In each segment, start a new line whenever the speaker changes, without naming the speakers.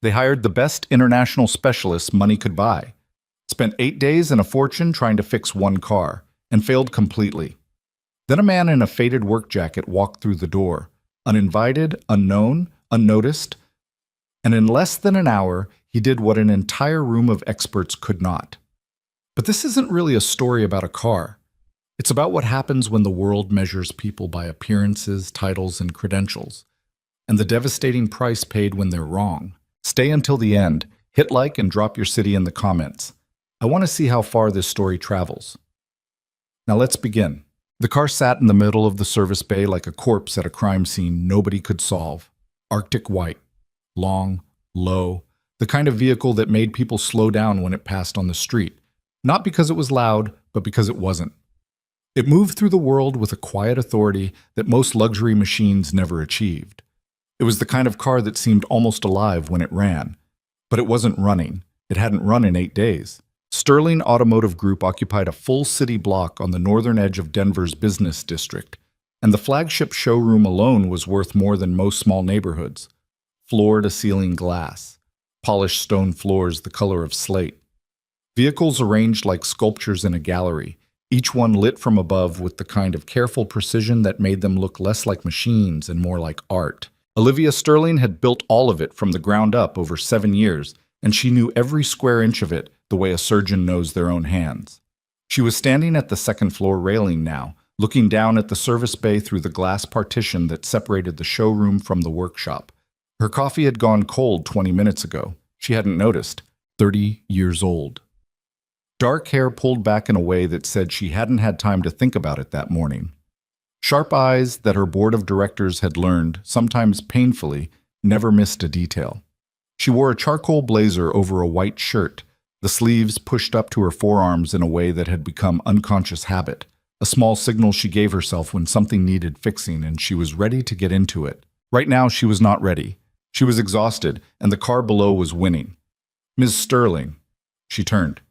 They hired the best international specialists money could buy, spent 8 days and a fortune trying to fix one car, and failed completely. Then a man in a faded work jacket walked through the door, uninvited, unknown, unnoticed, and in less than an hour, he did what an entire room of experts could not. But this isn't really a story about a car. It's about what happens when the world measures people by appearances, titles, and credentials, and the devastating price paid when they're wrong. Stay until the end, hit like and drop your city in the comments. I want to see how far this story travels. Now let's begin. The car sat in the middle of the service bay like a corpse at a crime scene nobody could solve. Arctic white, long, low, the kind of vehicle that made people slow down when it passed on the street, not because it was loud, but because it wasn't. It moved through the world with a quiet authority that most luxury machines never achieved. It was the kind of car that seemed almost alive when it ran. But it wasn't running. It hadn't run in 8 days. Sterling Automotive Group occupied a full city block on the northern edge of Denver's business district, and the flagship showroom alone was worth more than most small neighborhoods. Floor-to-ceiling glass, polished stone floors the color of slate. Vehicles arranged like sculptures in a gallery, each one lit from above with the kind of careful precision that made them look less like machines and more like art. Olivia Sterling had built all of it from the ground up over 7 years, and she knew every square inch of it the way a surgeon knows their own hands. She was standing at the second-floor railing now, looking down at the service bay through the glass partition that separated the showroom from the workshop. Her coffee had gone cold 20 minutes ago. She hadn't noticed. 30 years old. Dark hair pulled back in a way that said she hadn't had time to think about it that morning. Sharp eyes that her board of directors had learned, sometimes painfully, never missed a detail. She wore a charcoal blazer over a white shirt, the sleeves pushed up to her forearms in a way that had become unconscious habit, a small signal she gave herself when something needed fixing and she was ready to get into it. Right now, she was not ready. She was exhausted, and the car below was winning. "Ms. Sterling." She turned.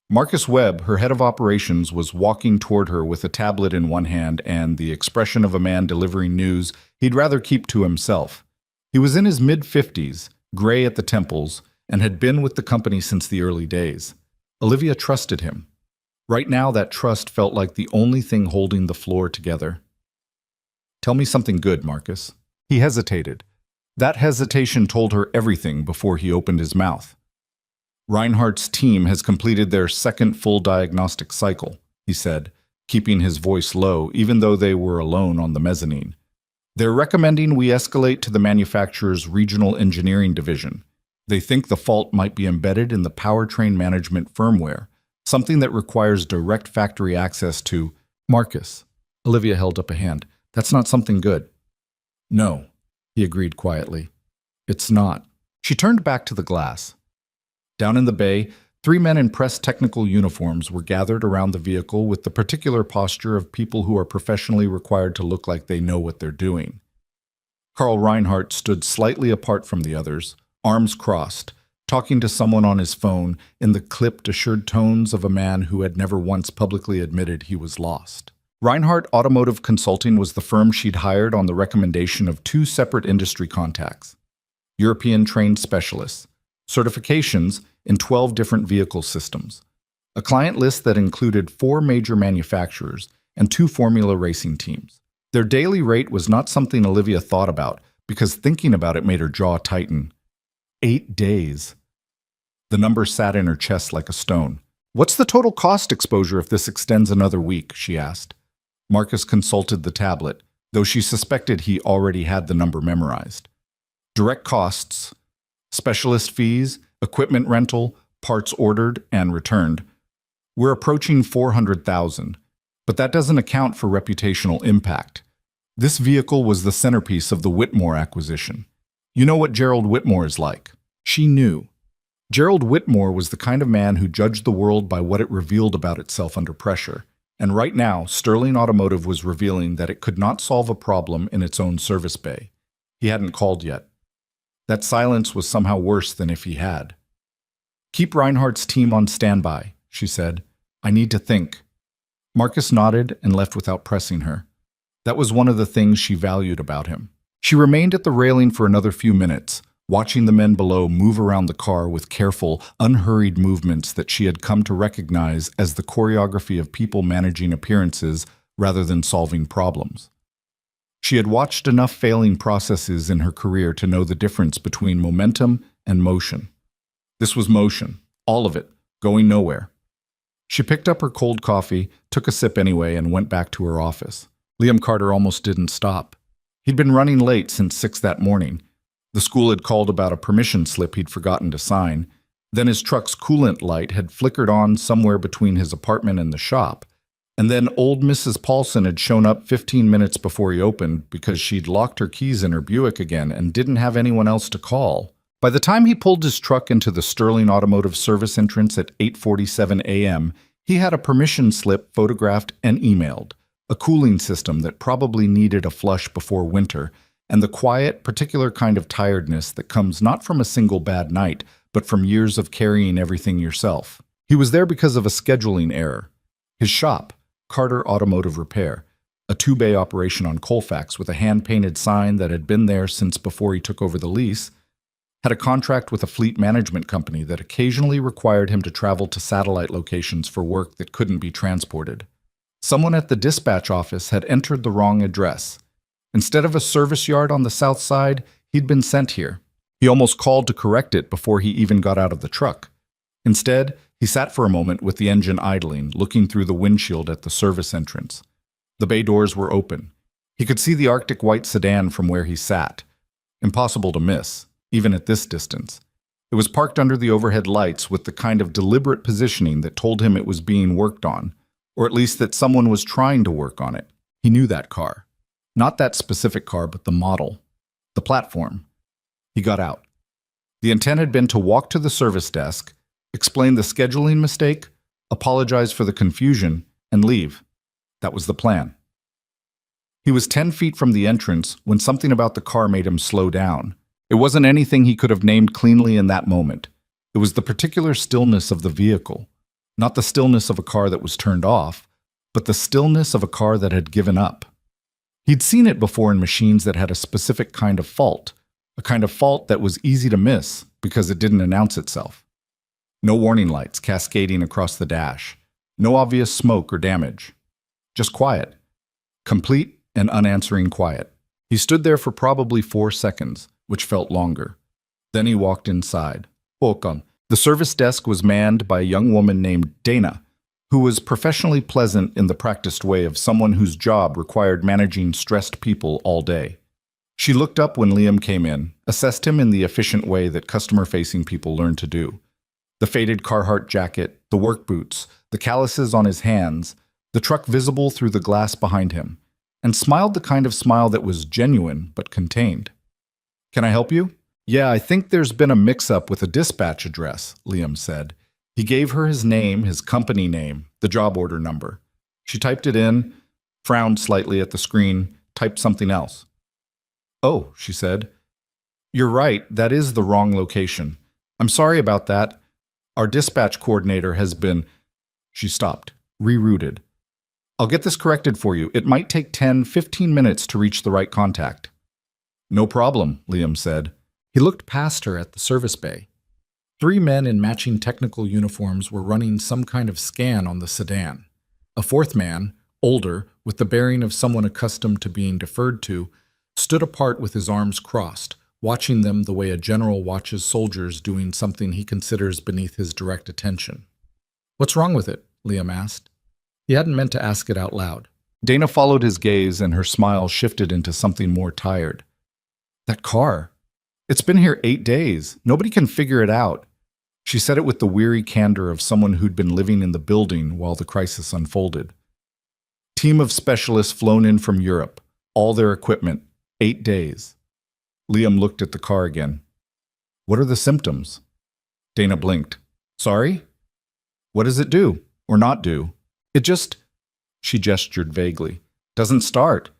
Marcus Webb, her head of operations, was walking toward her with a tablet in one hand and the expression of a man delivering news he'd rather keep to himself. He was in his mid-50s, gray at the temples, and had been with the company since the early days. Olivia trusted him. Right now, that trust felt like the only thing holding the floor together. "Tell me something good, Marcus." He hesitated. That hesitation told her everything before he opened his mouth. "Reinhardt's team has completed their second full diagnostic cycle," he said, keeping his voice low even though they were alone on the mezzanine. "They're recommending we escalate to the manufacturer's regional engineering division. They think the fault might be embedded in the powertrain management firmware, something that requires direct factory access to—" "Marcus." Olivia held up a hand. "That's not something good." "No," he agreed quietly. "It's not." She turned back to the glass. Down in the bay, 3 men in pressed technical uniforms were gathered around the vehicle with the particular posture of people who are professionally required to look like they know what they're doing. Karl Reinhardt stood slightly apart from the others, arms crossed, talking to someone on his phone in the clipped, assured tones of a man who had never once publicly admitted he was lost. Reinhardt Automotive Consulting was the firm she'd hired on the recommendation of 2 separate industry contacts, European-trained specialists, certifications in 12 different vehicle systems, a client list that included 4 major manufacturers and 2 Formula racing teams. Their daily rate was not something Olivia thought about because thinking about it made her jaw tighten. 8 days. The number sat in her chest like a stone. "What's the total cost exposure if this extends another week?" she asked. Marcus consulted the tablet, though she suspected he already had the number memorized. "Direct costs, specialist fees, equipment rental, parts ordered and returned. We're approaching 400,000, but that doesn't account for reputational impact. This vehicle was the centerpiece of the Whitmore acquisition. You know what Gerald Whitmore is like." She knew. Gerald Whitmore was the kind of man who judged the world by what it revealed about itself under pressure. And right now, Sterling Automotive was revealing that it could not solve a problem in its own service bay. He hadn't called yet. That silence was somehow worse than if he had. "Keep Reinhardt's team on standby," she said. "I need to think." Marcus nodded and left without pressing her. That was one of the things she valued about him. She remained at the railing for another few minutes, watching the men below move around the car with careful, unhurried movements that she had come to recognize as the choreography of people managing appearances rather than solving problems. She had watched enough failing processes in her career to know the difference between momentum and motion. This was motion, all of it, going nowhere. She picked up her cold coffee, took a sip anyway, and went back to her office. Liam Carter almost didn't stop. He'd been running late since 6 that morning. The school had called about a permission slip he'd forgotten to sign. Then his truck's coolant light had flickered on somewhere between his apartment and the shop. And then old Mrs. Paulson had shown up 15 minutes before he opened because she'd locked her keys in her Buick again and didn't have anyone else to call. By the time he pulled his truck into the Sterling Automotive Service entrance at 8:47 a.m., he had a permission slip photographed and emailed, a cooling system that probably needed a flush before winter, and the quiet, particular kind of tiredness that comes not from a single bad night, but from years of carrying everything yourself. He was there because of a scheduling error. His shop, Carter Automotive Repair, a 2-bay operation on Colfax with a hand-painted sign that had been there since before he took over the lease, had a contract with a fleet management company that occasionally required him to travel to satellite locations for work that couldn't be transported. Someone at the dispatch office had entered the wrong address. Instead of a service yard on the south side, he'd been sent here. He almost called to correct it before he even got out of the truck. Instead, he sat for a moment with the engine idling, looking through the windshield at the service entrance. The bay doors were open. He could see the Arctic white sedan from where he sat. Impossible to miss, even at this distance. It was parked under the overhead lights with the kind of deliberate positioning that told him it was being worked on, or at least that someone was trying to work on it. He knew that car. Not that specific car, but the model. The platform. He got out. The intent had been to walk to the service desk, explain the scheduling mistake, apologize for the confusion, and leave. That was the plan. He was 10 feet from the entrance when something about the car made him slow down. It wasn't anything he could have named cleanly in that moment. It was the particular stillness of the vehicle. Not the stillness of a car that was turned off, but the stillness of a car that had given up. He'd seen it before in machines that had a specific kind of fault, a kind of fault that was easy to miss because it didn't announce itself. No warning lights cascading across the dash. No obvious smoke or damage. Just quiet. Complete and unanswering quiet. He stood there for probably 4 seconds, which felt longer. Then he walked inside. Welcome. The service desk was manned by a young woman named Dana, who was professionally pleasant in the practiced way of someone whose job required managing stressed people all day. She looked up when Liam came in, assessed him in the efficient way that customer-facing people learn to do. The faded Carhartt jacket, the work boots, the calluses on his hands, the truck visible through the glass behind him, and smiled the kind of smile that was genuine but contained. "Can I help you?" "Yeah, I think there's been a mix-up with a dispatch address," Liam said. He gave her his name, his company name, the job order number. She typed it in, frowned slightly at the screen, typed something else. "Oh," she said. "You're right, that is the wrong location. I'm sorry about that. Our dispatch coordinator has been—" She stopped, rerouted. "I'll get this corrected for you. It might take 10-15 minutes to reach the right contact." "No problem," Liam said. He looked past her at the service bay. 3 men in matching technical uniforms were running some kind of scan on the sedan. A 4th man, older, with the bearing of someone accustomed to being deferred to, stood apart with his arms crossed, watching them the way a general watches soldiers doing something he considers beneath his direct attention. "What's wrong with it?" Liam asked. He hadn't meant to ask it out loud. Dana followed his gaze and her smile shifted into something more tired. "That car. It's been here 8 days. Nobody can figure it out." She said it with the weary candor of someone who'd been living in the building while the crisis unfolded. Team of specialists flown in from Europe. All their equipment. 8 days. Liam looked at the car again. "What are the symptoms?" Dana blinked. "Sorry? What does it do? Or not do?" "It just—" She gestured vaguely. "Doesn't start.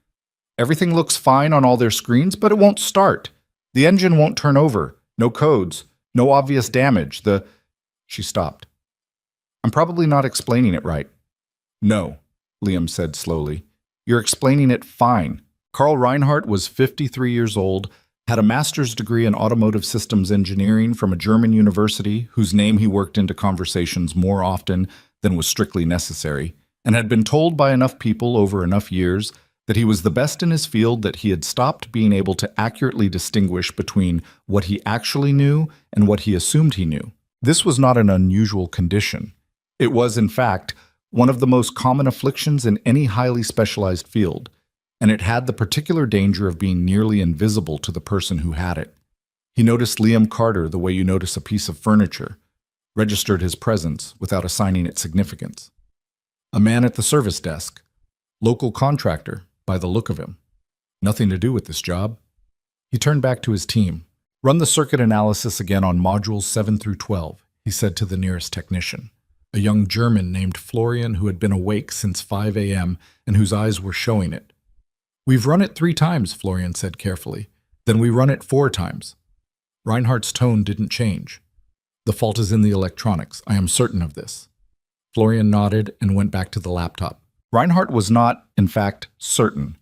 Everything looks fine on all their screens, but it won't start. The engine won't turn over. No codes. No obvious damage. She stopped. "I'm probably not explaining it right." "No," Liam said slowly. "You're explaining it fine. Carl Reinhardt was 53 years old, Had a master's degree in automotive systems engineering from a German university whose name he worked into conversations more often than was strictly necessary, and had been told by enough people over enough years that he was the best in his field that he had stopped being able to accurately distinguish between what he actually knew and what he assumed he knew. This was not an unusual condition. It was, in fact, one of the most common afflictions in any highly specialized field, and it had the particular danger of being nearly invisible to the person who had it. He noticed Liam Carter the way you notice a piece of furniture, registered his presence without assigning it significance. A man at the service desk, local contractor, by the look of him. Nothing to do with this job. He turned back to his team. Run the circuit analysis again on modules 7 through 12, he said to the nearest technician, a young German named Florian who had been awake since 5 a.m. and whose eyes were showing it. We've run it 3 times, Florian said carefully. Then we run it 4 times. Reinhardt's tone didn't change. The fault is in the electronics. I am certain of this. Florian nodded and went back to the laptop. Reinhardt was not, in fact, certain.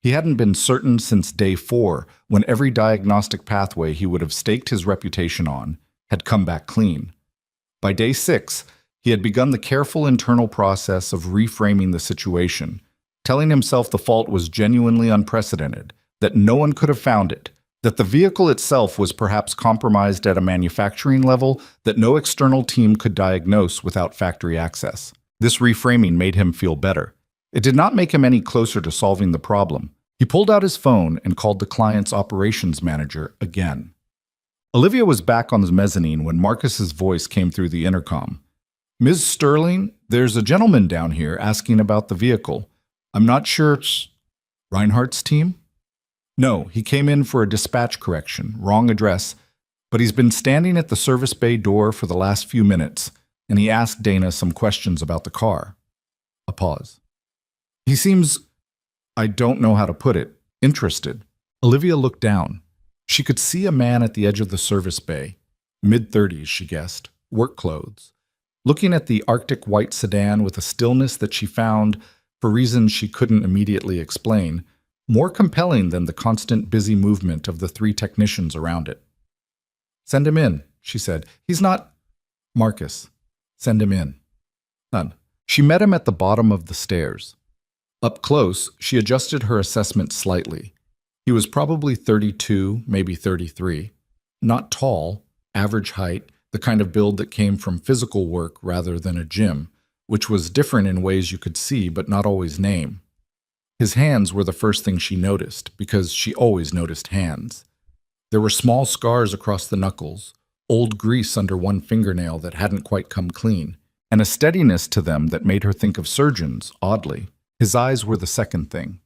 He hadn't been certain since day 4, when every diagnostic pathway he would have staked his reputation on had come back clean. By day 6, he had begun the careful internal process of reframing the situation, telling himself the fault was genuinely unprecedented, that no one could have found it, that the vehicle itself was perhaps compromised at a manufacturing level that no external team could diagnose without factory access. This reframing made him feel better. It did not make him any closer to solving the problem. He pulled out his phone and called the client's operations manager again. Olivia was back on the mezzanine when Marcus's voice came through the intercom. Ms. Sterling, there's a gentleman down here asking about the vehicle. I'm not sure it's Reinhardt's team? No, he came in for a dispatch correction, wrong address, but he's been standing at the service bay door for the last few minutes, and he asked Dana some questions about the car. A pause. He seems, I don't know how to put it, interested. Olivia looked down. She could see a man at the edge of the service bay, mid-30s, she guessed, work clothes, looking at the Arctic white sedan with a stillness that she found, for reasons she couldn't immediately explain, more compelling than the constant busy movement of the 3 technicians around it. Send him in, she said. He's not... Marcus. Send him in. None. She met him at the bottom of the stairs. Up close, she adjusted her assessment slightly. He was probably 32, maybe 33. Not tall, average height, the kind of build that came from physical work rather than a gym, which was different in ways you could see but not always name. His hands were the first thing she noticed, because she always noticed hands. There were small scars across the knuckles, old grease under one fingernail that hadn't quite come clean, and a steadiness to them that made her think of surgeons, oddly. His eyes were the second thing.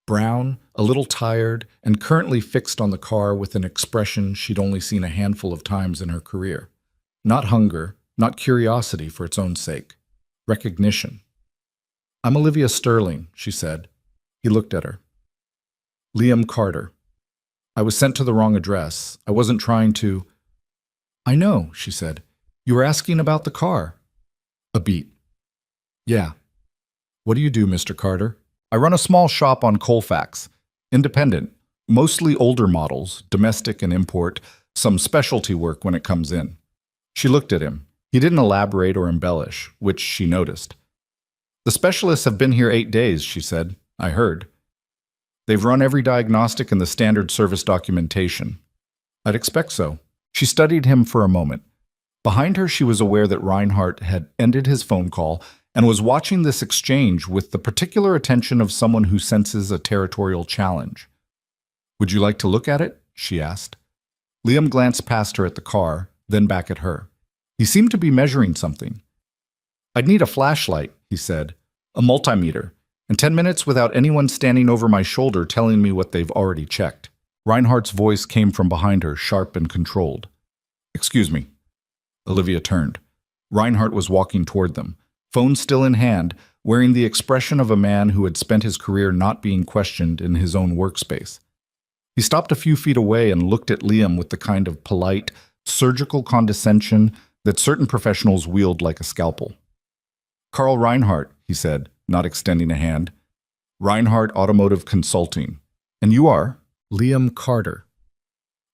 Brown, a little tired, and currently fixed on the car with an expression she'd only seen a handful of times in her career. Not hunger, not curiosity for its own sake. Recognition. I'm Olivia Sterling, she said. He looked at her. Liam Carter. I was sent to the wrong address. I wasn't trying to... I know, she said. You were asking about the car. A beat. Yeah. What do you do, Mr. Carter? I run a small shop on Colfax. Independent. Mostly older models, domestic and import, some specialty work when it comes in. She looked at him. He didn't elaborate or embellish, which she noticed. The specialists have been here 8 days, she said. I heard. They've run every diagnostic in the standard service documentation. I'd expect so. She studied him for a moment. Behind her, she was aware that Reinhardt had ended his phone call and was watching this exchange with the particular attention of someone who senses a territorial challenge. Would you like to look at it? She asked. Liam glanced past her at the car, then back at her. He seemed to be measuring something. I'd need a flashlight, he said, a multimeter, and 10 minutes without anyone standing over my shoulder telling me what they've already checked. Reinhardt's voice came from behind her, sharp and controlled. Excuse me. Olivia turned. Reinhardt was walking toward them, phone still in hand, wearing the expression of a man who had spent his career not being questioned in his own workspace. He stopped a few feet away and looked at Liam with the kind of polite, surgical condescension that certain professionals wield like a scalpel. Carl Reinhardt, he said, not extending a hand. Reinhardt Automotive Consulting. And you are? Liam Carter.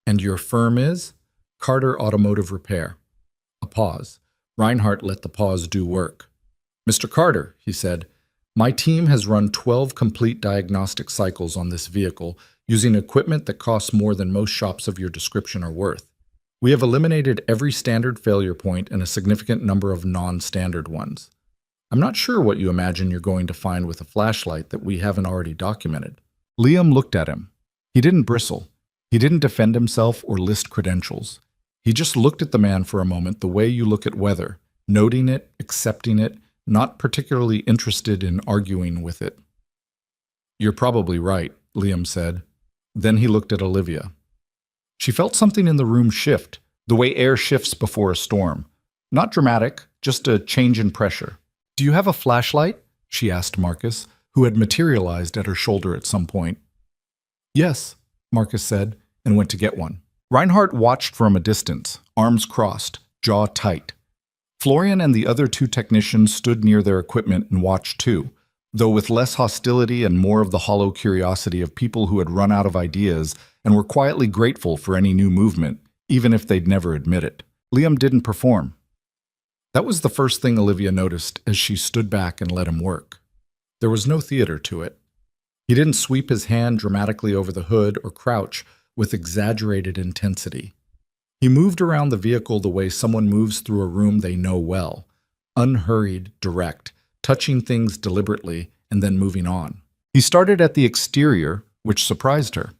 And your firm is? Carter Automotive Repair. A pause. Reinhardt let the pause do work. Mr. Carter, he said, my team has run 12 complete diagnostic cycles on this vehicle using equipment that costs more than most shops of your description are worth. We have eliminated every standard failure point and a significant number of non-standard ones. I'm not sure what you imagine you're going to find with a flashlight that we haven't already documented. Liam looked at him. He didn't bristle. He didn't defend himself or list credentials. He just looked at the man for a moment the way you look at weather, noting it, accepting it, not particularly interested in arguing with it. You're probably right, Liam said. Then he looked at Olivia. She felt something in the room shift, the way air shifts before a storm. Not dramatic, just a change in pressure. Do you have a flashlight? She asked Marcus, who had materialized at her shoulder at some point. Yes, Marcus said, and went to get one. Reinhardt watched from a distance, arms crossed, jaw tight. Florian and the other two technicians stood near their equipment and watched too, though with less hostility and more of the hollow curiosity of people who had run out of ideas and were quietly grateful for any new movement, even if they'd never admit it. Liam didn't perform. That was the first thing Olivia noticed as she stood back and let him work. There was no theater to it. He didn't sweep his hand dramatically over the hood or crouch with exaggerated intensity. He moved around the vehicle the way someone moves through a room they know well, unhurried, direct, touching things deliberately and then moving on. He started at the exterior, which surprised her.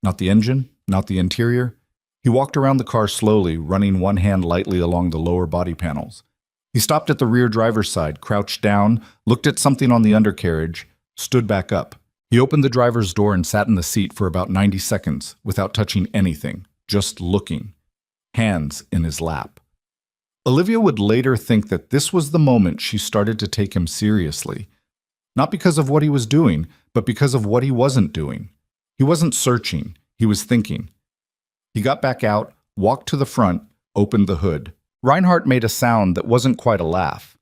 Not the engine, not the interior. He walked around the car slowly, running one hand lightly along the lower body panels. He stopped at the rear driver's side, crouched down, looked at something on the undercarriage, stood back up. He opened the driver's door and sat in the seat for about 90 seconds without touching anything, just looking. Hands in his lap. Olivia would later think that this was the moment she started to take him seriously. Not because of what he was doing, but because of what he wasn't doing. He wasn't searching, he was thinking. He got back out, walked to the front, opened the hood. Reinhardt made a sound that wasn't quite a laugh.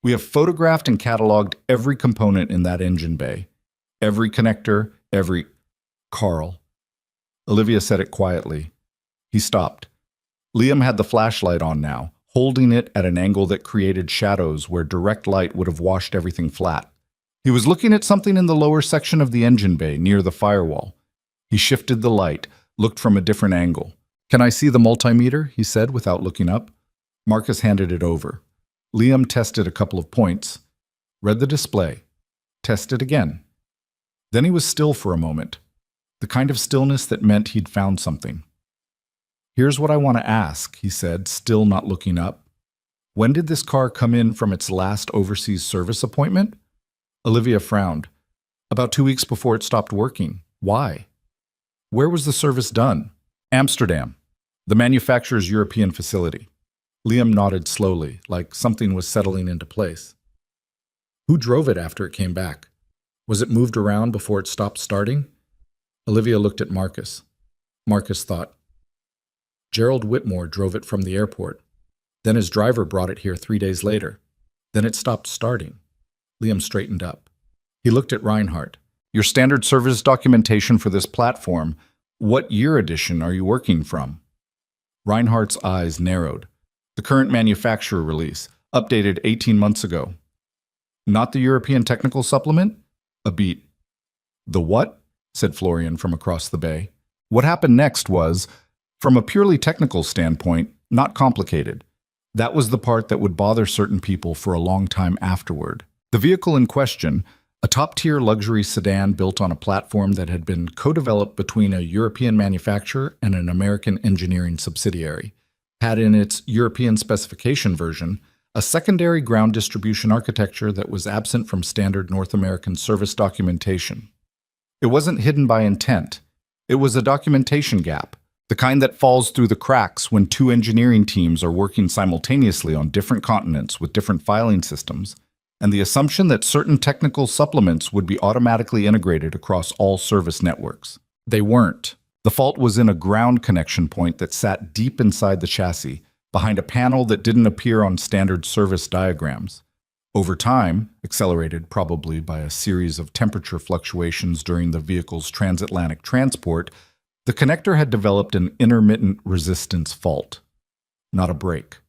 We have photographed and cataloged every component in that engine bay. Every connector, every... Carl. Olivia said it quietly. He stopped. Liam had the flashlight on now, holding it at an angle that created shadows where direct light would have washed everything flat. He was looking at something in the lower section of the engine bay near the firewall. He shifted the light, looked from a different angle. Can I see the multimeter? He said without looking up. Marcus handed it over. Liam tested a couple of points, read the display, tested again. Then he was still for a moment, the kind of stillness that meant he'd found something. Here's what I want to ask, he said, still not looking up. When did this car come in from its last overseas service appointment? Olivia frowned. About 2 weeks before it stopped working. Why? Where was the service done? Amsterdam, the manufacturer's European facility. Liam nodded slowly, like something was settling into place. Who drove it after it came back? Was it moved around before it stopped starting? Olivia looked at Marcus. Marcus thought. Gerald Whitmore drove it from the airport. Then his driver brought it here 3 days later. Then it stopped starting. Liam straightened up. He looked at Reinhardt. Your standard service documentation for this platform, what year edition are you working from? Reinhardt's eyes narrowed. The current manufacturer release, updated 18 months ago. Not the European technical supplement? A beat. The what? Said Florian from across the bay. What happened next was, from a purely technical standpoint, not complicated. That was the part that would bother certain people for a long time afterward. The vehicle in question, a top-tier luxury sedan built on a platform that had been co-developed between a European manufacturer and an American engineering subsidiary, had in its European specification version a secondary ground distribution architecture that was absent from standard North American service documentation. It wasn't hidden by intent. It was a documentation gap, the kind that falls through the cracks when two engineering teams are working simultaneously on different continents with different filing systems, and the assumption that certain technical supplements would be automatically integrated across all service networks. They weren't. The fault was in a ground connection point that sat deep inside the chassis, behind a panel that didn't appear on standard service diagrams. Over time, accelerated probably by a series of temperature fluctuations during the vehicle's transatlantic transport, The connector had developed an intermittent resistance fault, not a break,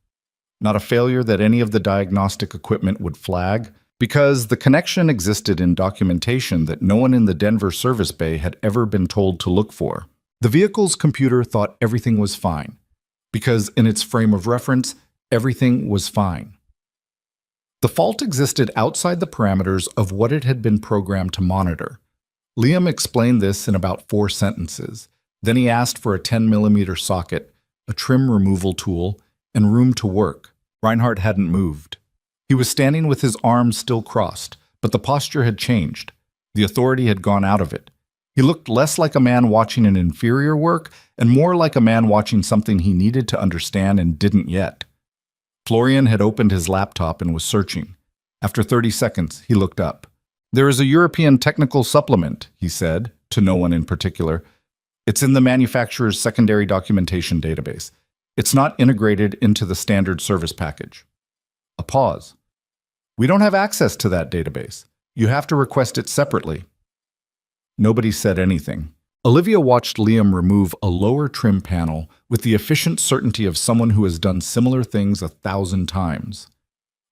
not a failure that any of the diagnostic equipment would flag, because the connection existed in documentation that no one in the Denver service bay had ever been told to look for. The vehicle's computer thought everything was fine, because in its frame of reference, everything was fine. The fault existed outside the parameters of what it had been programmed to monitor. Liam explained this in about 4 sentences. Then he asked for a 10mm socket, a trim removal tool, and room to work. Reinhardt hadn't moved. He was standing with his arms still crossed, but the posture had changed. The authority had gone out of it. He looked less like a man watching an inferior work and more like a man watching something he needed to understand and didn't yet. Florian had opened his laptop and was searching. After 30 seconds, he looked up. "There is a European technical supplement," he said, to no one in particular. "It's in the manufacturer's secondary documentation database. It's not integrated into the standard service package." A pause. "We don't have access to that database. You have to request it separately." Nobody said anything. Olivia watched Liam remove a lower trim panel with the efficient certainty of someone who has done similar things 1,000 times.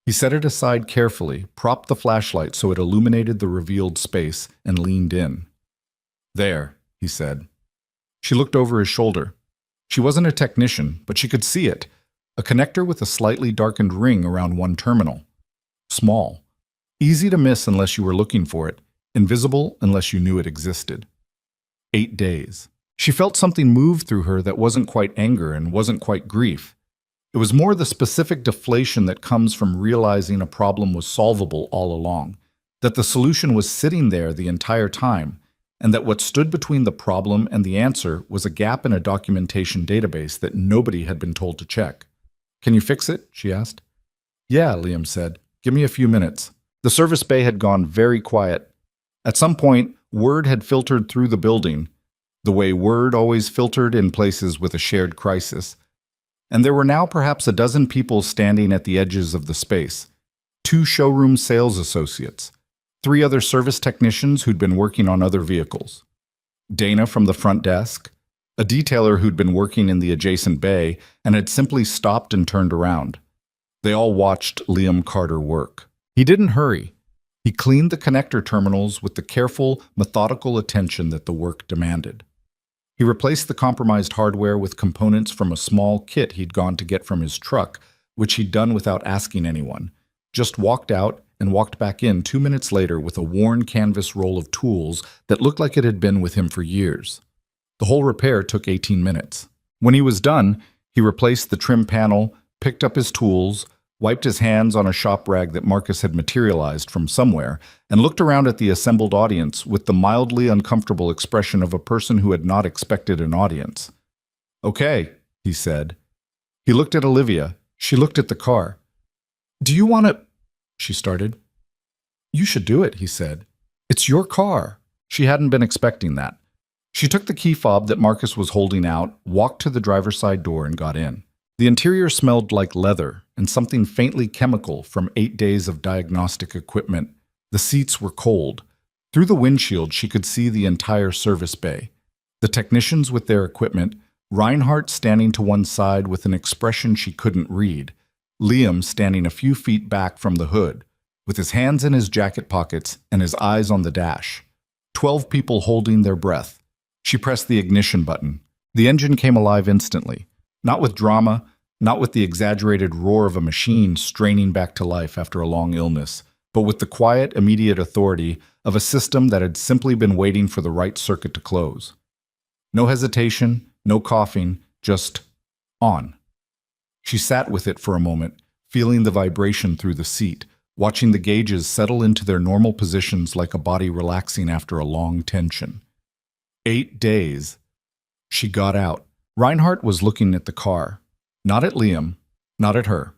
He set it aside carefully, propped the flashlight so it illuminated the revealed space, and leaned in. "There," he said. She looked over his shoulder. She wasn't a technician, but she could see it. A connector with a slightly darkened ring around one terminal. Small. Easy to miss unless you were looking for it. Invisible unless you knew it existed. 8 days. She felt something move through her that wasn't quite anger and wasn't quite grief. It was more the specific deflation that comes from realizing a problem was solvable all along, that the solution was sitting there the entire time, and that what stood between the problem and the answer was a gap in a documentation database that nobody had been told to check. "Can you fix it?" she asked. "Yeah," Liam said. "Give me a few minutes." The service bay had gone very quiet. At some point, word had filtered through the building, the way word always filtered in places with a shared crisis. And there were now perhaps a dozen people standing at the edges of the space. 2 showroom sales associates, 3 other service technicians who'd been working on other vehicles. Dana from the front desk, a detailer who'd been working in the adjacent bay and had simply stopped and turned around. They all watched Liam Carter work. He didn't hurry. He cleaned the connector terminals with the careful, methodical attention that the work demanded. He replaced the compromised hardware with components from a small kit he'd gone to get from his truck, which he'd done without asking anyone. Just walked out and walked back in 2 minutes later with a worn canvas roll of tools that looked like it had been with him for years. The whole repair took 18 minutes. When he was done, he replaced the trim panel, picked up his tools, wiped his hands on a shop rag that Marcus had materialized from somewhere, and looked around at the assembled audience with the mildly uncomfortable expression of a person who had not expected an audience. "Okay," he said. He looked at Olivia. She looked at the car. "Do you want to—" she started. "You should do it," he said. "It's your car." She hadn't been expecting that. She took the key fob that Marcus was holding out, walked to the driver's side door, and got in. The interior smelled like leather and something faintly chemical from 8 days of diagnostic equipment. The seats were cold. Through the windshield, she could see the entire service bay. The technicians with their equipment, Reinhardt standing to one side with an expression she couldn't read, Liam standing a few feet back from the hood, with his hands in his jacket pockets and his eyes on the dash. 12 people holding their breath. She pressed the ignition button. The engine came alive instantly. Not with drama, not with the exaggerated roar of a machine straining back to life after a long illness, but with the quiet, immediate authority of a system that had simply been waiting for the right circuit to close. No hesitation, no coughing, just on. She sat with it for a moment, feeling the vibration through the seat, watching the gauges settle into their normal positions like a body relaxing after a long tension. 8 days. She got out. Reinhardt was looking at the car. Not at Liam, not at her.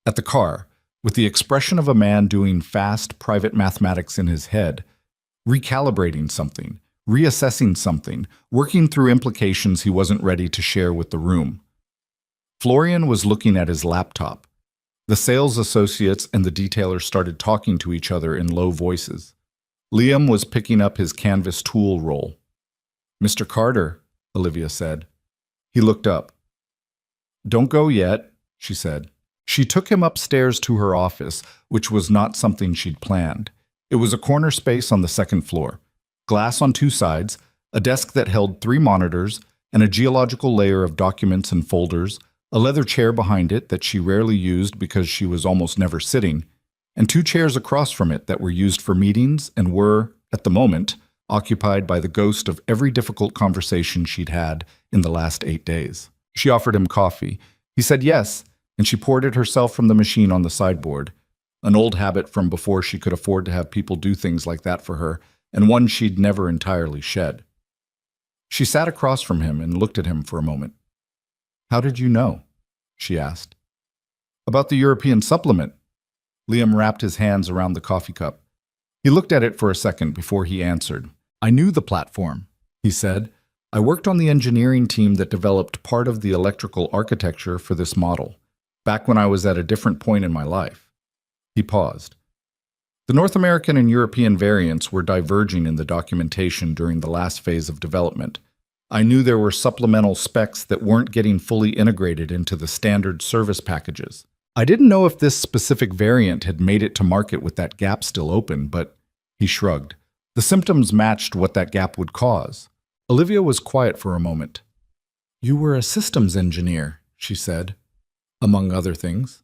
At the car, with the expression of a man doing fast, private mathematics in his head, recalibrating something, reassessing something, working through implications he wasn't ready to share with the room. Florian was looking at his laptop. The sales associates and the detailer started talking to each other in low voices. Liam was picking up his canvas tool roll. "Mr. Carter," Olivia said. He looked up. Don't go yet, she said. She took him upstairs to her office, which was not something she'd planned. It was a corner space on the second floor. Glass on two sides, a desk that held 3 monitors, and a geological layer of documents and folders, a leather chair behind it that she rarely used because she was almost never sitting, and 2 chairs across from it that were used for meetings and were, at the moment, occupied by the ghost of every difficult conversation she'd had in the last 8 days. She offered him coffee. He said yes, and she poured it herself from the machine on the sideboard, an old habit from before she could afford to have people do things like that for her, and one she'd never entirely shed. She sat across from him and looked at him for a moment. How did you know? She asked. About the European supplement. Liam wrapped his hands around the coffee cup. He looked at it for a second before he answered. I knew the platform, he said. I worked on the engineering team that developed part of the electrical architecture for this model, back when I was at a different point in my life. He paused. The North American and European variants were diverging in the documentation during the last phase of development. I knew there were supplemental specs that weren't getting fully integrated into the standard service packages. I didn't know if this specific variant had made it to market with that gap still open, but he shrugged. The symptoms matched what that gap would cause. Olivia was quiet for a moment. You were a systems engineer, she said, among other things.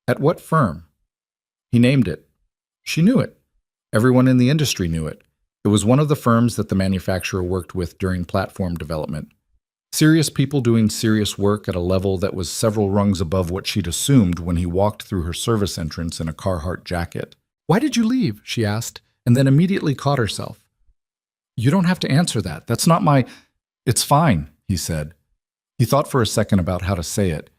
At what firm? He named it. She knew it. Everyone in the industry knew it. It was one of the firms that the manufacturer worked with during platform development. Serious people doing serious work at a level that was several rungs above what she'd assumed when he walked through her service entrance in a Carhartt jacket. Why did you leave? She asked, and then immediately caught herself. You don't have to answer that. That's not my... It's fine, he said. He thought for a second about how to say it.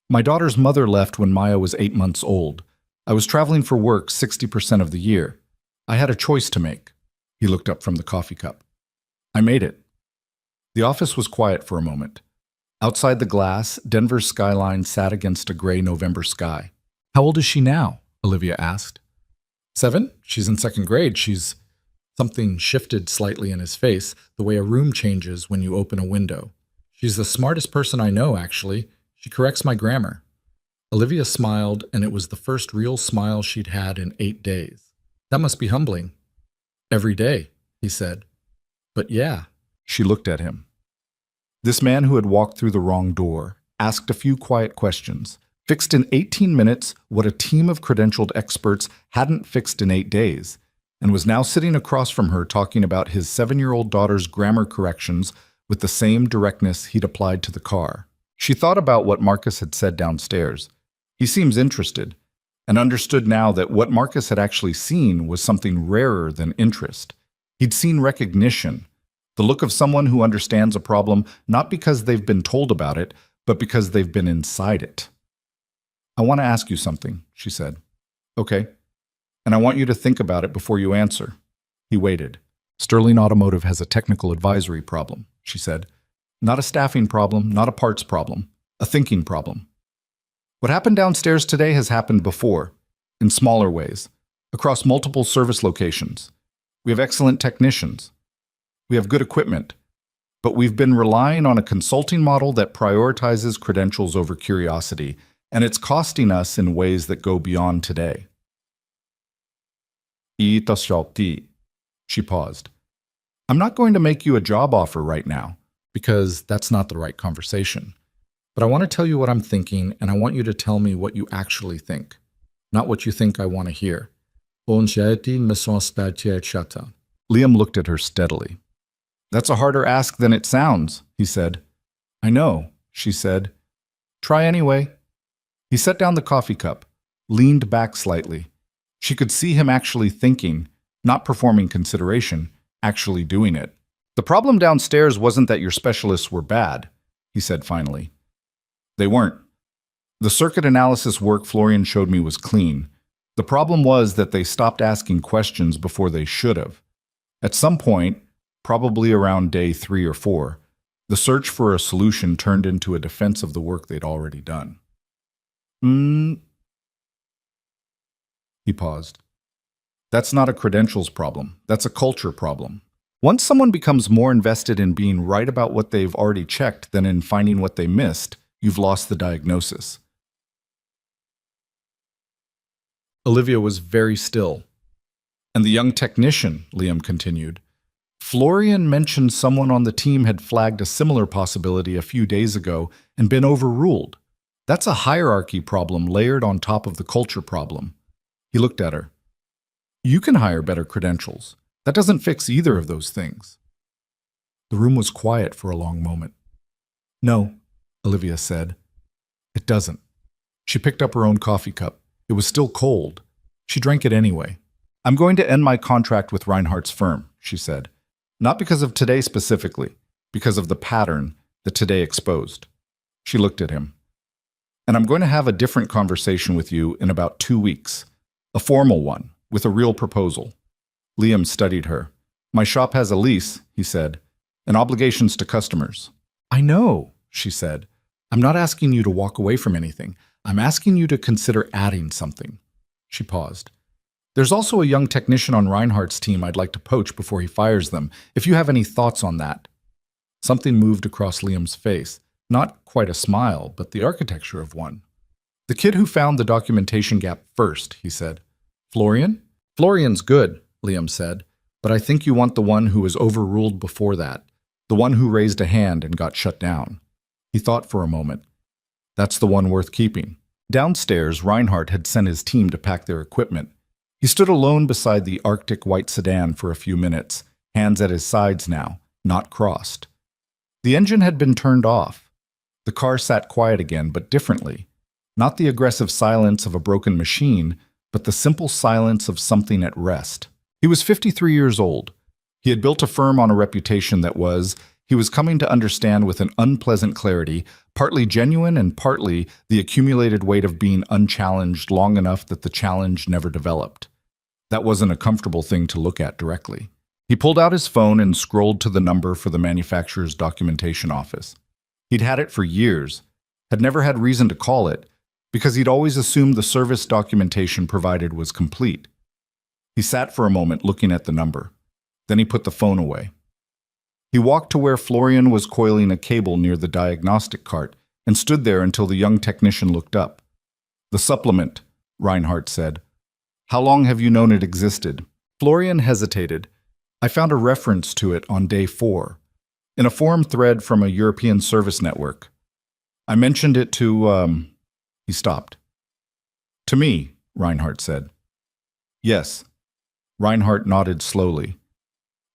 My daughter's mother left when Maya was 8 months old. I was traveling for work 60% of the year. I had a choice to make. He looked up from the coffee cup. I made it. The office was quiet for a moment. Outside the glass, Denver's skyline sat against a gray November sky. How old is she now? Olivia asked. 7? She's in 2nd grade. Something shifted slightly in his face, the way a room changes when you open a window. She's the smartest person I know, actually. She corrects my grammar. Olivia smiled, and it was the first real smile she'd had in 8 days. That must be humbling. Every day, he said. But yeah. She looked at him. This man who had walked through the wrong door, asked a few quiet questions, fixed in 18 minutes what a team of credentialed experts hadn't fixed in 8 days, and was now sitting across from her talking about his 7-year-old daughter's grammar corrections with the same directness he'd applied to the car. She thought about what Marcus had said downstairs. He seems interested, and understood now that what Marcus had actually seen was something rarer than interest. He'd seen recognition, the look of someone who understands a problem not because they've been told about it, but because they've been inside it. I want to ask you something, she said. Okay. And I want you to think about it before you answer. He waited. Sterling Automotive has a technical advisory problem, she said. Not a staffing problem, not a parts problem, a thinking problem. What happened downstairs today has happened before, in smaller ways, across multiple service locations. We have excellent technicians. We have good equipment. But we've been relying on a consulting model that prioritizes credentials over curiosity, and it's costing us in ways that go beyond today. She paused. I'm not going to make you a job offer right now, because that's not the right conversation. But I want to tell you what I'm thinking, and I want you to tell me what you actually think, not what you think I want to hear. Liam looked at her steadily. That's a harder ask than it sounds, he said. I know, she said. Try anyway. He set down the coffee cup, leaned back slightly. She could see him actually thinking, not performing consideration, actually doing it. The problem downstairs wasn't that your specialists were bad, he said finally. They weren't. The circuit analysis work Florian showed me was clean. The problem was that they stopped asking questions before they should have. At some point, probably around day 3 or 4, the search for a solution turned into a defense of the work they'd already done. He paused. That's not a credentials problem. That's a culture problem. Once someone becomes more invested in being right about what they've already checked than in finding what they missed, you've lost the diagnosis. Olivia was very still. And the young technician, Liam continued. Florian mentioned someone on the team had flagged a similar possibility a few days ago and been overruled. That's a hierarchy problem layered on top of the culture problem. He looked at her. You can hire better credentials. That doesn't fix either of those things. The room was quiet for a long moment. No, Olivia said. It doesn't. She picked up her own coffee cup. It was still cold. She drank it anyway. I'm going to end my contract with Reinhardt's firm, she said. Not because of today specifically, because of the pattern that today exposed. She looked at him. And I'm going to have a different conversation with you in about 2 weeks. A formal one, with a real proposal. Liam studied her. My shop has a lease, he said, and obligations to customers. I know, she said. I'm not asking you to walk away from anything. I'm asking you to consider adding something. She paused. There's also a young technician on Reinhardt's team I'd like to poach before he fires them, if you have any thoughts on that. Something moved across Liam's face. Not quite a smile, but the architecture of one. The kid who found the documentation gap first, he said. Florian? Florian's good, Liam said, but I think you want the one who was overruled before that, the one who raised a hand and got shut down. He thought for a moment. That's the one worth keeping. Downstairs, Reinhardt had sent his team to pack their equipment. He stood alone beside the Arctic white sedan for a few minutes, hands at his sides now, not crossed. The engine had been turned off. The car sat quiet again, but differently. Not the aggressive silence of a broken machine, but the simple silence of something at rest. He was 53 years old. He had built a firm on a reputation that was, he was coming to understand with an unpleasant clarity, partly genuine and partly the accumulated weight of being unchallenged long enough that the challenge never developed. That wasn't a comfortable thing to look at directly. He pulled out his phone and scrolled to the number for the manufacturer's documentation office. He'd had it for years, had never had reason to call it, because he'd always assumed the service documentation provided was complete. He sat for a moment looking at the number. Then he put the phone away. He walked to where Florian was coiling a cable near the diagnostic cart and stood there until the young technician looked up. The supplement, Reinhardt said. How long have you known it existed? Florian hesitated. I found a reference to it on day 4, in a forum thread from a European service network. I mentioned it to, He stopped. To me, Reinhardt said. Yes. Reinhardt nodded slowly.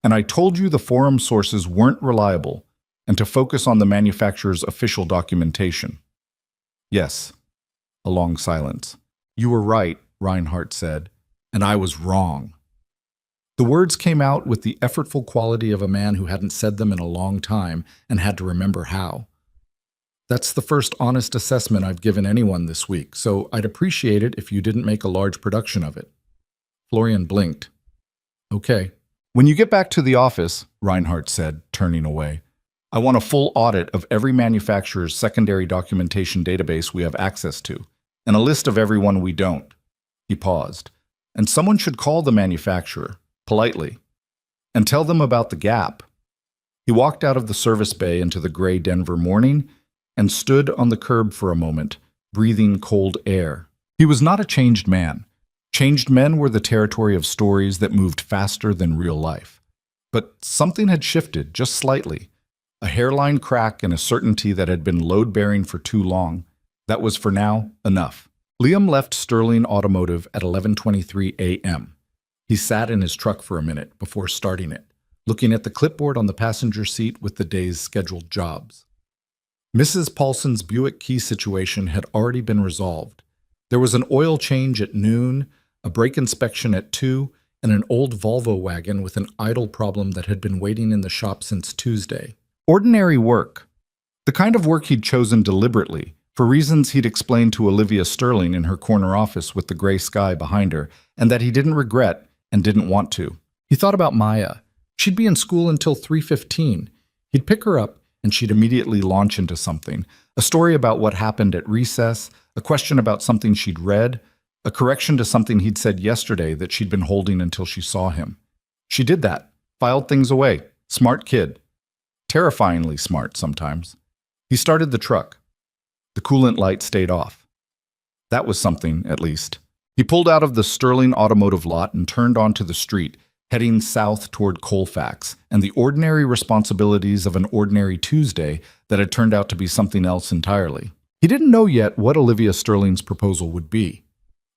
And I told you the forum sources weren't reliable and to focus on the manufacturer's official documentation. Yes. A long silence. You were right, Reinhardt said, and I was wrong. The words came out with the effortful quality of a man who hadn't said them in a long time and had to remember how. That's the first honest assessment I've given anyone this week, so I'd appreciate it if you didn't make a large production of it. Florian blinked. Okay. When you get back to the office, Reinhardt said, turning away, I want a full audit of every manufacturer's secondary documentation database we have access to, and a list of everyone we don't. He paused. And someone should call the manufacturer, politely, and tell them about the gap. He walked out of the service bay into the gray Denver morning and stood on the curb for a moment, breathing cold air. He was not a changed man. Changed men were the territory of stories that moved faster than real life. But something had shifted, just slightly. A hairline crack and a certainty that had been load-bearing for too long. That was, for now, enough. Liam left Sterling Automotive at 11:23 a.m. He sat in his truck for a minute before starting it, looking at the clipboard on the passenger seat with the day's scheduled jobs. Mrs. Paulson's Buick key situation had already been resolved. There was an oil change at noon, a brake inspection at 2, and an old Volvo wagon with an idle problem that had been waiting in the shop since Tuesday. Ordinary work. The kind of work he'd chosen deliberately, for reasons he'd explained to Olivia Sterling in her corner office with the gray sky behind her, and that he didn't regret and didn't want to. He thought about Maya. She'd be in school until 3:15. He'd pick her up, and she'd immediately launch into something. A story about what happened at recess, a question about something she'd read, a correction to something he'd said yesterday that she'd been holding until she saw him. She did that, Filed things away. Smart kid. Terrifyingly smart sometimes. He started the truck. The coolant light stayed off. That was something, at least. He pulled out of the Sterling Automotive lot and turned onto the street, heading south toward Colfax and the ordinary responsibilities of an ordinary Tuesday that had turned out to be something else entirely. He didn't know yet what Olivia Sterling's proposal would be.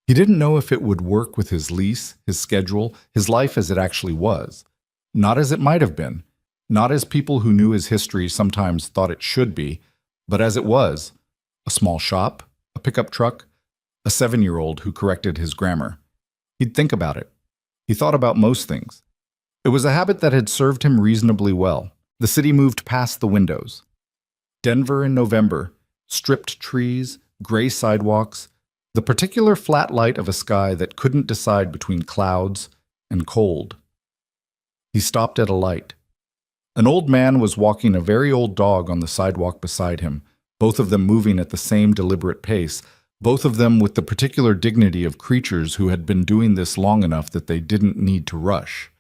He didn't know if it would work with his lease, his schedule, his life as it actually was. Not as it might have been. Not as people who knew his history sometimes thought it should be, but as it was. A small shop, a pickup truck, a 7-year-old who corrected his grammar. He'd think about it. He thought about most things. It was a habit that had served him reasonably well. The city moved past the windows. Denver in November, stripped trees, gray sidewalks, the particular flat light of a sky that couldn't decide between clouds and cold. He stopped at a light. An old man was walking a very old dog on the sidewalk beside him, both of them moving at the same deliberate pace, both of them with the particular dignity of creatures who had been doing this long enough that they didn't need to rush.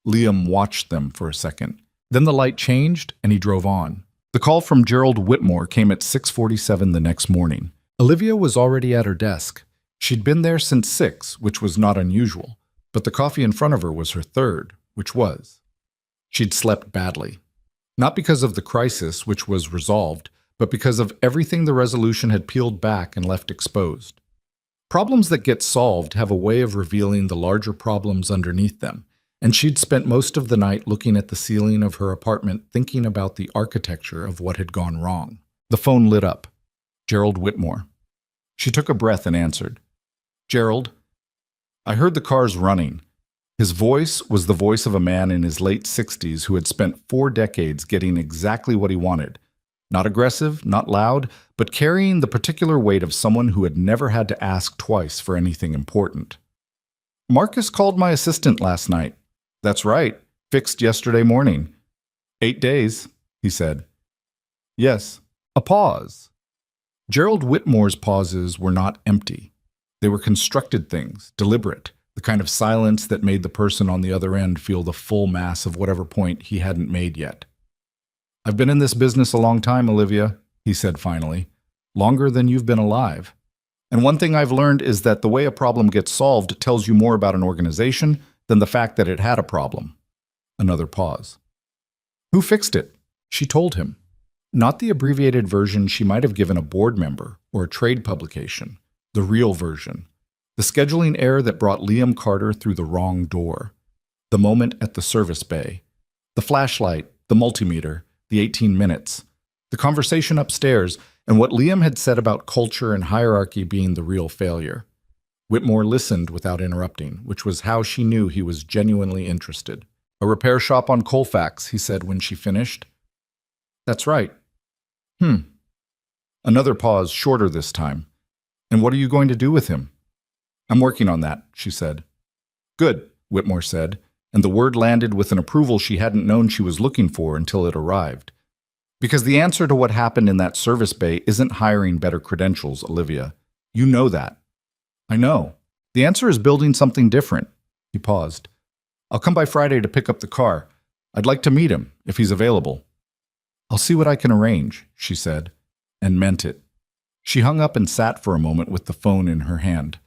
Liam watched them for a second. Then the light changed, and he drove on. The call from Gerald Whitmore came at 6:47 the next morning. Olivia was already at her desk. She'd been there since 6, which was not unusual, but the coffee in front of her was her third, which was. She'd slept badly. Not because of the crisis, which was resolved, but because of everything the resolution had peeled back and left exposed. Problems that get solved have a way of revealing the larger problems underneath them, and she'd spent most of the night looking at the ceiling of her apartment thinking about the architecture of what had gone wrong. The phone lit up. Gerald Whitmore. She took a breath and answered. Gerald, I heard the cars running. His voice was the voice of a man in his late 60s who had spent 4 decades getting exactly what he wanted. Not aggressive, not loud, but carrying the particular weight of someone who had never had to ask twice for anything important. Marcus called my assistant last night. That's right, fixed yesterday morning. 8 days, he said. Yes, a pause. Gerald Whitmore's pauses were not empty. They were constructed things, deliberate, the kind of silence that made the person on the other end feel the full mass of whatever point he hadn't made yet. I've been in this business a long time, Olivia, he said finally. Longer than you've been alive. And one thing I've learned is that the way a problem gets solved tells you more about an organization than the fact that it had a problem. Another pause. Who fixed it? She told him. Not the abbreviated version she might have given a board member or a trade publication. The real version. The scheduling error that brought Liam Carter through the wrong door. The moment at the service bay. The flashlight, the multimeter, the 18 minutes. The conversation upstairs, and what Liam had said about culture and hierarchy being the real failure. Whitmore listened without interrupting, which was how she knew he was genuinely interested. A repair shop on Colfax, he said when she finished. That's right. Another pause, shorter this time. And what are you going to do with him? I'm working on that, she said. Good, Whitmore said, and the word landed with an approval she hadn't known she was looking for until it arrived. Because the answer to what happened in that service bay isn't hiring better credentials, Olivia. You know that. I know. The answer is building something different. He paused. I'll come by Friday to pick up the car. I'd like to meet him, if he's available. I'll see what I can arrange, she said, and meant it. She hung up and sat for a moment with the phone in her hand.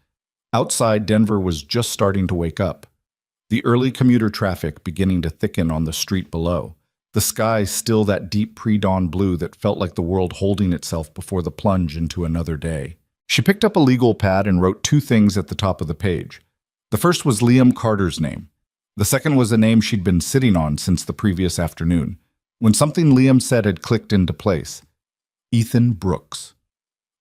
Outside, Denver was just starting to wake up. The early commuter traffic beginning to thicken on the street below. The sky still that deep pre-dawn blue that felt like the world holding itself before the plunge into another day. She picked up a legal pad and wrote 2 things at the top of the page. The first was Liam Carter's name. The second was a name she'd been sitting on since the previous afternoon, when something Liam said had clicked into place. Ethan Brooks.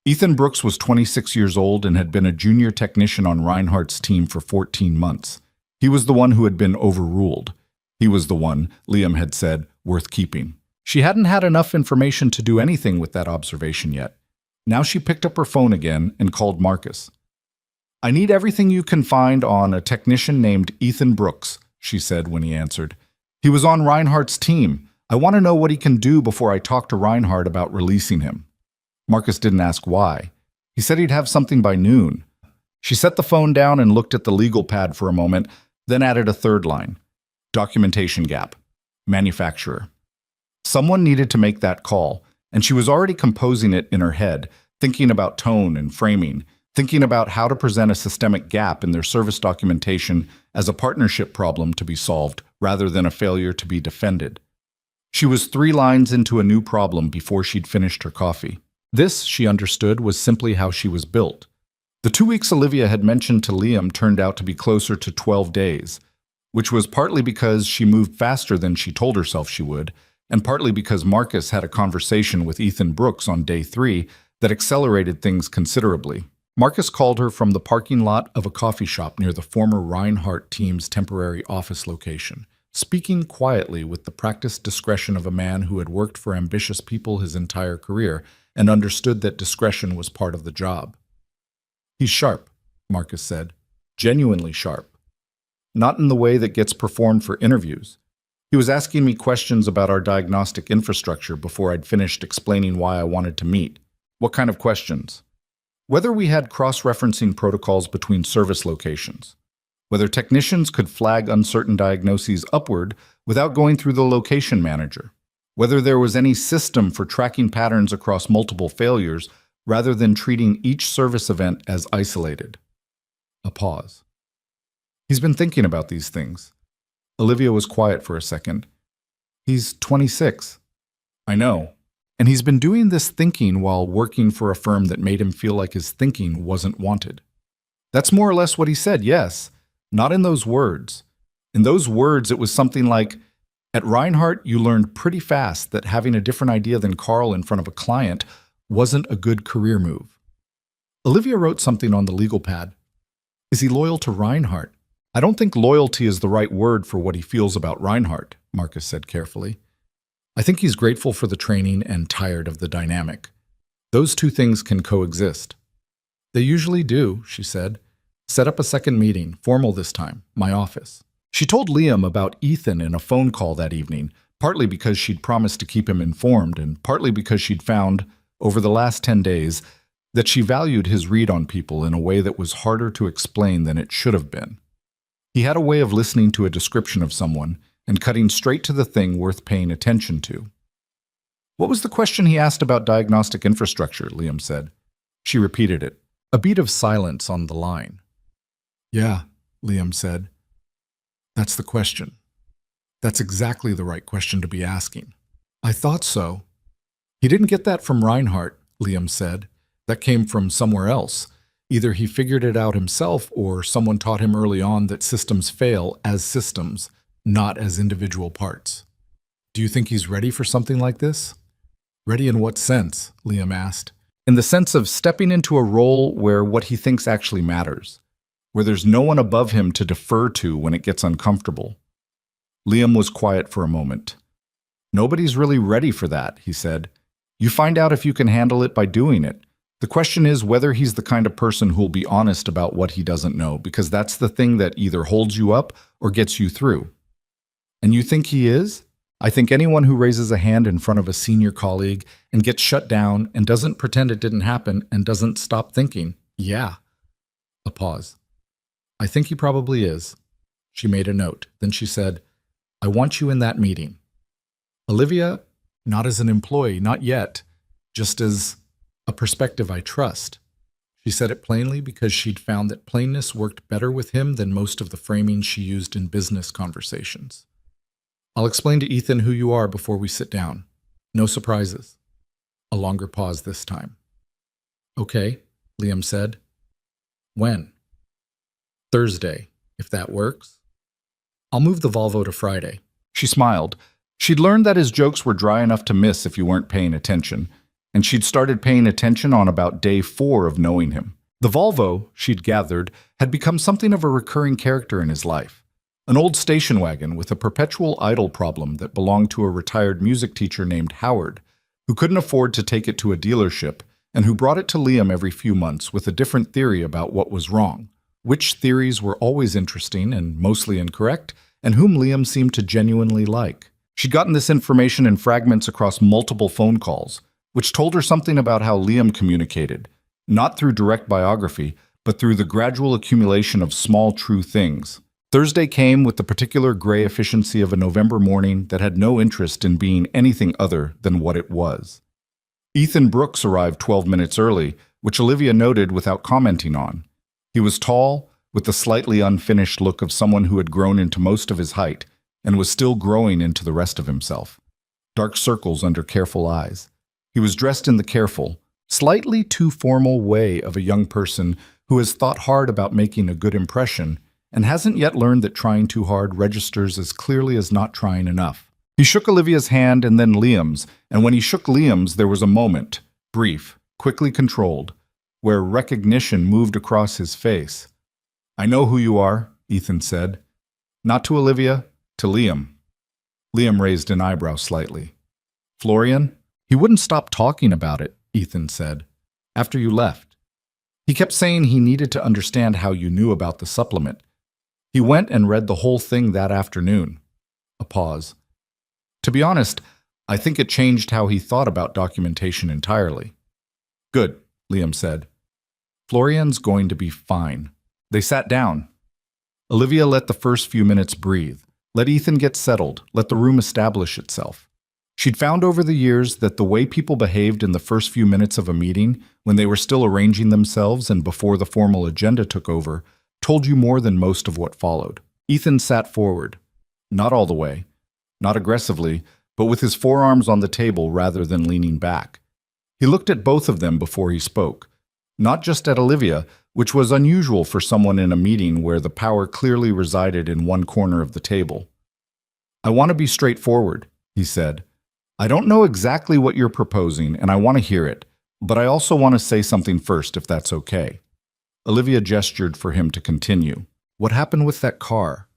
Ethan Brooks was 26 years old and had been a junior technician on Reinhardt's team for 14 months. He was the one who had been overruled. He was the one, Liam had said, worth keeping. She hadn't had enough information to do anything with that observation yet. Now she picked up her phone again and called Marcus. I need everything you can find on a technician named Ethan Brooks, she said when he answered. He was on Reinhardt's team. I want to know what he can do before I talk to Reinhardt about releasing him. Marcus didn't ask why. He said he'd have something by noon. She set the phone down and looked at the legal pad for a moment, then added a third line. Documentation gap. Manufacturer. Someone needed to make that call, and she was already composing it in her head, thinking about tone and framing, thinking about how to present a systemic gap in their service documentation as a partnership problem to be solved rather than a failure to be defended. She was 3 lines into a new problem before she'd finished her coffee. This, she understood, was simply how she was built. The 2 weeks Olivia had mentioned to Liam turned out to be closer to 12 days, which was partly because she moved faster than she told herself she would, and partly because Marcus had a conversation with Ethan Brooks on day 3 that accelerated things considerably. Marcus called her from the parking lot of a coffee shop near the former Reinhardt team's temporary office location, speaking quietly with the practiced discretion of a man who had worked for ambitious people his entire career and understood that discretion was part of the job. "He's sharp," Marcus said, "genuinely sharp. Not in the way that gets performed for interviews. He was asking me questions about our diagnostic infrastructure before I'd finished explaining why I wanted to meet." "What kind of questions?" "Whether we had cross-referencing protocols between service locations. Whether technicians could flag uncertain diagnoses upward without going through the location manager. Whether there was any system for tracking patterns across multiple failures rather than treating each service event as isolated." A pause. "He's been thinking about these things." Olivia was quiet for a second. "He's 26. "I know. And he's been doing this thinking while working for a firm that made him feel like his thinking wasn't wanted." "That's more or less what he said, yes. Not in those words. In those words, it was something like, 'At Reinhardt, you learned pretty fast that having a different idea than Carl in front of a client wasn't a good career move.'" Olivia wrote something on the legal pad. "Is he loyal to Reinhardt?" "I don't think loyalty is the right word for what he feels about Reinhardt," Marcus said carefully. "I think he's grateful for the training and tired of the dynamic. Those 2 things can coexist." "They usually do," she said. "Set up a second meeting, formal this time, my office." She told Liam about Ethan in a phone call that evening, partly because she'd promised to keep him informed and partly because she'd found, over the last 10 days, that she valued his read on people in a way that was harder to explain than it should have been. He had a way of listening to a description of someone and cutting straight to the thing worth paying attention to. "What was the question he asked about diagnostic infrastructure?" Liam said. She repeated it, a beat of silence on the line. "Yeah," Liam said. "That's the question. That's exactly the right question to be asking." "I thought so." "He didn't get that from Reinhardt," Liam said. "That came from somewhere else. Either he figured it out himself or someone taught him early on that systems fail as systems, not as individual parts." "Do you think he's ready for something like this?" "Ready in what sense?" Liam asked. "In the sense of stepping into a role where what he thinks actually matters, where there's no one above him to defer to when it gets uncomfortable." Liam was quiet for a moment. "Nobody's really ready for that," he said. "You find out if you can handle it by doing it. The question is whether he's the kind of person who'll be honest about what he doesn't know, because that's the thing that either holds you up or gets you through." "And you think he is?" "I think anyone who raises a hand in front of a senior colleague and gets shut down and doesn't pretend it didn't happen and doesn't stop thinking, yeah." A pause. "I think he probably is." She made a note. Then she said, "I want you in that meeting." "Olivia, not as an employee, not yet, just as a perspective I trust." She said it plainly because she'd found that plainness worked better with him than most of the framing she used in business conversations. "I'll explain to Ethan who you are before we sit down. No surprises." A longer pause this time. "Okay," Liam said. "When?" "Thursday, if that works." "I'll move the Volvo to Friday." She smiled. She'd learned that his jokes were dry enough to miss if you weren't paying attention, and she'd started paying attention on about day 4 of knowing him. The Volvo, she'd gathered, had become something of a recurring character in his life. An old station wagon with a perpetual idle problem that belonged to a retired music teacher named Howard, who couldn't afford to take it to a dealership and who brought it to Liam every few months with a different theory about what was wrong, which theories were always interesting and mostly incorrect, and whom Liam seemed to genuinely like. She'd gotten this information in fragments across multiple phone calls, which told her something about how Liam communicated, not through direct biography, but through the gradual accumulation of small true things, Thursday came with the particular gray efficiency of a November morning that had no interest in being anything other than what it was. Ethan Brooks arrived 12 minutes early, which Olivia noted without commenting on. He was tall, with the slightly unfinished look of someone who had grown into most of his height and was still growing into the rest of himself. Dark circles under careful eyes. He was dressed in the careful, slightly too formal way of a young person who has thought hard about making a good impression and hasn't yet learned that trying too hard registers as clearly as not trying enough. He shook Olivia's hand and then Liam's, and when he shook Liam's, there was a moment, brief, quickly controlled, where recognition moved across his face. "I know who you are," Ethan said. Not to Olivia, to Liam. Liam raised an eyebrow slightly. "Florian?" "He wouldn't stop talking about it," Ethan said, "after you left. He kept saying he needed to understand how you knew about the supplement. He went and read the whole thing that afternoon." A pause. "To be honest, I think it changed how he thought about documentation entirely." "Good," Liam said. "Florian's going to be fine." They sat down. Olivia let the first few minutes breathe. Let Ethan get settled. Let the room establish itself. She'd found over the years that the way people behaved in the first few minutes of a meeting, when they were still arranging themselves and before the formal agenda took over, told you more than most of what followed. Ethan sat forward. Not all the way. Not aggressively, but with his forearms on the table rather than leaning back. He looked at both of them before he spoke. Not just at Olivia, which was unusual for someone in a meeting where the power clearly resided in one corner of the table. "I want to be straightforward," he said. "I don't know exactly what you're proposing, and I want to hear it, but I also want to say something first, if that's okay." Olivia gestured for him to continue. "What happened with that car?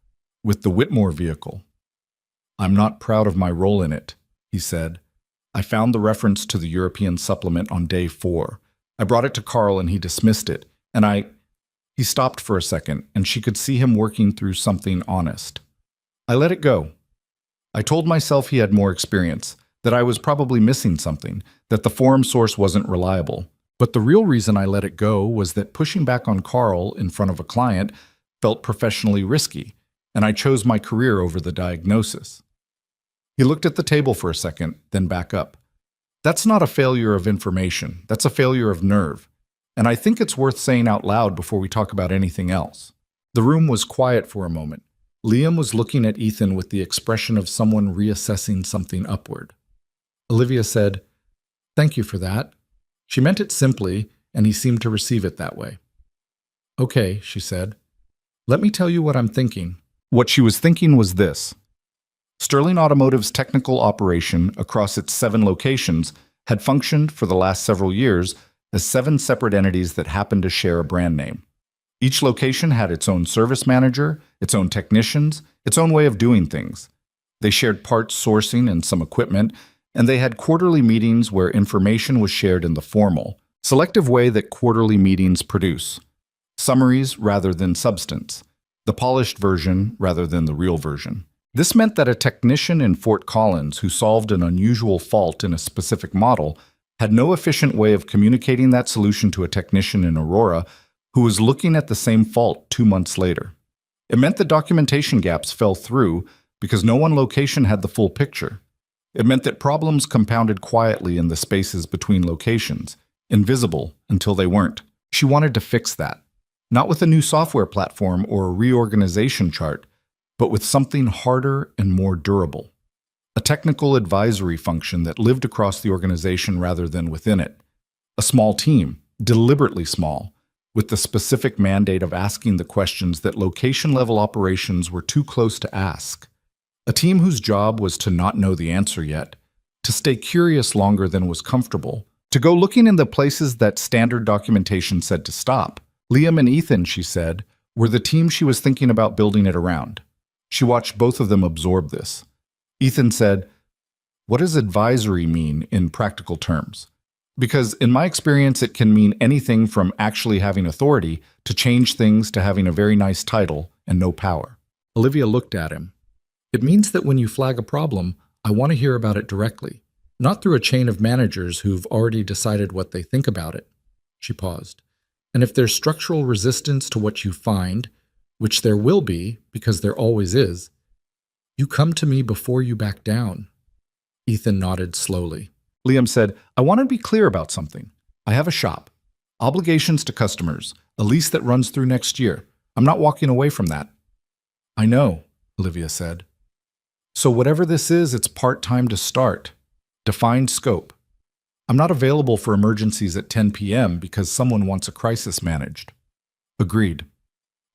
With the Whitmore vehicle?" "I'm not proud of my role in it," he said. "I found the reference to the European supplement on day 4. I brought it to Carl and he dismissed it, and He stopped for a second, and she could see him working through something honest. "I let it go. I told myself he had more experience, that I was probably missing something, that the forum source wasn't reliable. But the real reason I let it go was that pushing back on Carl in front of a client felt professionally risky, and I chose my career over the diagnosis." He looked at the table for a second, then back up. "That's not a failure of information. That's a failure of nerve. And I think it's worth saying out loud before we talk about anything else." The room was quiet for a moment. Liam was looking at Ethan with the expression of someone reassessing something upward. Olivia said, "Thank you for that." She meant it simply, and he seemed to receive it that way. "Okay," she said. "Let me tell you what I'm thinking." What she was thinking was this. Sterling Automotive's technical operation across its 7 locations had functioned for the last several years as 7 separate entities that happened to share a brand name. Each location had its own service manager, its own technicians, its own way of doing things. They shared parts sourcing and some equipment, and they had quarterly meetings where information was shared in the formal, selective way that quarterly meetings produce. Summaries rather than substance. The polished version rather than the real version. This meant that a technician in Fort Collins who solved an unusual fault in a specific model had no efficient way of communicating that solution to a technician in Aurora who was looking at the same fault 2 months later. It meant that documentation gaps fell through because no one location had the full picture. It meant that problems compounded quietly in the spaces between locations, invisible until they weren't. She wanted to fix that, not with a new software platform or a reorganization chart, but with something harder and more durable. A technical advisory function that lived across the organization rather than within it. A small team, deliberately small, with the specific mandate of asking the questions that location-level operations were too close to ask. A team whose job was to not know the answer yet, to stay curious longer than was comfortable, to go looking in the places that standard documentation said to stop. Liam and Ethan, she said, were the team she was thinking about building it around. She watched both of them absorb this. Ethan said, "What does advisory mean in practical terms? Because in my experience, it can mean anything from actually having authority to change things to having a very nice title and no power." Olivia looked at him. "It means that when you flag a problem, I want to hear about it directly, not through a chain of managers who've already decided what they think about it." She paused. "And if there's structural resistance to what you find,
which there will be, because there always is, you come to me before you back down. Ethan nodded slowly.
Liam said, I want to be clear about something. I have a shop, obligations to customers, a lease that runs through next year. I'm not walking away from that.
I know, Olivia said.
So whatever this is, it's part-time to start. Defined scope. I'm not available for emergencies at 10 p.m. because someone wants a crisis managed. Agreed.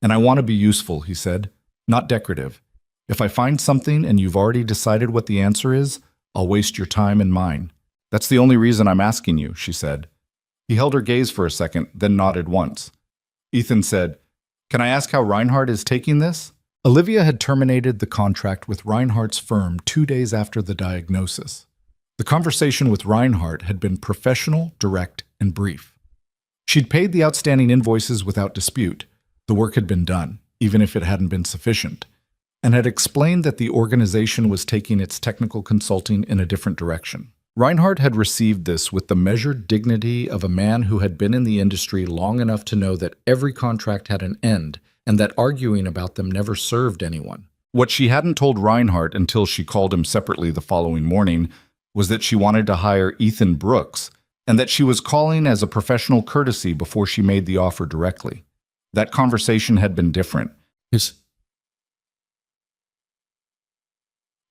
And I want to be useful, he said, not decorative. If I find something and you've already decided what the answer is, I'll waste your time and mine. That's the only reason I'm asking you, she said. He held her gaze for a second, then nodded once. Ethan said, Can I ask how Reinhardt is taking this? Olivia had terminated the contract with Reinhardt's firm 2 days after the diagnosis. The conversation with Reinhardt had been professional, direct, and brief. She'd paid the outstanding invoices without dispute. The work had been done, even if it hadn't been sufficient, and had explained that the organization was taking its technical consulting in a different direction. Reinhardt had received this with the measured dignity of a man who had been in the industry long enough to know that every contract had an end and that arguing about them never served anyone. What she hadn't told Reinhardt until she called him separately the following morning was that she wanted to hire Ethan Brooks and that she was calling as a professional courtesy before she made the offer directly. That conversation had been different.
He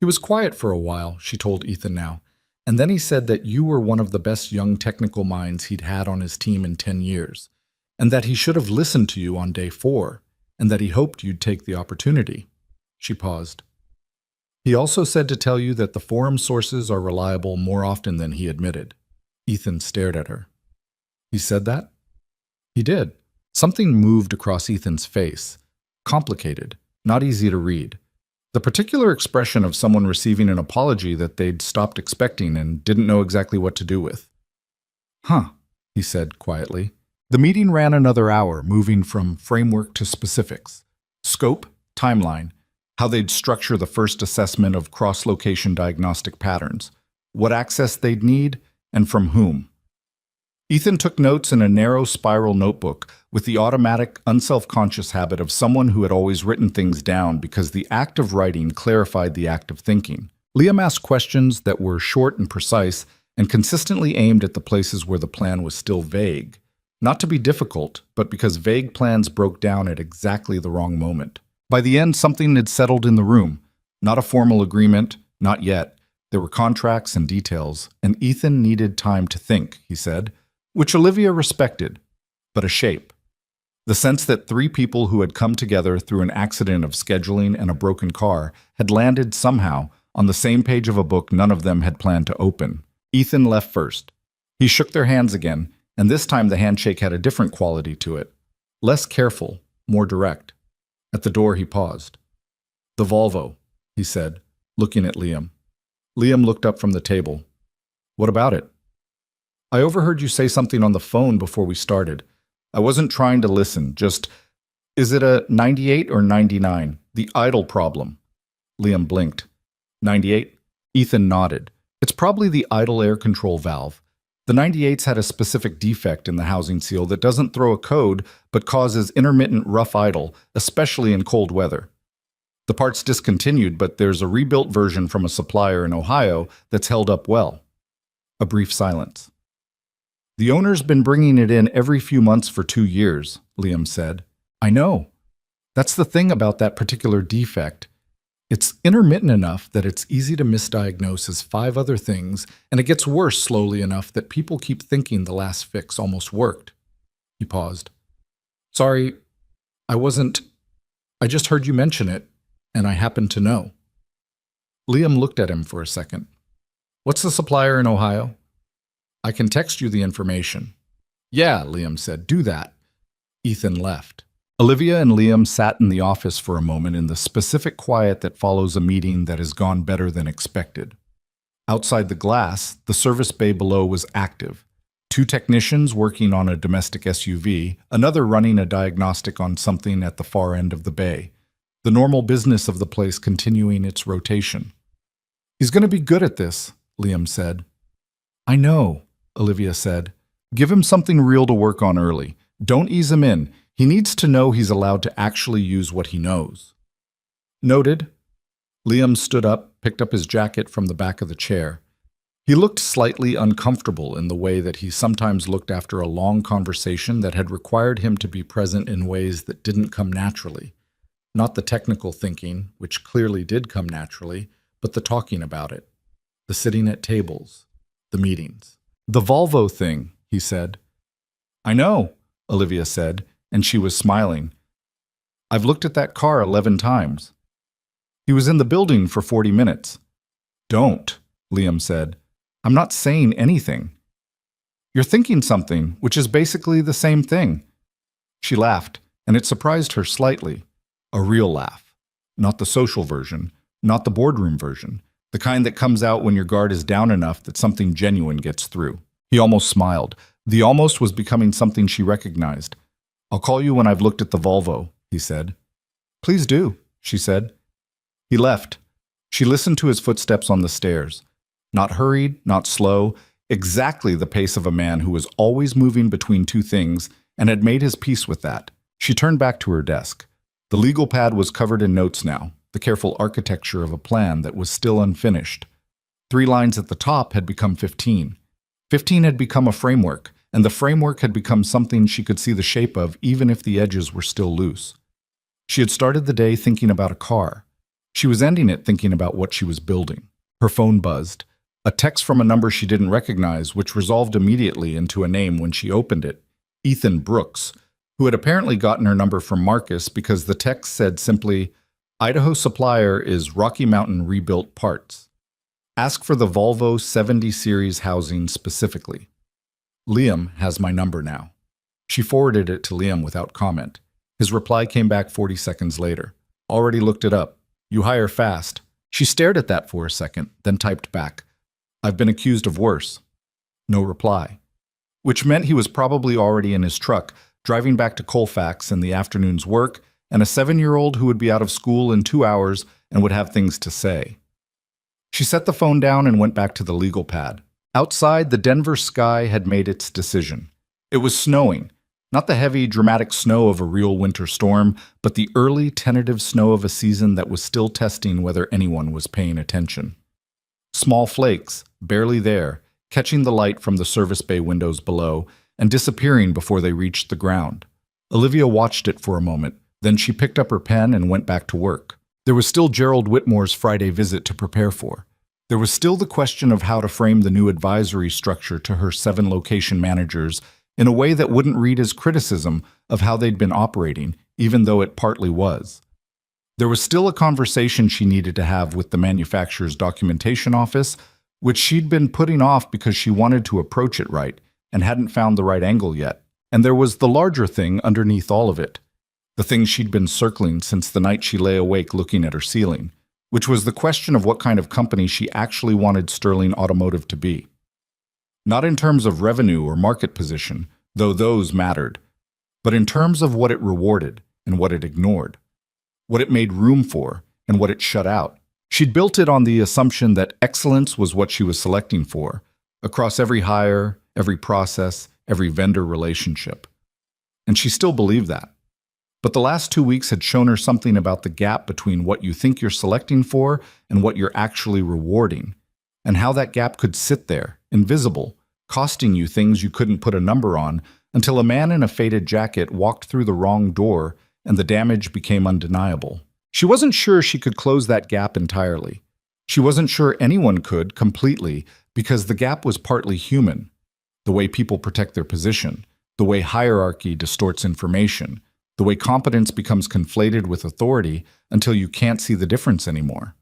was quiet for a while, she told Ethan now, and then he said that you were one of the best young technical minds he'd had on his team in 10 years, and that he should have listened to you on day 4, and that he hoped you'd take the opportunity. She paused. He also said to tell you that the forum sources are reliable more often than he admitted. Ethan stared at her. He said that? He did. Something moved across Ethan's face. Complicated, not easy to read. The particular expression of someone receiving an apology that they'd stopped expecting and didn't know exactly what to do with. Huh, he said quietly. The meeting ran another hour, moving from framework to specifics. Scope, timeline, how they'd structure the first assessment of cross-location diagnostic patterns, what access they'd need, and from whom. Ethan took notes in a narrow spiral notebook with the automatic, unself-conscious habit of someone who had always written things down because the act of writing clarified the act of thinking. Liam asked questions that were short and precise and consistently aimed at the places where the plan was still vague. Not to be difficult, but because vague plans broke down at exactly the wrong moment. By the end, something had settled in the room. Not a formal agreement, not yet. There were contracts and details, and Ethan needed time to think, he said, which Olivia respected, but a shape. The sense that 3 people who had come together through an accident of scheduling and a broken car had landed somehow on the same page of a book none of them had planned to open. Ethan left first. He shook their hands again, and this time the handshake had a different quality to it. Less careful, more direct. At the door he paused. The Volvo, he said, looking at Liam. Liam looked up from the table. What about it? I overheard you say something on the phone before we started. I wasn't trying to listen, just, is it a 98 or 99? The idle problem. Liam blinked. 98? Ethan nodded. It's probably the idle air control valve. The 98s had a specific defect in the housing seal that doesn't throw a code but causes intermittent rough idle, especially in cold weather. The part's discontinued, but there's a rebuilt version from a supplier in Ohio that's held up well. A brief silence. The owner's been bringing it in every few months for 2 years, Liam said. I know. That's the thing about that particular defect. It's intermittent enough that it's easy to misdiagnose as 5 other things, and it gets worse slowly enough that people keep thinking the last fix almost worked. He paused. Sorry, I just heard you mention it, and I happen to know. Liam looked at him for a second. What's the supplier in Ohio? I can text you the information. Yeah, Liam said, do that. Ethan left. Olivia and Liam sat in the office for a moment in the specific quiet that follows a meeting that has gone better than expected. Outside the glass, the service bay below was active. 2 technicians working on a domestic SUV, another running a diagnostic on something at the far end of the bay. The normal business of the place continuing its rotation. He's going to be good at this, Liam said. I know, Olivia said. Give him something real to work on early. Don't ease him in. He needs to know he's allowed to actually use what he knows. Noted. Liam stood up, picked up his jacket from the back of the chair. He looked slightly uncomfortable in the way that he sometimes looked after a long conversation that had required him to be present in ways that didn't come naturally. Not the technical thinking, which clearly did come naturally, but the talking about it. The sitting at tables. The meetings. "The Volvo thing," he said. "I know," Olivia said, and she was smiling. "I've looked at that car 11 times. He was in the building for 40 minutes. "Don't," Liam said. "I'm not saying anything." "You're thinking something, which is basically the same thing." She laughed, and it surprised her slightly. A real laugh. Not the social version, not the boardroom version, the kind that comes out when your guard is down enough that something genuine gets through. He almost smiled. The almost was becoming something she recognized. "I'll call you when I've looked at the Volvo," he said. "Please do," she said. He left. She listened to his footsteps on the stairs. Not hurried, not slow, exactly the pace of a man who was always moving between two things and had made his peace with that. She turned back to her desk. The legal pad was covered in notes now, the careful architecture of a plan that was still unfinished. 3 lines at the top had become 15. 15 had become a framework, and the framework had become something she could see the shape of even if the edges were still loose. She had started the day thinking about a car. She was ending it thinking about what she was building. Her phone buzzed. A text from a number she didn't recognize, which resolved immediately into a name when she opened it. Ethan Brooks, who had apparently gotten her number from Marcus because the text said simply, "Idaho supplier is Rocky Mountain Rebuilt Parts. Ask for the Volvo 70 series housing specifically. Liam has my number now." She forwarded it to Liam without comment. His reply came back 40 seconds later. "Already looked it up. You hire fast." She stared at that for a second, then typed back, "I've been accused of worse." No reply. Which meant he was probably already in his truck, driving back to Colfax in the afternoon's work, and a 7-year-old who would be out of school in 2 hours and would have things to say. She set the phone down and went back to the legal pad. Outside, the Denver sky had made its decision. It was snowing. Not the heavy, dramatic snow of a real winter storm, but the early, tentative snow of a season that was still testing whether anyone was paying attention. Small flakes, barely there, catching the light from the service bay windows below and disappearing before they reached the ground. Olivia watched it for a moment, then she picked up her pen and went back to work. There was still Gerald Whitmore's Friday visit to prepare for. There was still the question of how to frame the new advisory structure to her 7 location managers in a way that wouldn't read as criticism of how they'd been operating, even though it partly was. There was still a conversation she needed to have with the manufacturer's documentation office, which she'd been putting off because she wanted to approach it right and hadn't found the right angle yet. And there was the larger thing underneath all of it, the thing she'd been circling since the night she lay awake looking at her ceiling, which was the question of what kind of company she actually wanted Sterling Automotive to be. Not in terms of revenue or market position, though those mattered, but in terms of what it rewarded and what it ignored, what it made room for and what it shut out. She'd built it on the assumption that excellence was what she was selecting for, across every hire, every process, every vendor relationship. And she still believed that. But the last 2 weeks had shown her something about the gap between what you think you're selecting for and what you're actually rewarding, and how that gap could sit there, invisible, costing you things you couldn't put a number on until a man in a faded jacket walked through the wrong door and the damage became undeniable. She wasn't sure she could close that gap entirely. She wasn't sure anyone could completely because the gap was partly human. The way people protect their position, the way hierarchy distorts information, the way competence becomes conflated with authority until you can't see the difference anymore.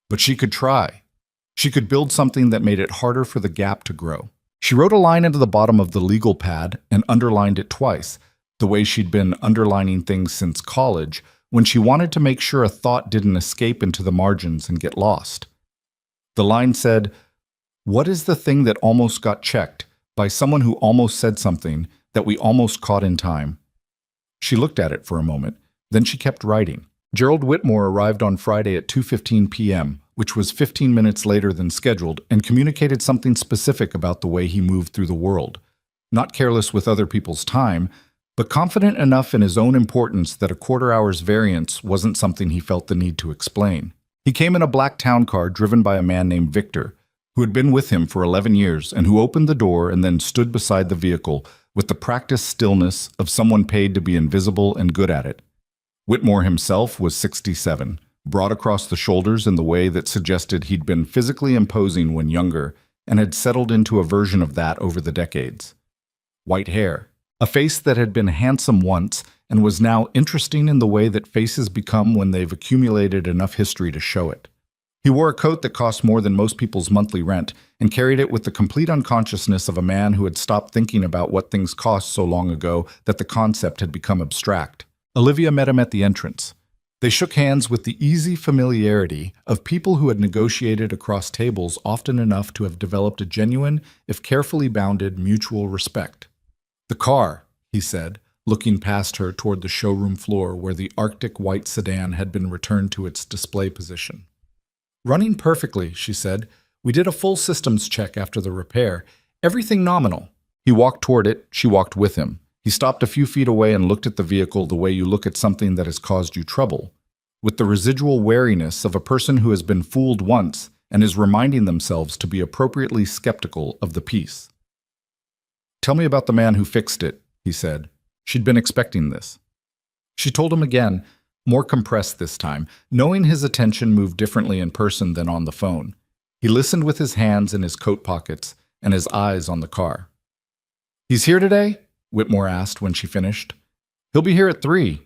But she could try. She could build something that made it harder for the gap to grow. She wrote a line into the bottom of the legal pad and underlined it twice, the way she'd been underlining things since college, when she wanted to make sure a thought didn't escape into the margins and get lost. The line said, "What is the thing that almost got checked by someone who almost said something that we almost caught in time?" She looked at it for a moment, then she kept writing. Gerald Whitmore arrived on Friday at 2:15 p.m., which was 15 minutes later than scheduled, and communicated something specific about the way he moved through the world. Not careless with other people's time,
but confident enough in his own importance that a quarter-hour's variance wasn't something he felt the need to explain. He came in a black town car driven by a man named Victor, who had been with him for 11 years and who opened the door and then stood beside the vehicle with the practiced stillness of someone paid to be invisible and good at it. Whitmore himself was 67, broad across the shoulders in the way that suggested he'd been physically imposing when younger and had settled into a version of that over the decades. White hair, a face that had been handsome once and was now interesting in the way that faces become when they've accumulated enough history to show it. He wore a coat that cost more than most people's monthly rent and carried it with the complete unconsciousness of a man who had stopped thinking about what things cost so long ago that the concept had become abstract. Olivia met him at the entrance. They shook hands with the easy familiarity of people who had negotiated across tables often enough to have developed a genuine, if carefully bounded, mutual respect. "The car," he said, looking past her toward the showroom floor where the Arctic white sedan had been returned to its display position. "Running perfectly," she said. "We did a full systems check after the repair. Everything nominal." He walked toward it. She walked with him. He stopped a few feet away and looked at the vehicle the way you look at something that has caused you trouble, with the residual wariness of a person who has been fooled once and is reminding themselves to be appropriately skeptical of the piece. "Tell me about the man who fixed it," he said. She'd been expecting this. She told him again, more compressed this time, knowing his attention moved differently in person than on the phone. He listened with his hands in his coat pockets and his eyes on the car. "He's here today?" Whitmore asked when she finished. "He'll be here at 3.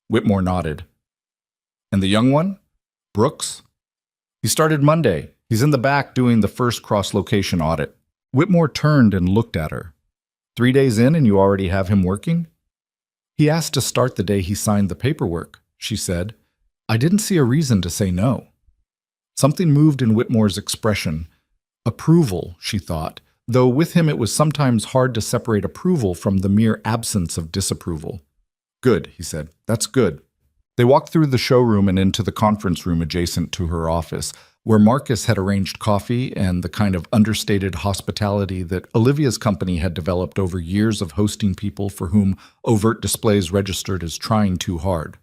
Whitmore nodded. "And the young one? Brooks?" "He started Monday. He's in the back doing the first cross-location audit." Whitmore turned and looked at her. 3 days in and you already have him working?" "He asked to start the day he signed the paperwork," she said. "I didn't see a reason to say no." Something moved in Whitmore's expression. Approval, she thought, though with him it was sometimes hard to separate approval from the mere absence of disapproval. "Good," he said. "That's good." They walked through the showroom and into the conference room adjacent to her office, where Marcus had arranged coffee and the kind of understated hospitality that Olivia's company had developed over years of hosting people for whom overt displays registered as trying too hard.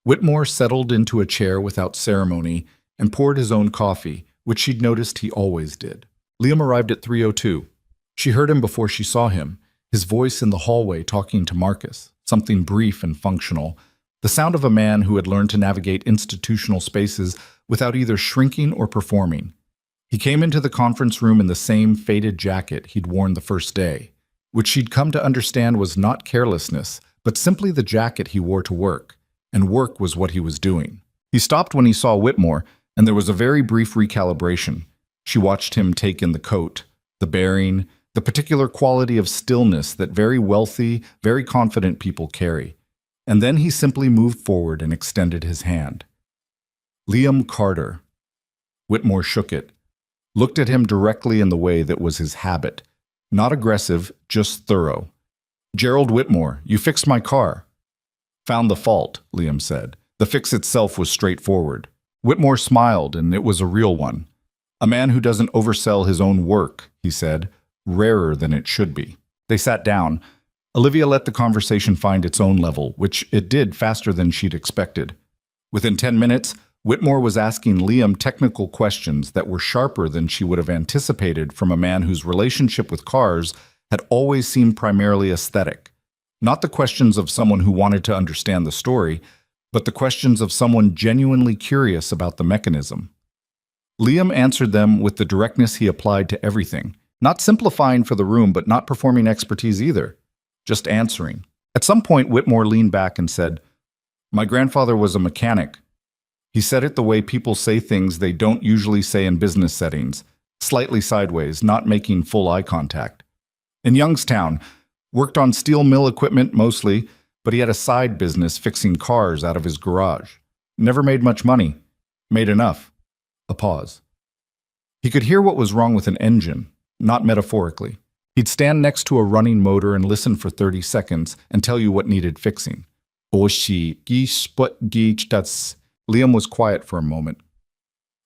Whitmore settled into a chair without ceremony and poured his own coffee, which she'd noticed he always did. Liam arrived at 3:02. She heard him before she saw him, his voice in the hallway talking to Marcus, something brief and functional, the sound of a man who had learned to navigate institutional spaces without either shrinking or performing. He came into the conference room in the same faded jacket he'd worn the first day, which she'd come to understand was not carelessness, but simply the jacket he wore to work, and work was what he was doing. He stopped when he saw Whitmore, and there was a very brief recalibration. She watched him take in the coat, the bearing, the particular quality of stillness that very wealthy, very confident people carry. And then he simply moved forward and extended his hand. "Liam Carter." Whitmore shook it, looked at him directly in the way that was his habit. Not aggressive, just thorough. "Gerald Whitmore, you fixed my car." "Found the fault," Liam said. The fix itself was straightforward. Whitmore smiled, and it was a real one. "A man who doesn't oversell his own work," he said, "rarer than it should be." They sat down. Olivia let the conversation find its own level, which it did faster than she'd expected. Within 10 minutes, Whitmore was asking Liam technical questions that were sharper than she would have anticipated from a man whose relationship with cars had always seemed primarily aesthetic. Not the questions of someone who wanted to understand the story, but the questions of someone genuinely curious about the mechanism. Liam answered them with the directness he applied to everything, not simplifying for the room but not performing expertise either, just answering. At some point, Whitmore leaned back and said, "My grandfather was a mechanic." He said it the way people say things they don't usually say in business settings, slightly sideways, not making full eye contact. "In Youngstown, worked on steel mill equipment mostly, but he had a side business fixing cars out of his garage. Never made much money. Made enough." A pause. He could hear what was wrong with an engine, not metaphorically. He'd stand next to a running motor and listen for 30 seconds and tell you what needed fixing. Liam was quiet for a moment.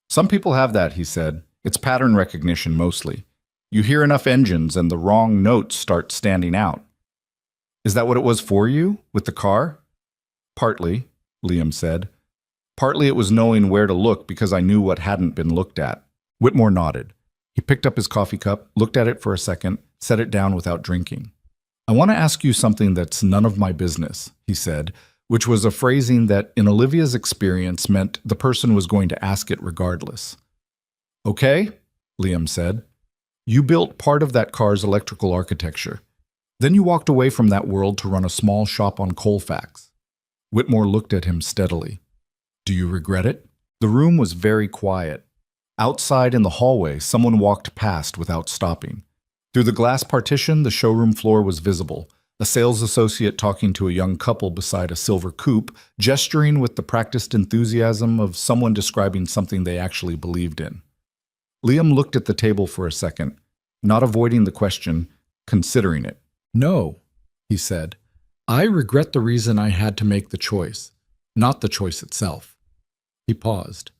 "Some people have that," he said. "It's pattern recognition mostly. You hear enough engines and the wrong notes start standing out." Is that what it was for you, with the car? Partly, Liam said. Partly it was knowing where to look because I knew what hadn't been looked at. Whitmore nodded. He picked up his coffee cup, looked at it for a second, set it down without drinking. I want to ask you something that's none of my business, he said, which was a phrasing that, in Olivia's experience, meant the person was going to ask it regardless. Okay, Liam said. You built part of that car's electrical architecture. Then you walked away from that world to run a small shop on Colfax. Whitmore looked at him steadily. Do you regret it? The room was very quiet. Outside in the hallway, someone walked past without stopping. Through the glass partition, the showroom floor was visible, a sales associate talking to a young couple beside a silver coupe, gesturing with the practiced enthusiasm of someone describing something they actually believed in. Liam looked at the table for a second, not avoiding the question, considering it. No, he said. I regret the reason I had to make the choice, not the choice itself. He paused.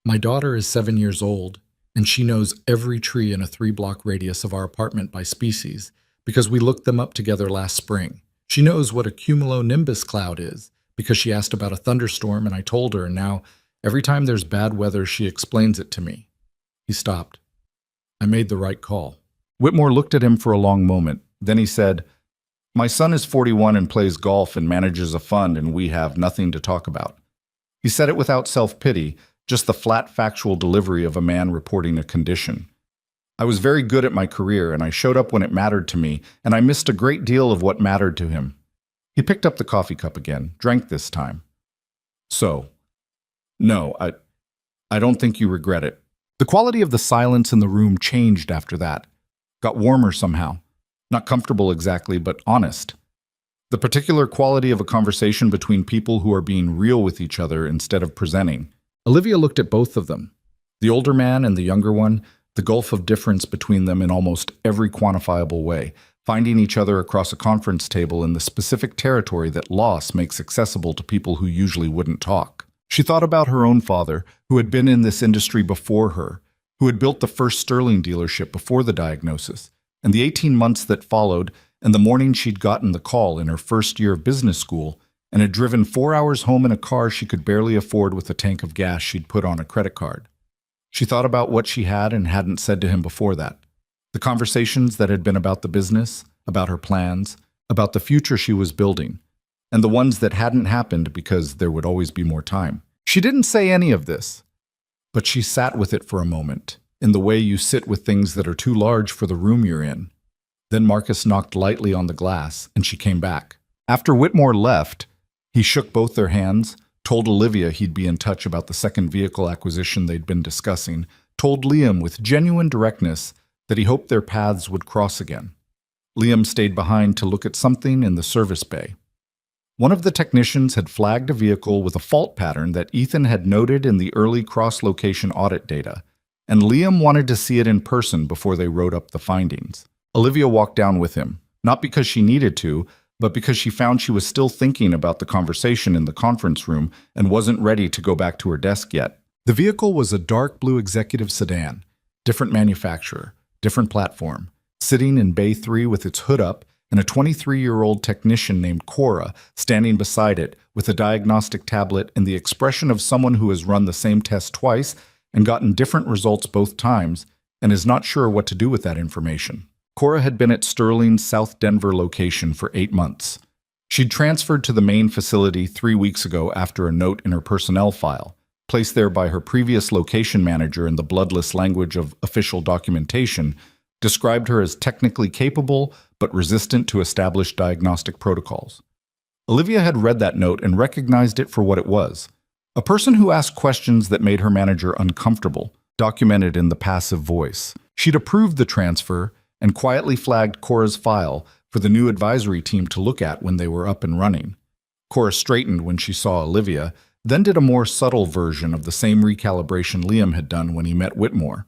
My daughter is 7 years old, and she knows every tree in a 3-block radius of our apartment by species because we looked them up together last spring. She knows what a cumulonimbus cloud is because she asked about a thunderstorm and I told her, and now every time there's bad weather, she explains it to me. He stopped. I made the right call. Whitmore looked at him for a long moment. Then he said, My son is 41 and plays golf and manages a fund, and we have nothing to talk about. He said it without self-pity, just the flat factual delivery of a man reporting a condition. I was very good at my career, and I showed up when it mattered to me, and I missed a great deal of what mattered to him. He picked up the coffee cup again, drank this time. So, no, I don't think you regret it. The quality of the silence in the room changed after that. Got warmer somehow. Not comfortable exactly, but honest. The particular quality of a conversation between people who are being real with each other instead of presenting. Olivia looked at both of them. The older man and the younger one, the gulf of difference between them in almost every quantifiable way, finding each other across a conference table in the specific territory that loss makes accessible to people who usually wouldn't talk. She thought about her own father, who had been in this industry before her, who had built the first Sterling dealership before the diagnosis, and the 18 months that followed, and the morning she'd gotten the call in her first year of business school, and had driven 4 hours home in a car she could barely afford with a tank of gas she'd put on a credit card. She thought about what she had and hadn't said to him before that. The conversations that had been about the business, about her plans, about the future she was building, and the ones that hadn't happened because there would always be more time. She didn't say any of this, but she sat with it for a moment, in the way you sit with things that are too large for the room you're in. Then Marcus knocked lightly on the glass, and she came back. After Whitmore left, he shook both their hands, told Olivia he'd be in touch about the second vehicle acquisition they'd been discussing, told Liam with genuine directness that he hoped their paths would cross again. Liam stayed behind to look at something in the service bay. One of the technicians had flagged a vehicle with a fault pattern that Ethan had noted in the early cross-location audit data, and Liam wanted to see it in person before they wrote up the findings. Olivia walked down with him, not because she needed to, but because she found she was still thinking about the conversation in the conference room and wasn't ready to go back to her desk yet. The vehicle was a dark blue executive sedan, different manufacturer, different platform, sitting in Bay 3 with its hood up, and a 23-year-old technician named Cora standing beside it with a diagnostic tablet and the expression of someone who has run the same test twice and gotten different results both times and is not sure what to do with that information. Cora had been at Sterling's South Denver location for 8 months. She'd transferred to the main facility 3 weeks ago after a note in her personnel file, placed there by her previous location manager in the bloodless language of official documentation, described her as technically capable but resistant to established diagnostic protocols. Olivia had read that note and recognized it for what it was. A person who asked questions that made her manager uncomfortable, documented in the passive voice. She'd approved the transfer and quietly flagged Cora's file for the new advisory team to look at when they were up and running. Cora straightened when she saw Olivia, then did a more subtle version of the same recalibration Liam had done when he met Whitmore.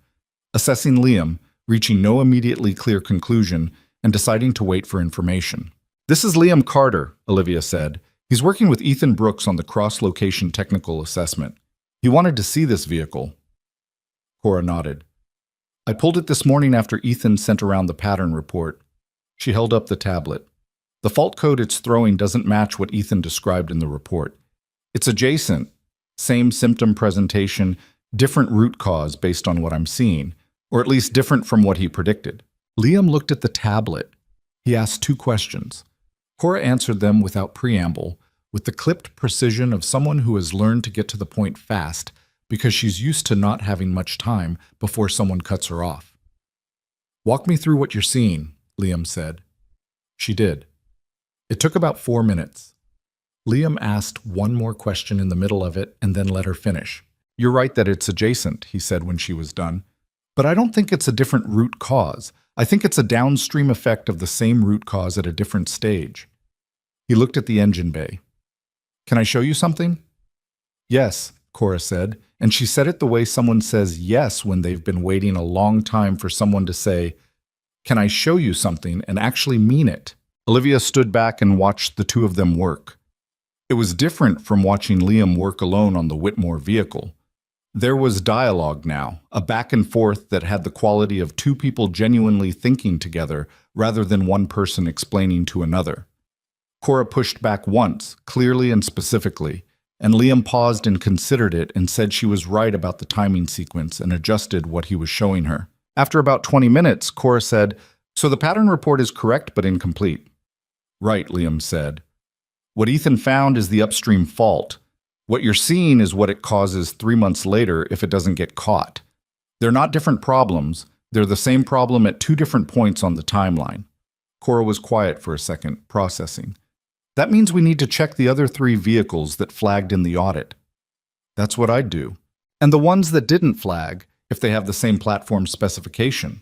Assessing Liam, reaching no immediately clear conclusion, and deciding to wait for information. "This is Liam Carter," Olivia said. "He's working with Ethan Brooks on the cross-location technical assessment. He wanted to see this vehicle." Cora nodded. "I pulled it this morning after Ethan sent around the pattern report." She held up the tablet. The fault code it's throwing doesn't match what Ethan described in the report. It's adjacent, same symptom presentation, different root cause based on what I'm seeing, or at least different from what he predicted. Liam looked at the tablet. He asked 2 questions. Cora answered them without preamble, with the clipped precision of someone who has learned to get to the point fast because she's used to not having much time before someone cuts her off. "Walk me through what you're seeing," Liam said. She did. It took about 4 minutes. Liam asked one more question in the middle of it and then let her finish. "You're right that it's adjacent," he said when she was done. "But I don't think it's a different root cause. I think it's a downstream effect of the same root cause at a different stage." He looked at the engine bay. "Can I show you something?" "Yes," Cora said, and she said it the way someone says yes when they've been waiting a long time for someone to say, "Can I show you something?" and actually mean it. Olivia stood back and watched the 2 of them work. It was different from watching Liam work alone on the Whitmore vehicle. There was dialogue now, a back and forth that had the quality of 2 people genuinely thinking together rather than one person explaining to another. Cora pushed back once, clearly and specifically, and Liam paused and considered it and said she was right about the timing sequence and adjusted what he was showing her. After about 20 minutes, Cora said, "So the pattern report is correct but incomplete." "Right," Liam said. "What Ethan found is the upstream fault. What you're seeing is what it causes 3 months later if it doesn't get caught. They're not different problems. They're the same problem at 2 different points on the timeline." Cora was quiet for a second, processing. "That means we need to check the other 3 vehicles that flagged in the audit." "That's what I'd do. And the ones that didn't flag, if they have the same platform specification."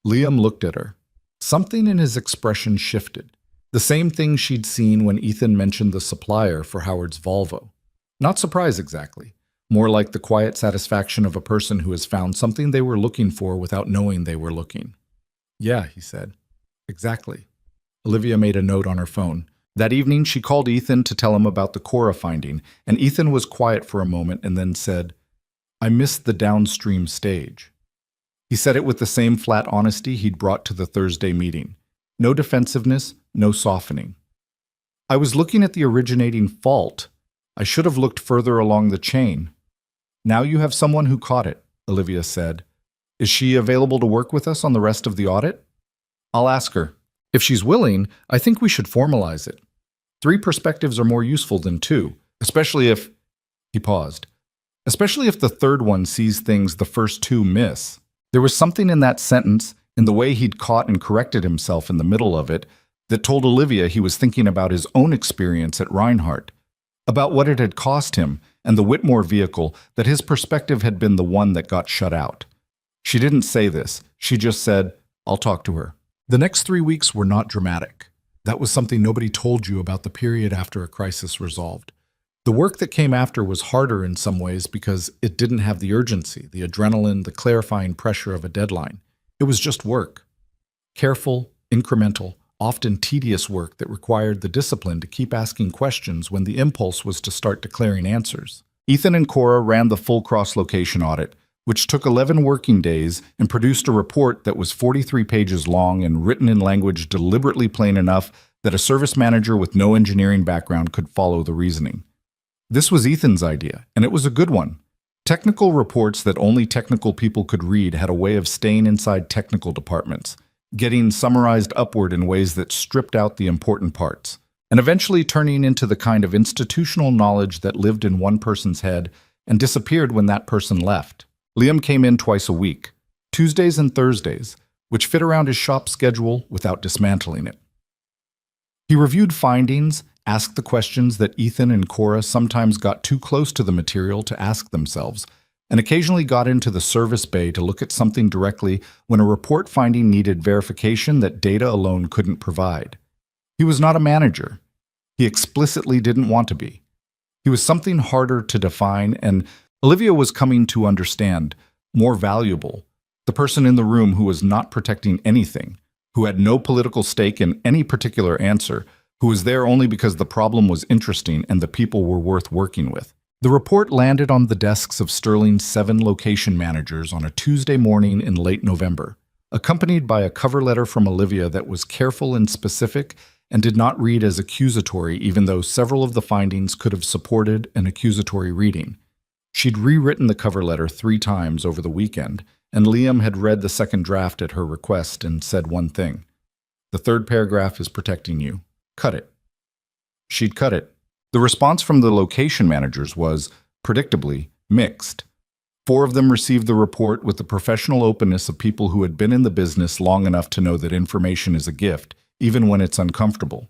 Liam looked at her. Something in his expression shifted. The same thing she'd seen when Ethan mentioned the supplier for Howard's Volvo. Not surprise exactly. More like the quiet satisfaction of a person who has found something they were looking for without knowing they were looking. "Yeah," he said. "Exactly." Olivia made a note on her phone. That evening, she called Ethan to tell him about the Cora finding, and Ethan was quiet for a moment and then said, "I missed the downstream stage." He said it with the same flat honesty he'd brought to the Thursday meeting. No defensiveness, no softening. "I was looking at the originating fault. I should have looked further along the chain." "Now you have someone who caught it," Olivia said. "Is she available to work with us on the rest of the audit?" "I'll ask her. If she's willing, I think we should formalize it. 3 perspectives are more useful than 2, especially if—" He paused. "Especially if the 3rd one sees things the first 2 miss." There was something in that sentence, in the way he'd caught and corrected himself in the middle of it, that told Olivia he was thinking about his own experience at Reinhardt, about what it had cost him and the Whitmore vehicle, that his perspective had been the one that got shut out. She didn't say this. She just said, "I'll talk to her." The next 3 weeks were not dramatic. That was something nobody told you about the period after a crisis resolved. The work that came after was harder in some ways because it didn't have the urgency, the adrenaline, the clarifying pressure of a deadline. It was just work. Careful, incremental, often tedious work that required the discipline to keep asking questions when the impulse was to start declaring answers. Ethan and Cora ran the full cross-location audit, which took 11 working days and produced a report that was 43 pages long and written in language deliberately plain enough that a service manager with no engineering background could follow the reasoning. This was Ethan's idea, and it was a good one. Technical reports that only technical people could read had a way of staying inside technical departments, getting summarized upward in ways that stripped out the important parts, and eventually turning into the kind of institutional knowledge that lived in one person's head and disappeared when that person left. Liam came in twice a week, Tuesdays and Thursdays, which fit around his shop schedule without dismantling it. He reviewed findings, asked the questions that Ethan and Cora sometimes got too close to the material to ask themselves, and occasionally got into the service bay to look at something directly when a report finding needed verification that data alone couldn't provide. He was not a manager. He explicitly didn't want to be. He was something harder to define, and Olivia was coming to understand, more valuable, the person in the room who was not protecting anything, who had no political stake in any particular answer, who was there only because the problem was interesting and the people were worth working with. The report landed on the desks of Sterling's 7 location managers on a Tuesday morning in late November, accompanied by a cover letter from Olivia that was careful and specific
and did not read as accusatory even though several of the findings could have supported an accusatory reading. She'd rewritten the cover letter 3 times over the weekend, and Liam had read the second draft at her request and said one thing. The 3rd paragraph is protecting you. Cut it. She'd cut it. The response from the location managers was, predictably, mixed. 4 of them received the report with the professional openness of people who had been in the business long enough to know that information is a gift, even when it's uncomfortable.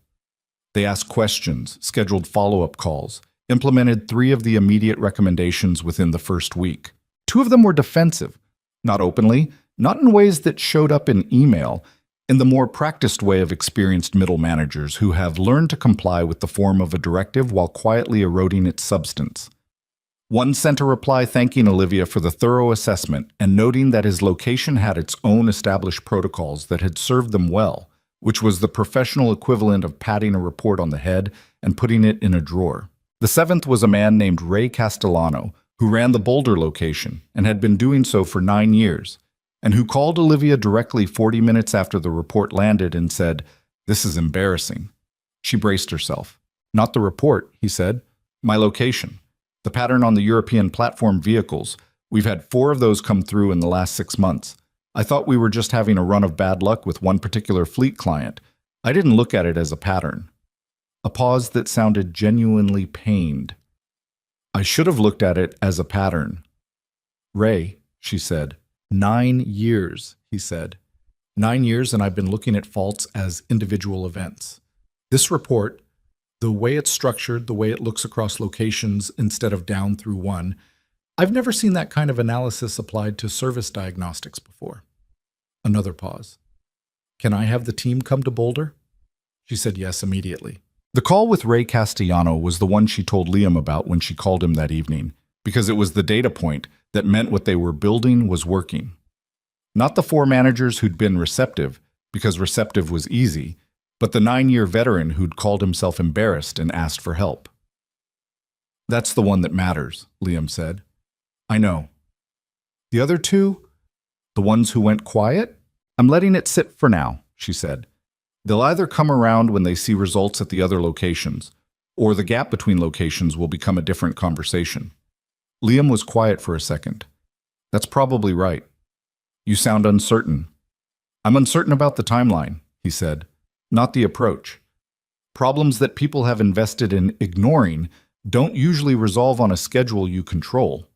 They asked questions, scheduled follow-up calls, implemented 3 of the immediate recommendations within the first week. 2 of them were defensive, not openly, not in ways that showed up in email, in the more practiced way of experienced middle managers who have learned to comply with the form of a directive while quietly eroding its substance. One sent a reply thanking Olivia for the thorough assessment and noting that his location had its own established protocols that had served them well, which was the professional equivalent of patting a report on the head and putting it in a drawer. The 7th was a man named Ray Castellano, who ran the Boulder location and had been doing so for 9 years, and who called Olivia directly 40 minutes after the report landed and said, "This is embarrassing." She braced herself. "Not the report," he said. "My location. The pattern on the European platform vehicles. We've had 4 of those come through in the last 6 months. I thought we were just having a run of bad luck with one particular fleet client. I didn't look at it as a pattern." A pause that sounded genuinely pained. "I should have looked at it as a pattern." "Ray," she said. 9 years, he said. 9 years, and I've been looking at faults as individual events. This report, the way it's structured, the way it looks across locations instead of down through one, I've never seen that kind of analysis applied to service diagnostics before. Another pause. "Can I have the team come to Boulder?" She said yes immediately. The call with Ray Castellano was the one she told Liam about when she called him that evening, because it was the data point that meant what they were building was working. Not the 4 managers who'd been receptive, because receptive was easy, but the 9-year veteran who'd called himself embarrassed and asked for help. "That's the one that matters," Liam said. "I know." "The other 2? The ones who went quiet? I'm letting it sit for now," she said. "They'll either come around when they see results at the other locations, or the gap between locations will become a different conversation." Liam was quiet for a second. "That's probably right. You sound uncertain." "I'm uncertain about the timeline," he said, "not the approach. Problems that people have invested in ignoring don't usually resolve on a schedule you control."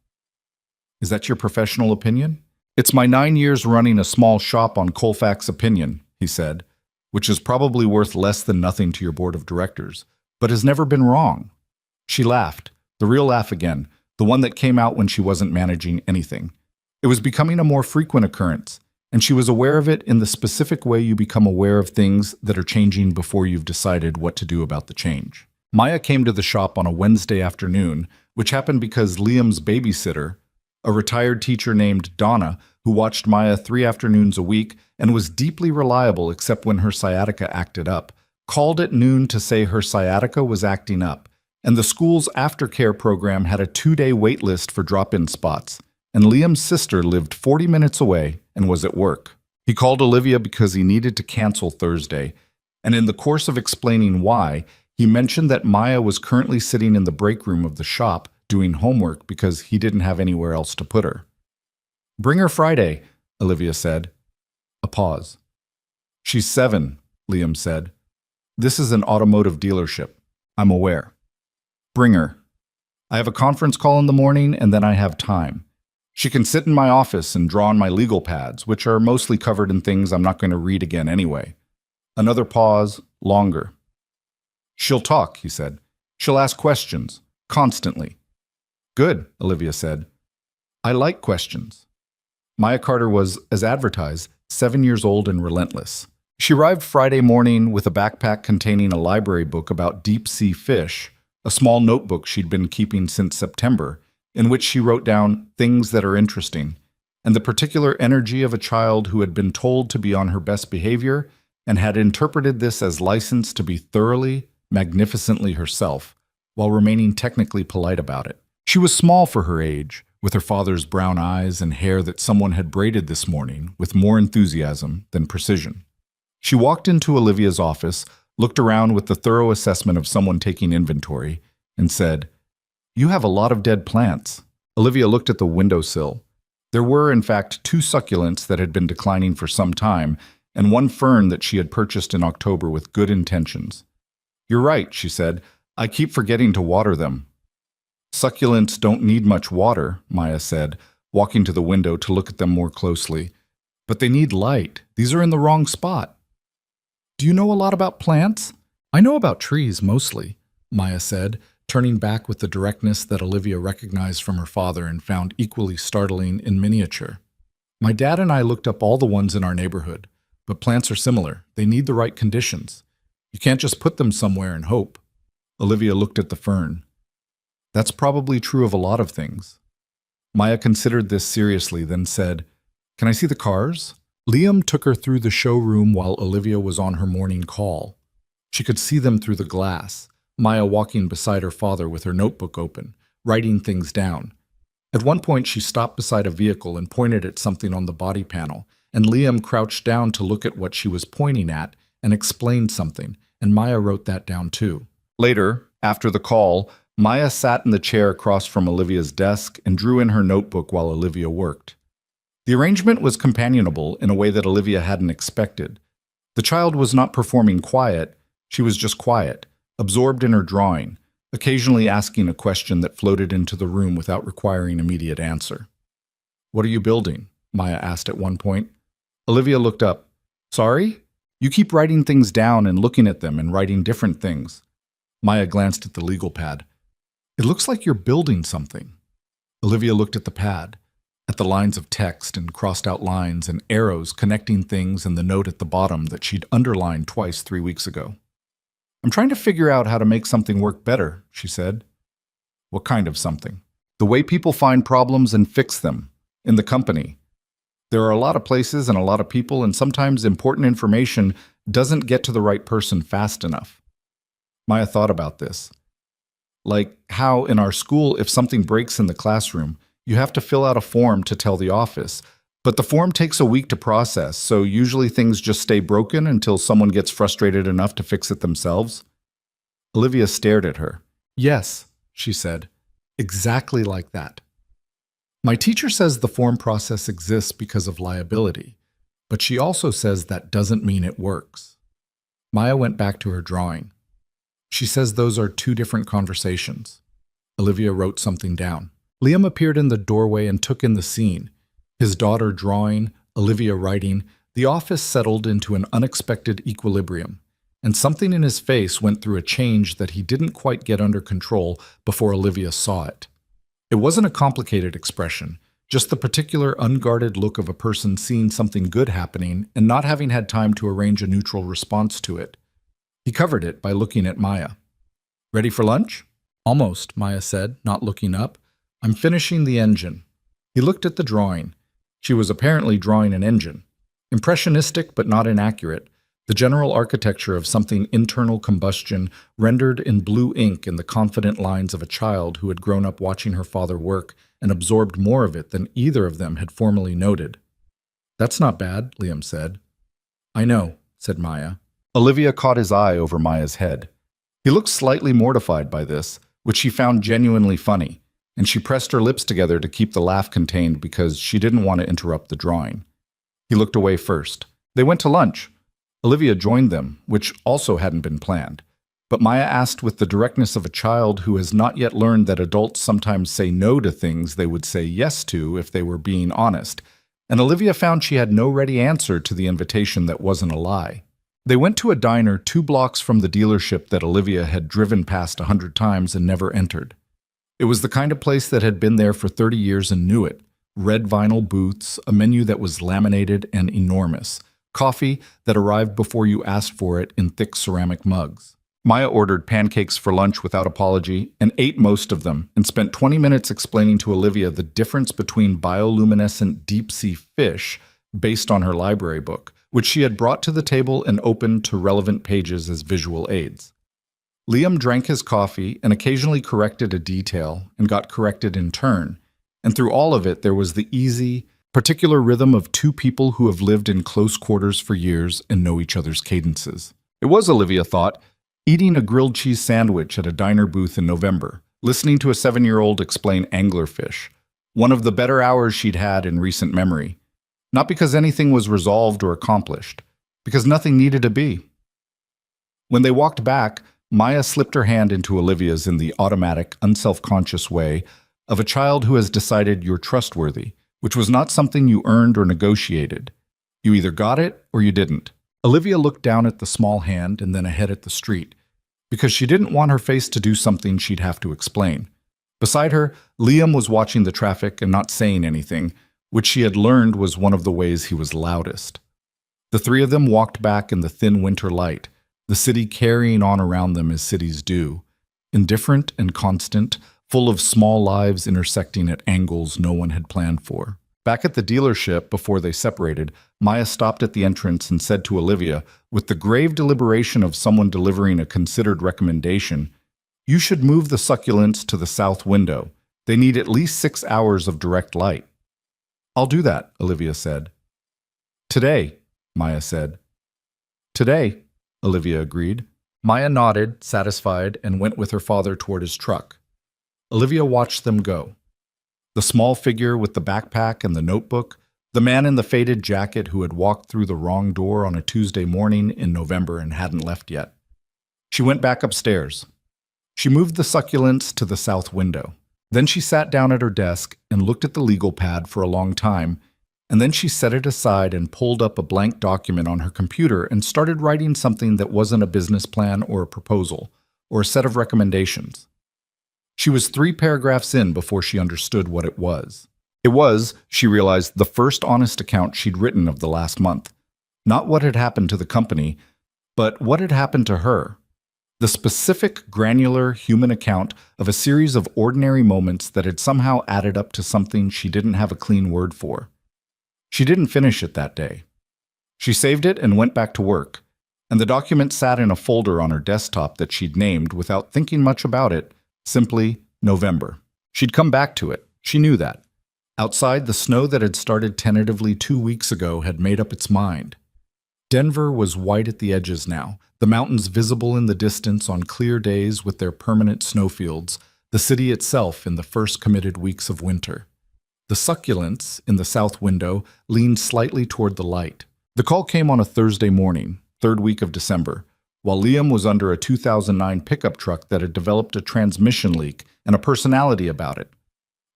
"Is that your professional opinion?" "It's my 9 years running a small shop on Colfax opinion," he said, "which is probably worth less than nothing to your board of directors, but has never been wrong." She laughed, the real laugh again, the one that came out when she wasn't managing anything. It was becoming a more frequent occurrence, and she was aware of it in the specific way you become aware of things that are changing before you've decided what to do about the change. Maya came to the shop on a Wednesday afternoon, which happened because Liam's babysitter, a retired teacher named Donna, who watched Maya 3 afternoons a week and was deeply reliable except when her sciatica acted up, called at noon to say her sciatica was acting up, and the school's aftercare program had a 2-day wait list for drop-in spots, and Liam's sister lived 40 minutes away and was at work. He called Olivia because he needed to cancel Thursday, and in the course of explaining why, he mentioned that Maya was currently sitting in the break room of the shop doing homework because he didn't have anywhere else to put her. "Bring her Friday," Olivia said. A pause. "She's 7, Liam said. "This is an automotive dealership. I'm aware." "Bring her. I have a conference call in the morning and then I have time. She can sit in my office and draw on my legal pads, which are mostly covered in things I'm not going to read again anyway." Another pause, longer. "She'll talk," he said. "She'll ask questions, constantly." "Good," Olivia said. "I like questions." Maya Carter was, as advertised, 7 years old and relentless. She arrived Friday morning with a backpack containing a library book about deep-sea fish, a small notebook she'd been keeping since September, in which she wrote down things that are interesting, and the particular energy of a child who had been told to be on her best behavior and had interpreted this as license to be thoroughly, magnificently herself, while remaining technically polite about it. She was small for her age, with her father's brown eyes and hair that someone had braided this morning with more enthusiasm than precision. She walked into Olivia's office,
looked around with the thorough assessment of someone taking inventory, and said, "You have a lot of dead plants." Olivia looked at the windowsill. There were, in fact, 2 succulents that had been declining for some time, and 1 fern that she had purchased in October with good intentions. "You're right," she said. "I keep forgetting to water them." "Succulents don't need much water," Maya said, walking to the window to look at them more closely. "But they need light. These are in the wrong spot." "Do you know a lot about plants?" "I know about trees, mostly," Maya said, turning back with the directness that Olivia recognized from her father and found equally startling in miniature. "My dad and I looked up all the ones in our neighborhood, but plants are similar. They need the right conditions. You can't just put them somewhere and hope." Olivia looked at the fern. "That's probably true of a lot of things." Maya considered this seriously, then said, "Can I see the cars?" Liam took her through the showroom while Olivia was on her morning call. She could see them through the glass, Maya walking beside her father with her notebook open, writing things down. At one point, she stopped beside a vehicle and pointed at something on the body panel, and Liam crouched down to look at what she was pointing at and explained something, and Maya wrote that down too. Later, after the call, Maya sat in the chair across from Olivia's desk and drew in her notebook while Olivia worked. The arrangement was companionable in a way that Olivia hadn't expected. The child was not performing quiet, she was just quiet, absorbed in her drawing, occasionally asking a question that floated into the room without requiring immediate answer. "What are you building?" Maya asked at one point. Olivia looked up. "Sorry? You keep writing things down and looking at them and writing different things." Maya glanced at the legal pad. "It looks like you're building something." Olivia looked at the pad, at the lines of text and crossed out lines and arrows connecting things and the note at the bottom that she'd underlined twice 3 weeks ago. "I'm trying to figure out how to make something work better," she said. "What kind of something?" "The way people find problems and fix them, in the company. There are a lot of places and a lot of people, and sometimes important information doesn't get to the right person fast enough." Maya thought about this. Like how in our school, if something breaks in the classroom, you have to fill out a form to tell the office, but the form takes a week to process, so usually things just stay broken until someone gets frustrated enough to fix it themselves. Olivia stared at her. "Yes," she said, "exactly like that. My teacher says the form process exists because of liability, but she also says that doesn't mean it works." Maya went back to her drawing. "She says those are 2 different conversations." Olivia wrote something down. Liam appeared in the doorway and took in the scene. His daughter drawing, Olivia writing. The office settled into an unexpected equilibrium, and something in his face went through a change that he didn't quite get under control before Olivia saw it. It wasn't a complicated expression, just the particular unguarded look of a person seeing something good happening and not having had time to arrange a neutral response to it. He covered it by looking at Maya. "Ready for lunch?" "Almost," Maya said, not looking up. "I'm finishing the engine." He looked at the drawing. She was apparently drawing an engine. Impressionistic but not inaccurate, the general architecture of something internal combustion rendered in blue ink in the confident lines of a child who had grown up watching her father work and absorbed more of it than either of them had formerly noted. "That's not bad," Liam said. "I know," said Maya. Olivia caught his eye over Maya's head. He looked slightly mortified by this, which she found genuinely funny, and she pressed her lips together to keep the laugh contained because she didn't want to interrupt the drawing. He looked away first. They went to lunch. Olivia joined them, which also hadn't been planned. But Maya asked with the directness of a child who has not yet learned that adults sometimes say no to things they would say yes to if they were being honest, and Olivia found she had no ready answer to the invitation that wasn't a lie. They went to a diner 2 blocks from the dealership that Olivia had driven past 100 times and never entered. It was the kind of place that had been there for 30 years and knew it. Red vinyl booths, a menu that was laminated and enormous, coffee that arrived before you asked for it in thick ceramic mugs. Maya ordered pancakes for lunch without apology and ate most of them and spent 20 minutes explaining to Olivia the difference between bioluminescent deep-sea fish based on her library book, which she had brought to the table and opened to relevant pages as visual aids. Liam drank his coffee and occasionally corrected a detail and got corrected in turn, and through all of it there was the easy, particular rhythm of 2 people who have lived in close quarters for years and know each other's cadences. It was, Olivia thought, eating a grilled cheese sandwich at a diner booth in November, listening to a 7-year-old explain anglerfish, one of the better hours she'd had in recent memory. Not because anything was resolved or accomplished, because nothing needed to be. When they walked back, Maya slipped her hand into Olivia's in the automatic, unself-conscious way of a child who has decided you're trustworthy, which was not something you earned or negotiated. You either got it or you didn't. Olivia looked down at the small hand and then ahead at the street, because she didn't want her face to do something she'd have to explain. Beside her, Liam was watching the traffic and not saying anything, which she had learned was one of the ways he was loudest. The three of them walked back in the thin winter light, the city carrying on around them as cities do, indifferent and constant, full of small lives intersecting at angles no one had planned for. Back at the dealership, before they separated, Maya stopped at the entrance and said to Olivia, with the grave deliberation of someone delivering a considered recommendation, "You should move the succulents to the south window. They need at least 6 hours of direct light." "I'll do that," Olivia said. "Today," Maya said. "Today," Olivia agreed. Maya nodded, satisfied, and went with her father toward his truck. Olivia watched them go. The small figure with the backpack and the notebook, the man in the faded jacket who had walked through the wrong door on a Tuesday morning in November and hadn't left yet. She went back upstairs. She moved the succulents to the south window. Then she sat down at her desk and looked at the legal pad for a long time, and then she set it aside and pulled up a blank document on her computer and started writing something that wasn't a business plan or a proposal or a set of recommendations. She was 3 paragraphs in before she understood what it was. It was, she realized, the first honest account she'd written of the last month. Not what had happened to the company, but what had happened to her. The specific, granular human account of a series of ordinary moments that had somehow added up to something she didn't have a clean word for. She didn't finish it that day. She saved it and went back to work, and the document sat in a folder on her desktop that she'd named, without thinking much about it, simply November. She'd come back to it. She knew that. Outside, the snow that had started tentatively 2 weeks ago had made up its mind. Denver was white at the edges now, the mountains visible in the distance on clear days with their permanent snowfields, the city itself in the first committed weeks of winter. The succulents, in the south window, leaned slightly toward the light. The call came on a Thursday morning, 3rd week of December, while Liam was under a 2009 pickup truck that had developed a transmission leak and a personality about it.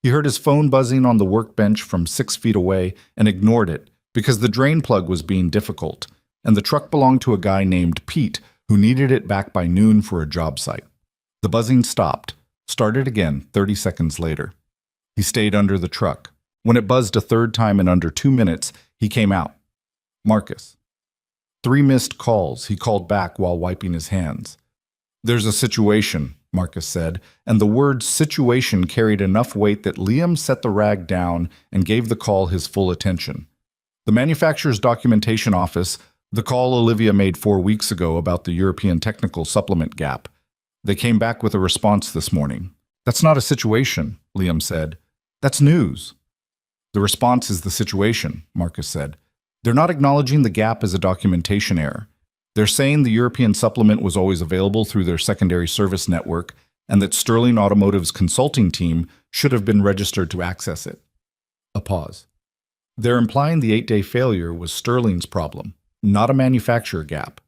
He heard his phone buzzing on the workbench from 6 feet away and ignored it because the drain plug was being difficult, and the truck belonged to a guy named Pete who needed it back by noon for a job site. The buzzing stopped, started again 30 seconds later. He stayed under the truck. When it buzzed a 3rd time in under 2 minutes, he came out. Marcus. 3 missed calls, he called back while wiping his hands. "There's a situation," Marcus said, and the word situation carried enough weight that Liam set the rag down and gave the call his full attention. The manufacturer's documentation office, the call Olivia made 4 weeks ago about the European technical supplement gap. They came back with a response this morning. "That's not a situation," Liam said. "That's news." "The response is the situation," Marcus said. "They're not acknowledging the gap as a documentation error. They're saying the European supplement was always available through their secondary service network and that Sterling Automotive's consulting team should have been registered to access it." A pause. "They're implying the 8-day failure was Sterling's problem, not a manufacturer gap."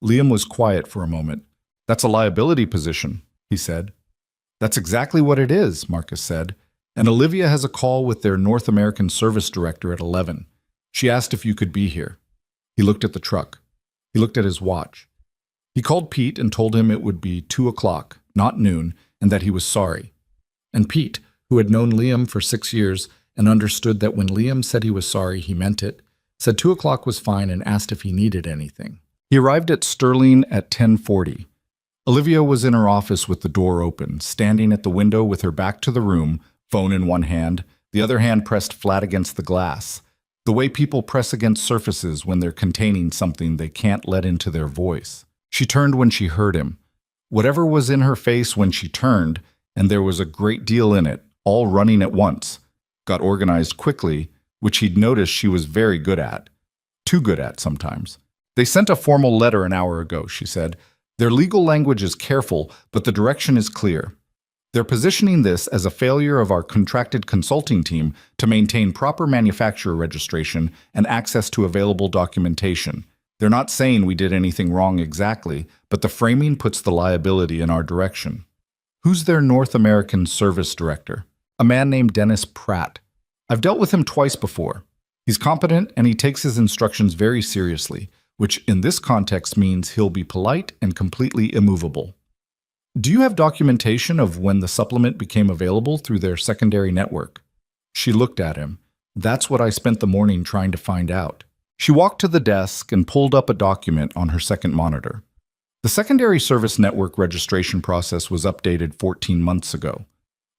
Liam was quiet for a moment. "That's a liability position," he said. "That's exactly what it is," Marcus said. "And Olivia has a call with their North American service director at 11. She asked if you could be here." He looked at the truck. He looked at his watch. He called Pete and told him it would be 2 o'clock, not noon, and that he was sorry. And Pete, who had known Liam for 6 years and understood that when Liam said he was sorry, he meant it, said 2 o'clock was fine and asked if he needed anything. He arrived at Sterling at 10:40. Olivia was in her office with the door open, standing at the window with her back to the room, phone in one hand, the other hand pressed flat against the glass, the way people press against surfaces when they're containing something they can't let into their voice. She turned when she heard him. Whatever was in her face when she turned, and there was a great deal in it, all running at once, got organized quickly, which he'd noticed she was very good at. Too good at sometimes. They sent a formal letter an hour ago, she said. Their legal language is careful, but the direction is clear. They're positioning this as a failure of our contracted consulting team to maintain proper manufacturer registration and access to available documentation. They're not saying we did anything wrong exactly, but the framing puts the liability in our direction. Who's their North American service director? A man named Dennis Pratt. I've dealt with him twice before. He's competent and he takes his instructions very seriously, which in this context means he'll be polite and completely immovable. Do you have documentation of when the supplement became available through their secondary network? She looked at him. That's what I spent the morning trying to find out. She walked to the desk and pulled up a document on her second monitor. The secondary service network registration process was updated 14 months ago.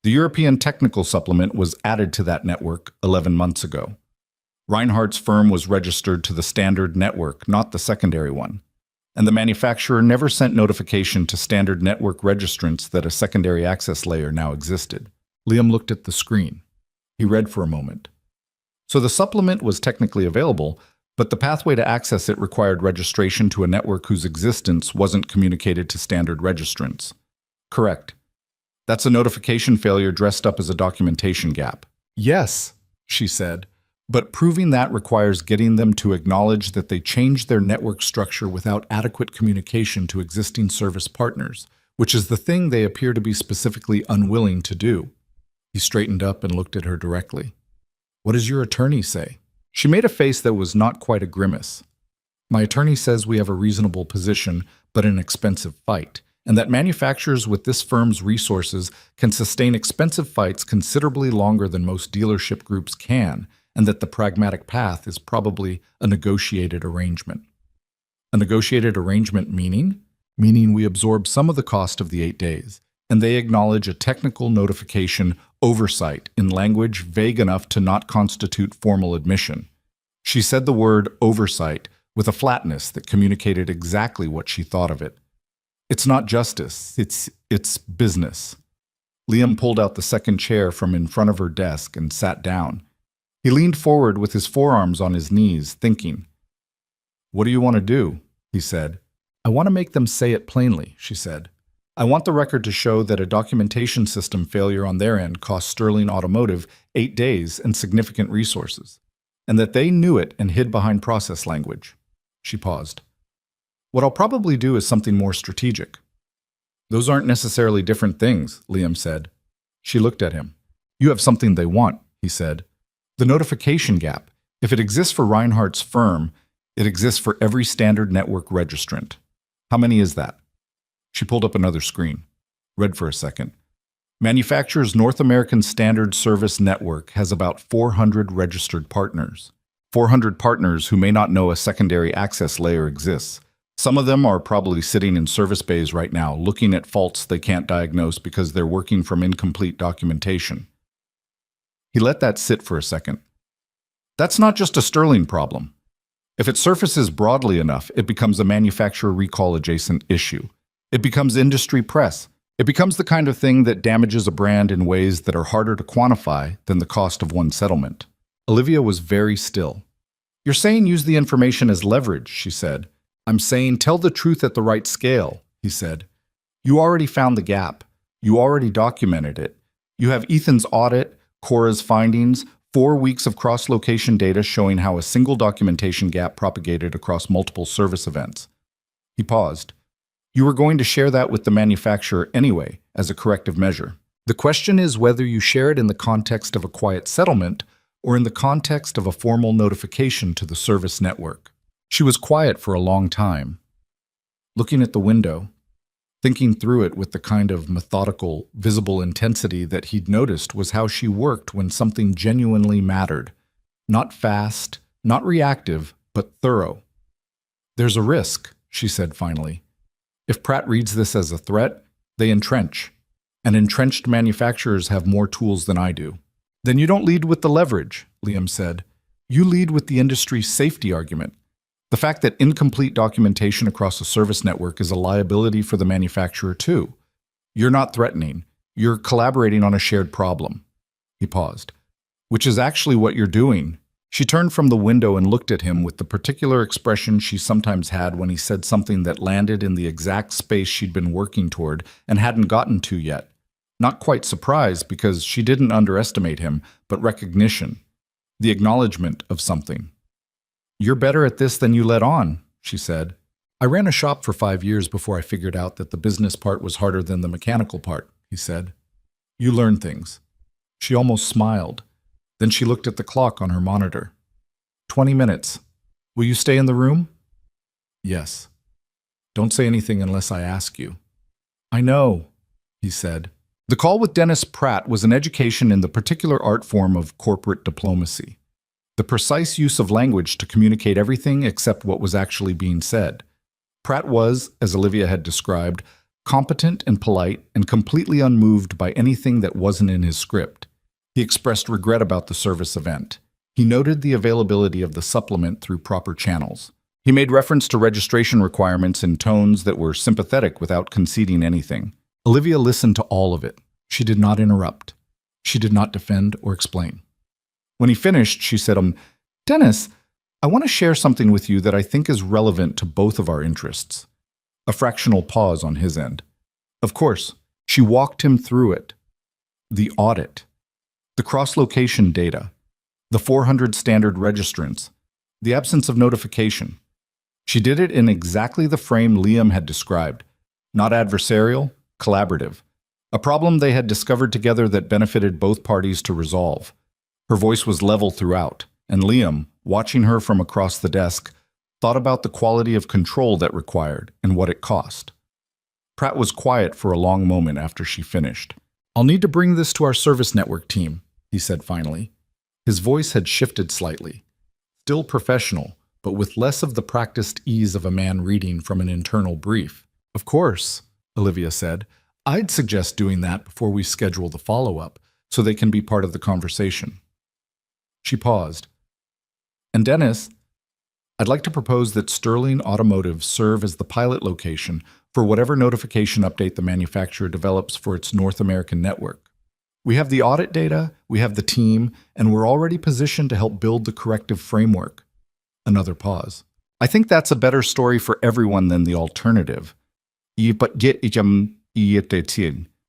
The European technical supplement was added to that network 11 months ago. Reinhardt's firm was registered to the standard network, not the secondary one. And the manufacturer never sent notification to standard network registrants that a secondary access layer now existed. Liam looked at the screen. He read for a moment. So the supplement was technically available, but the pathway to access it required registration to a network whose existence wasn't communicated to standard registrants. Correct. That's a notification failure dressed up as a documentation gap. Yes, she said. But proving that requires getting them to acknowledge that they changed their network structure without adequate communication to existing service partners, which is the thing they appear to be specifically unwilling to do. He straightened up and looked at her directly. What does your attorney say? She made a face that was not quite a grimace. My attorney says we have a reasonable position, but an expensive fight, and that manufacturers with this firm's resources can sustain expensive fights considerably longer than most dealership groups can, and that the pragmatic path is probably a negotiated arrangement. A negotiated arrangement meaning? Meaning we absorb some of the cost of the 8 days, and they acknowledge a technical notification oversight in language vague enough to not constitute formal admission. She said the word oversight with a flatness that communicated exactly what she thought of it. It's not justice, it's business. Liam pulled out the second chair from in front of her desk and sat down. He leaned forward with his forearms on his knees, thinking. What do you want to do? He said. I want to make them say it plainly, she said. I want the record to show that a documentation system failure on their end cost Sterling Automotive 8 days and significant resources, and that they knew it and hid behind process language. She paused. What I'll probably do is something more strategic. Those aren't necessarily different things, Liam said. She looked at him. You have something they want, he said. The notification gap. If it exists for Reinhardt's firm, it exists for every standard network registrant. How many is that? She pulled up another screen. Read for a second. Manufacturer's North American Standard Service Network has about 400 registered partners. 400 partners who may not know a secondary access layer exists. Some of them are probably sitting in service bays right now, looking at faults they can't diagnose because they're working from incomplete documentation. He let that sit for a second. That's not just a Sterling problem. If it surfaces broadly enough, it becomes a manufacturer recall adjacent issue. It becomes industry press. It becomes the kind of thing that damages a brand in ways that are harder to quantify than the cost of one settlement. Olivia was very still. You're saying use the information as leverage, she said. I'm saying tell the truth at the right scale, he said. You already found the gap. You already documented it. You have Ethan's audit, Cora's findings, 4 weeks of cross-location data showing how a single documentation gap propagated across multiple service events. He paused. You were going to share that with the manufacturer anyway, as a corrective measure. The question is whether you share it in the context of a quiet settlement or in the context of a formal notification to the service network. She was quiet for a long time, looking at the window, thinking through it with the kind of methodical, visible intensity that he'd noticed was how she worked when something genuinely mattered. Not fast, not reactive, but thorough. There's a risk, she said finally. If Pratt reads this as a threat, they entrench. And entrenched manufacturers have more tools than I do. Then you don't lead with the leverage, Liam said. You lead with the industry's safety argument. The fact that incomplete documentation across a service network is a liability for the manufacturer too. You're not threatening. You're collaborating on a shared problem. He paused. Which is actually what you're doing. She turned from the window and looked at him with the particular expression she sometimes had when he said something that landed in the exact space she'd been working toward and hadn't gotten to yet. Not quite surprise, because she didn't underestimate him, but recognition. The acknowledgement of something. "You're better at this than you let on," she said. "I ran a shop for 5 years before I figured out that the business part was harder than the mechanical part," he said. "You learn things." She almost smiled. Then she looked at the clock on her monitor. 20 minutes. "Will you stay in the room?" "Yes." "Don't say anything unless I ask you." "I know," he said. The call with Dennis Pratt was an education in the particular art form of corporate diplomacy. The precise use of language to communicate everything except what was actually being said. Pratt was, as Olivia had described, competent and polite and completely unmoved by anything that wasn't in his script. He expressed regret about the service event. He noted the availability of the supplement through proper channels. He made reference to registration requirements in tones that were sympathetic without conceding anything. Olivia listened to all of it. She did not interrupt. She did not defend or explain. When he finished, she said, "Dennis, I want to share something with you that I think is relevant to both of our interests." A fractional pause on his end. Of course, she walked him through it. The audit. The cross-location data. The 400 standard registrants. The absence of notification. She did it in exactly the frame Liam had described. Not adversarial, collaborative. A problem they had discovered together that benefited both parties to resolve. Her voice was level throughout, and Liam, watching her from across the desk, thought about the quality of control that required and what it cost. Pratt was quiet for a long moment after she finished. "I'll need to bring this to our service network team," he said finally. His voice had shifted slightly. Still professional, but with less of the practiced ease of a man reading from an internal brief. "Of course," Olivia said. "I'd suggest doing that before we schedule the follow-up, so they can be part of the conversation." She paused. "And Dennis, I'd like to propose that Sterling Automotive serve as the pilot location for whatever notification update the manufacturer develops for its North American network. We have the audit data, we have the team, and we're already positioned to help build the corrective framework." Another pause. "I think that's a better story for everyone than the alternative."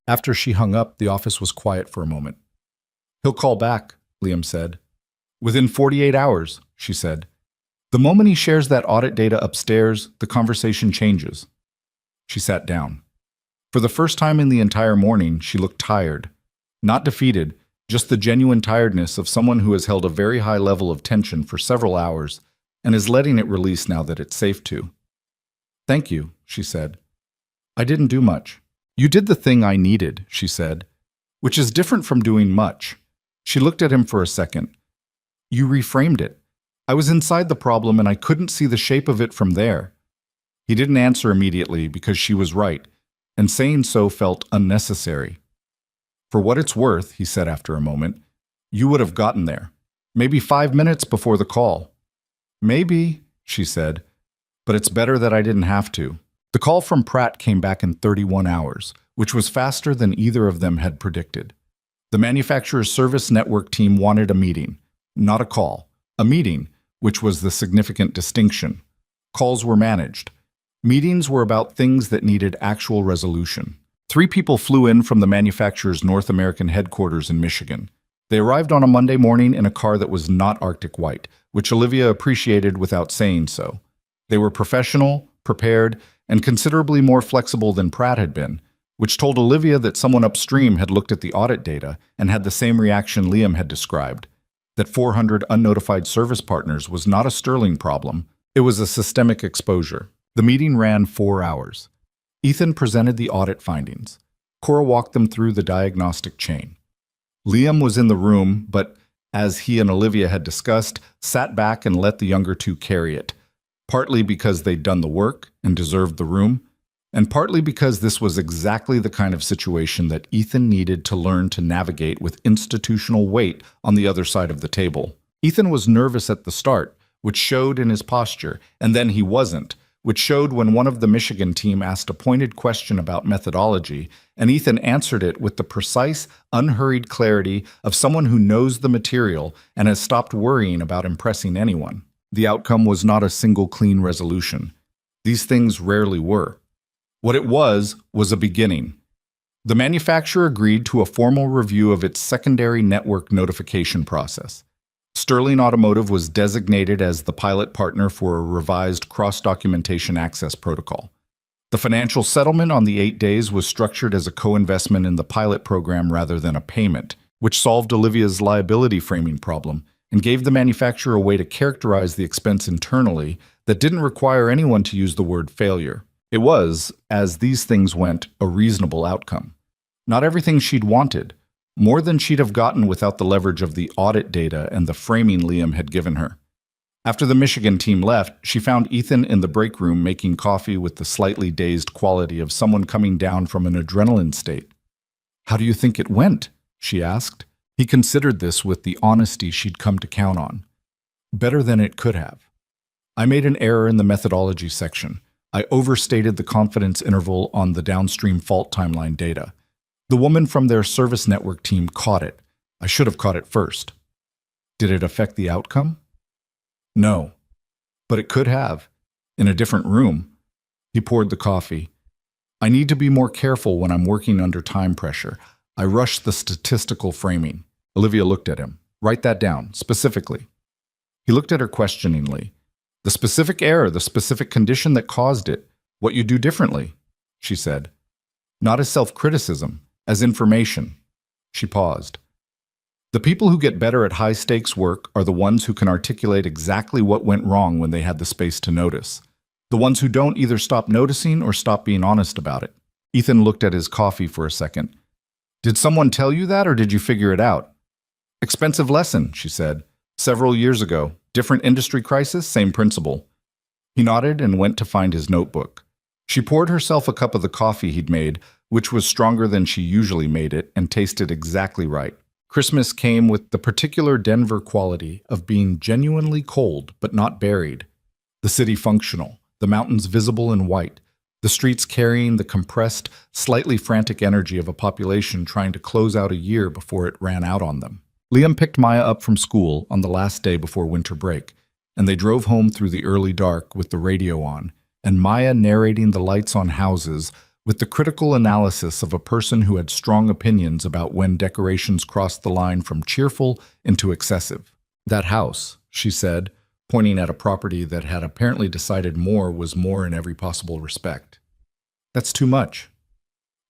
After she hung up, the office was quiet for a moment. "He'll call back," Liam said. "Within 48 hours, she said. "The moment he shares that audit data upstairs, the conversation changes." She sat down. For the first time in the entire morning, she looked tired. Not defeated, just the genuine tiredness of someone who has held a very high level of tension for several hours and is letting it release now that it's safe to. "Thank you," she said. "I didn't do much." "You did the thing I needed," she said, "which is different from doing much." She looked at him for a second. "You reframed it. I was inside the problem and I couldn't see the shape of it from there." He didn't answer immediately because she was right, and saying so felt unnecessary. "For what it's worth," he said after a moment, "you would have gotten there. Maybe 5 minutes before the call." "Maybe," she said, "but it's better that I didn't have to." The call from Pratt came back in 31 hours, which was faster than either of them had predicted. The manufacturer's service network team wanted a meeting, not a call. A meeting, which was the significant distinction. Calls were managed. Meetings were about things that needed actual resolution. 3 people flew in from the manufacturer's North American headquarters in Michigan. They arrived on a Monday morning in a car that was not Arctic white, which Olivia appreciated without saying so. They were professional, prepared, and considerably more flexible than Pratt had been, which told Olivia that someone upstream had looked at the audit data and had the same reaction Liam had described, that 400 unnotified service partners was not a Sterling problem, it was a systemic exposure. The meeting ran 4 hours. Ethan presented the audit findings. Cora walked them through the diagnostic chain. Liam was in the room, but, as he and Olivia had discussed, sat back and let the younger two carry it, partly because they'd done the work and deserved the room, and partly because this was exactly the kind of situation that Ethan needed to learn to navigate with institutional weight on the other side of the table. Ethan was nervous at the start, which showed in his posture, and then he wasn't, which showed when one of the Michigan team asked a pointed question about methodology, and Ethan answered it with the precise, unhurried clarity of someone who knows the material and has stopped worrying about impressing anyone. The outcome was not a single clean resolution. These things rarely were. What it was a beginning. The manufacturer agreed to a formal review of its secondary network notification process. Sterling Automotive was designated as the pilot partner for a revised cross-documentation access protocol. The financial settlement on the 8 days was structured as a co-investment in the pilot program rather than a payment, which solved Olivia's liability framing problem and gave the manufacturer a way to characterize the expense internally that didn't require anyone to use the word failure. It was, as these things went, a reasonable outcome. Not everything she'd wanted, more than she'd have gotten without the leverage of the audit data and the framing Liam had given her. After the Michigan team left, she found Ethan in the break room making coffee with the slightly dazed quality of someone coming down from an adrenaline state. "How do you think it went?" she asked. He considered this with the honesty she'd come to count on. "Better than it could have. I made an error in the methodology section. I overstated the confidence interval on the downstream fault timeline data. The woman from their service network team caught it. I should have caught it first." "Did it affect the outcome?" "No. But it could have. In a different room." He poured the coffee. "I need to be more careful when I'm working under time pressure. I rush the statistical framing." Olivia looked at him. "Write that down, specifically." He looked at her questioningly. "The specific error, the specific condition that caused it, what you do differently," she said. "Not as self-criticism, as information." She paused. "The people who get better at high-stakes work are the ones who can articulate exactly what went wrong when they had the space to notice. The ones who don't either stop noticing or stop being honest about it." Ethan looked at his coffee for a second. "Did someone tell you that, or did you figure it out?" "Expensive lesson," she said. "Several years ago. Different industry crisis, same principle." He nodded and went to find his notebook. She poured herself a cup of the coffee he'd made, which was stronger than she usually made it and tasted exactly right. Christmas came with the particular Denver quality of being genuinely cold but not buried. The city functional, the mountains visible in white, the streets carrying the compressed, slightly frantic energy of a population trying to close out a year before it ran out on them. Liam picked Maya up from school on the last day before winter break, and they drove home through the early dark with the radio on, and Maya narrating the lights on houses with the critical analysis of a person who had strong opinions about when decorations crossed the line from cheerful into excessive. "That house," she said, pointing at a property that had apparently decided more was more in every possible respect. "That's too much."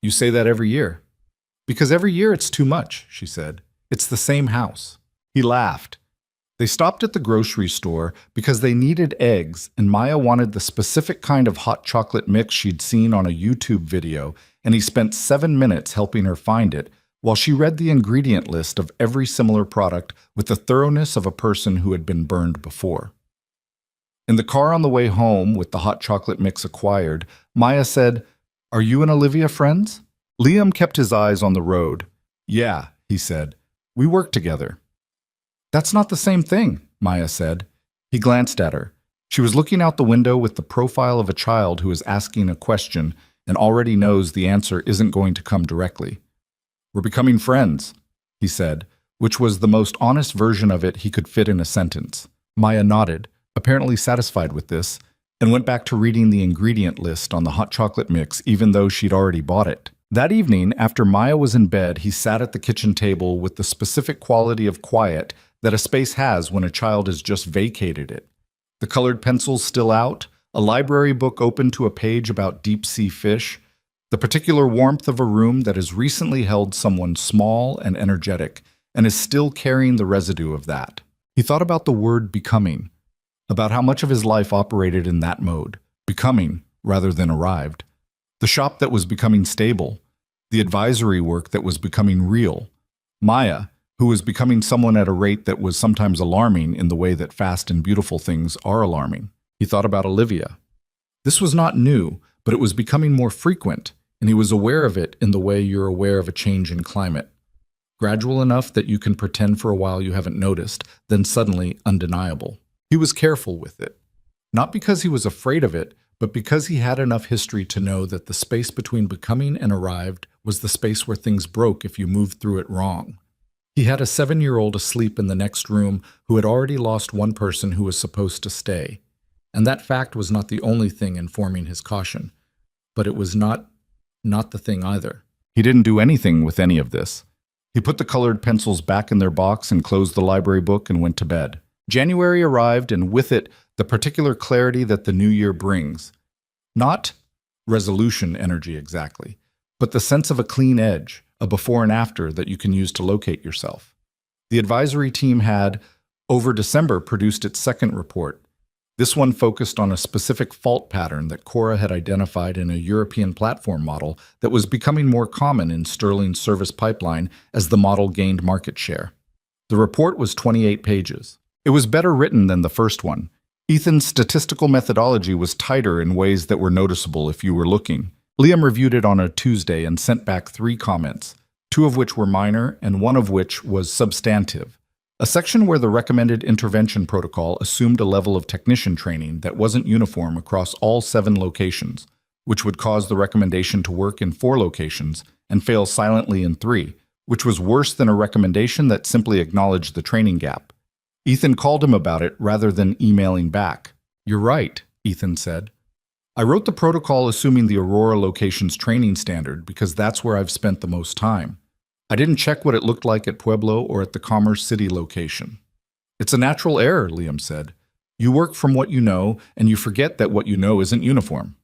"You say that every year." "Because every year it's too much," she said. "It's the same house." He laughed. They stopped at the grocery store because they needed eggs, and Maya wanted the specific kind of hot chocolate mix she'd seen on a YouTube video, and he spent 7 minutes helping her find it, while she read the ingredient list of every similar product with the thoroughness of a person who had been burned before. In the car on the way home, with the hot chocolate mix acquired, Maya said, "Are you and Olivia friends?" Liam kept his eyes on the road. "Yeah," he said. "We work together." "That's not the same thing," Maya said. He glanced at her. She was looking out the window with the profile of a child who is asking a question and already knows the answer isn't going to come directly. "We're becoming friends," he said, which was the most honest version of it he could fit in a sentence. Maya nodded, apparently satisfied with this, and went back to reading the ingredient list on the hot chocolate mix even though she'd already bought it. That evening, after Maya was in bed, he sat at the kitchen table with the specific quality of quiet that a space has when a child has just vacated it. The colored pencils still out, a library book open to a page about deep-sea fish, the particular warmth of a room that has recently held someone small and energetic and is still carrying the residue of that. He thought about the word becoming, about how much of his life operated in that mode, becoming rather than arrived. The shop that was becoming stable, the advisory work that was becoming real, Maya, who was becoming someone at a rate that was sometimes alarming in the way that fast and beautiful things are alarming. He thought about Olivia. This was not new, but it was becoming more frequent, and he was aware of it in the way you're aware of a change in climate. Gradual enough that you can pretend for a while you haven't noticed, then suddenly undeniable. He was careful with it. Not because he was afraid of it,
but because he had enough history to know that the space between becoming and arrived was the space where things broke if you moved through it wrong. He had a 7-year-old asleep in the next room who had already lost one person who was supposed to stay. And that fact was not the only thing informing his caution. But it was not the thing either.
He didn't do anything with any of this. He put the colored pencils back in their box and closed the library book and went to bed. January arrived, and with it, the particular clarity that the new year brings. Not resolution energy exactly, but the sense of a clean edge, a before and after that you can use to locate yourself. The advisory team had, over December, produced its second report. This one focused on a specific fault pattern that Cora had identified in a European platform model that was becoming more common in Sterling's service pipeline as the model gained market share. The report was 28 pages. It was better written than the first one. Ethan's statistical methodology was tighter in ways that were noticeable if you were looking. Liam reviewed it on a Tuesday and sent back 3 comments, 2 of which were minor and 1 of which was substantive. A section where the recommended intervention protocol assumed a level of technician training that wasn't uniform across all 7 locations, which would cause the recommendation to work in 4 locations and fail silently in 3, which was worse than a recommendation that simply acknowledged the training gap. Ethan called him about it rather than emailing back. "You're right," Ethan said. "I wrote the protocol assuming the Aurora location's training standard because that's where I've spent the most time. I didn't check what it looked like at Pueblo or at the Commerce City location." "It's a natural error," Liam said. "You work from what you know, and you forget that what you know isn't uniform."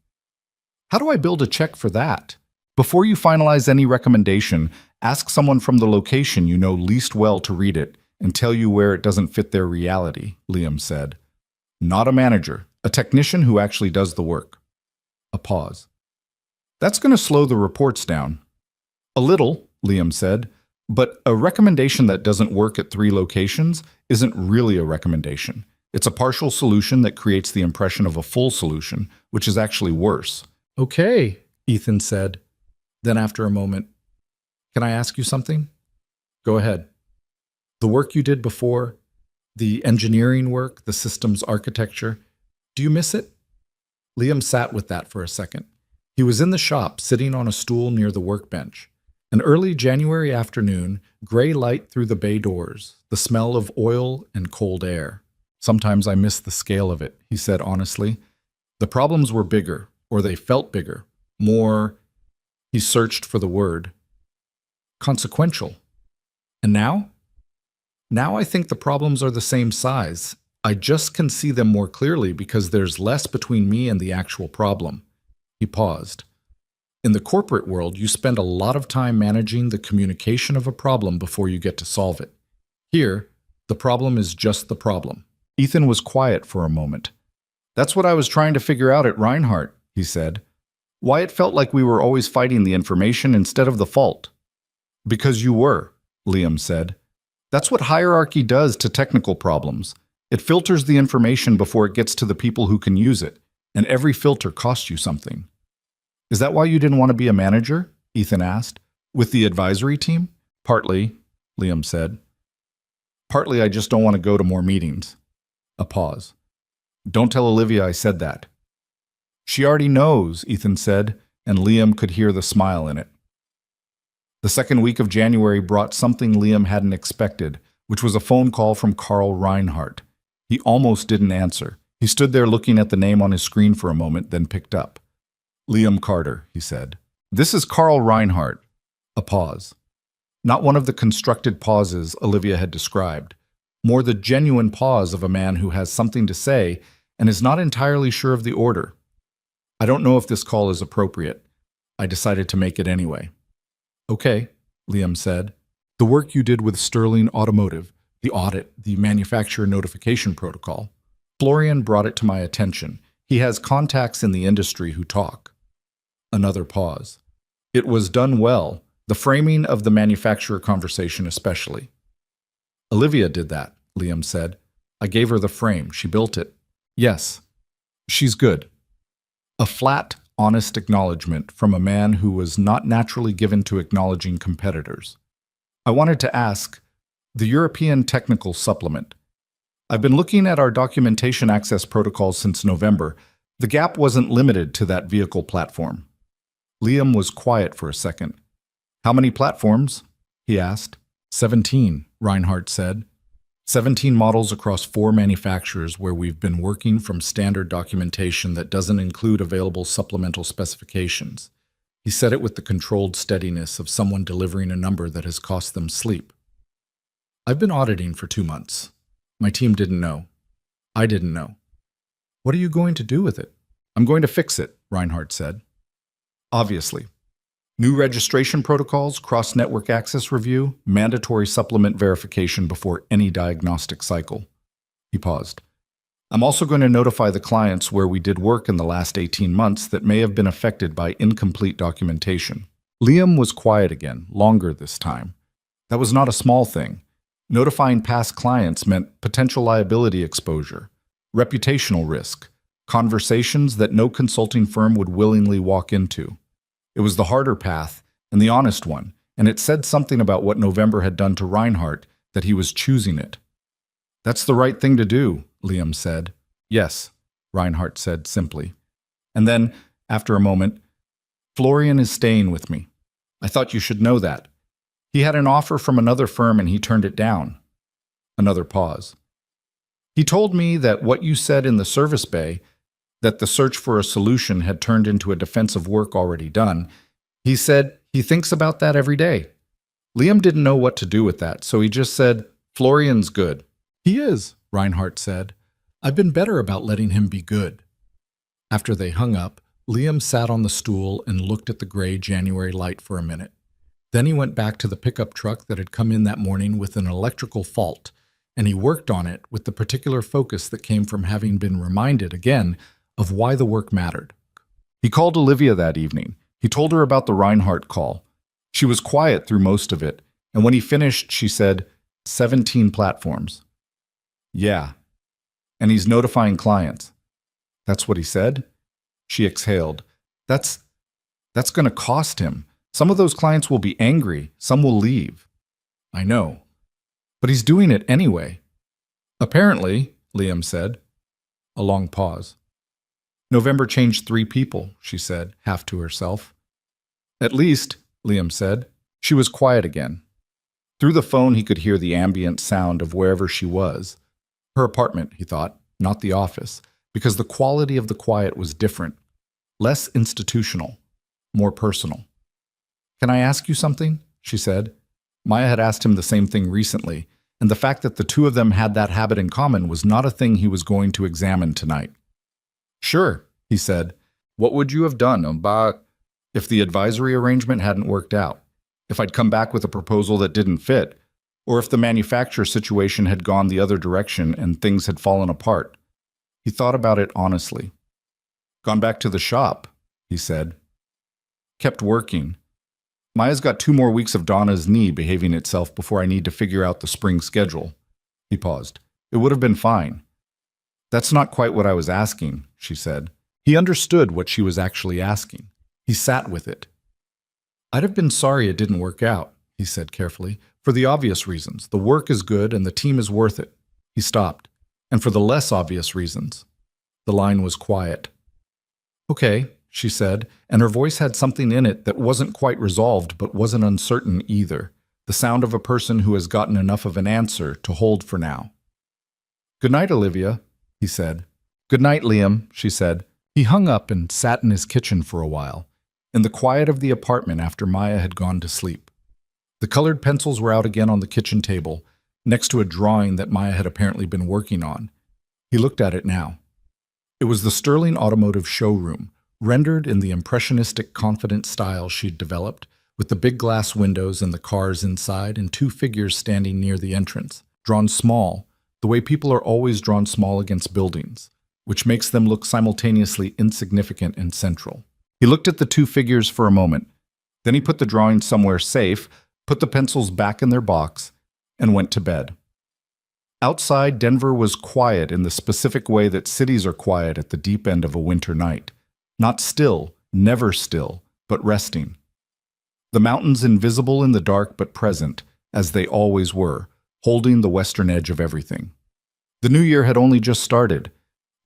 "How do I build a check for that?" "Before you finalize any recommendation, ask someone from the location you know least well to read it and tell you where it doesn't fit their reality," Liam said. "Not a manager, a technician who actually does the work." A pause. "That's going to slow the reports down." "A little," Liam said, "but a recommendation that doesn't work at 3 locations isn't really a recommendation. It's a partial solution that creates the impression of a full solution, which is actually worse." "Okay," Ethan said. Then after a moment, "Can I ask you something?" "Go ahead." "The work you did before, the engineering work, the systems architecture, do you miss it?" Liam sat with that for a second. He was in the shop, sitting on a stool near the workbench. An early January afternoon, gray light through the bay doors, the smell of oil and cold air. "Sometimes I miss the scale of it," he said honestly. "The problems were bigger, or they felt bigger, more," he searched for the word, "consequential. And now? Now I think the problems are the same size. I just can see them more clearly because there's less between me and the actual problem." He paused. "In the corporate world, you spend a lot of time managing the communication of a problem before you get to solve it. Here, the problem is just the problem." Ethan was quiet for a moment. "That's what I was trying to figure out at Reinhardt," he said. "Why it felt like we were always fighting the information instead of the fault." "Because you were," Liam said. "That's what hierarchy does to technical problems. It filters the information before it gets to the people who can use it, and every filter costs you something." "Is that why you didn't want to be a manager?" Ethan asked. "With the advisory team?" "Partly," Liam said. "Partly I just don't want to go to more meetings." A pause. "Don't tell Olivia I said that." "She already knows," Ethan said, and Liam could hear the smile in it. The second week of January brought something Liam hadn't expected, which was a phone call from Carl Reinhardt. He almost didn't answer. He stood there looking at the name on his screen for a moment, then picked up. "Liam Carter," he said. "This is Carl Reinhardt." A pause. Not one of the constructed pauses Olivia had described, more the genuine pause of a man who has something to say and is not entirely sure of the order. "I don't know if this call is appropriate. I decided to make it anyway." "Okay," Liam said. "The work you did with Sterling Automotive, the audit, the manufacturer notification protocol. Florian brought it to my attention. He has contacts in the industry who talk." Another pause. "It was done well, the framing of the manufacturer conversation especially." "Olivia did that," Liam said. "I gave her the frame. She built it." "Yes. She's good." A flat, honest acknowledgement from a man who was not naturally given to acknowledging competitors. "I wanted to ask, the European Technical Supplement. I've been looking at our documentation access protocols since November, The gap wasn't limited to that vehicle platform. Liam was quiet for a second. How many platforms? He asked.
17, Reinhardt said. 17 models across 4 manufacturers where we've been working from standard documentation that doesn't include available supplemental specifications. He said it with the controlled steadiness of someone delivering a number that has cost them sleep. I've been auditing for 2 months. My team didn't know. I didn't know. What are you going to do with it?
I'm going to fix it, Reinhardt said. Obviously. New registration protocols, cross-network access review, mandatory supplement verification before any diagnostic cycle. He paused. I'm also going to notify the clients where we did work in the last 18 months that may have been affected by incomplete documentation. Liam was quiet again, longer this time. That was not a small thing. Notifying past clients meant potential liability exposure, reputational risk, conversations that no consulting firm would willingly walk into. It was the harder path and the honest one, and it said something about what November had done to Reinhardt that he was choosing it. That's the right thing to do, Liam said. Yes, Reinhardt said simply. And then, after a moment, Florian is staying with me. I thought you should know that. He had an offer from another firm and he turned it down. Another pause. He told me that what you said in the service bay, that the search for a solution had turned into a defense of work already done. He said he thinks about that every day. Liam didn't know what to do with that, so he just said, Florian's good.
He is, Reinhardt said. I've been better about letting him be good. After they hung up, Liam sat on the stool and looked at the gray January light for a minute. Then he went back to the pickup truck that had come in that morning with an electrical fault, and he worked on it with the particular focus that came from having been reminded again of why the work mattered.
He called Olivia that evening. He told her about the Reinhardt call. She was quiet through most of it, and when he finished, she said, 17 platforms. Yeah. And he's notifying clients. That's what he said? She exhaled. That's going to cost him. Some of those clients will be angry. Some will leave.
I know.
But he's doing it anyway.
Apparently, Liam said. A long pause.
November changed 3 people, she said, half to herself. At least, Liam said. She was quiet again. Through the phone he could hear the ambient sound of wherever she was. Her apartment, he thought, not the office, because the quality of the quiet was different. Less institutional, more personal. Can I ask you something? She said. Maya had asked him the same thing recently, and the fact that the two of them had that habit in common was not a thing he was going to examine tonight. Sure, he said. What would you have done, if the advisory arrangement hadn't worked out? If I'd come back with a proposal that didn't fit? Or if the manufacturer situation had gone the other direction and things had fallen apart? He thought about it honestly. Gone back to the shop, he said. Kept working. Maya's got 2 more weeks of Donna's knee behaving itself before I need to figure out the spring schedule. He paused. It would have been fine. That's not quite what I was asking, she said. He understood what she was actually asking. He sat with it. I'd have been sorry it didn't work out, he said carefully, for the obvious reasons. The work is good and the team is worth it. He stopped. And for the less obvious reasons. The line was quiet. Okay, she said, and her voice had something in it that wasn't quite resolved but wasn't uncertain either. The sound of a person who has gotten enough of an answer to hold for now. Good night, Olivia, he said. Good night, Liam, she said. He hung up and sat in his kitchen for a while, in the quiet of the apartment after Maya had gone to sleep. The colored pencils were out again on the kitchen table, next to a drawing that Maya had apparently been working on. He looked at it now. It was the Sterling Automotive showroom, rendered in the impressionistic, confident style she'd developed, with the big glass windows and the cars inside and 2 figures standing near the entrance, drawn small, the way people are always drawn small against buildings, which makes them look simultaneously insignificant and central. He looked at the 2 figures for a moment. Then he put the drawing somewhere safe, put the pencils back in their box, and went to bed. Outside, Denver was quiet in the specific way that cities are quiet at the deep end of a winter night. Not still, never still, but resting. The mountains invisible in the dark but present, as they always were, holding the western edge of everything. The new year had only just started.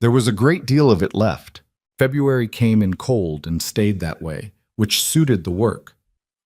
There was a great deal of it left.
February came in cold and stayed that way, which suited the work.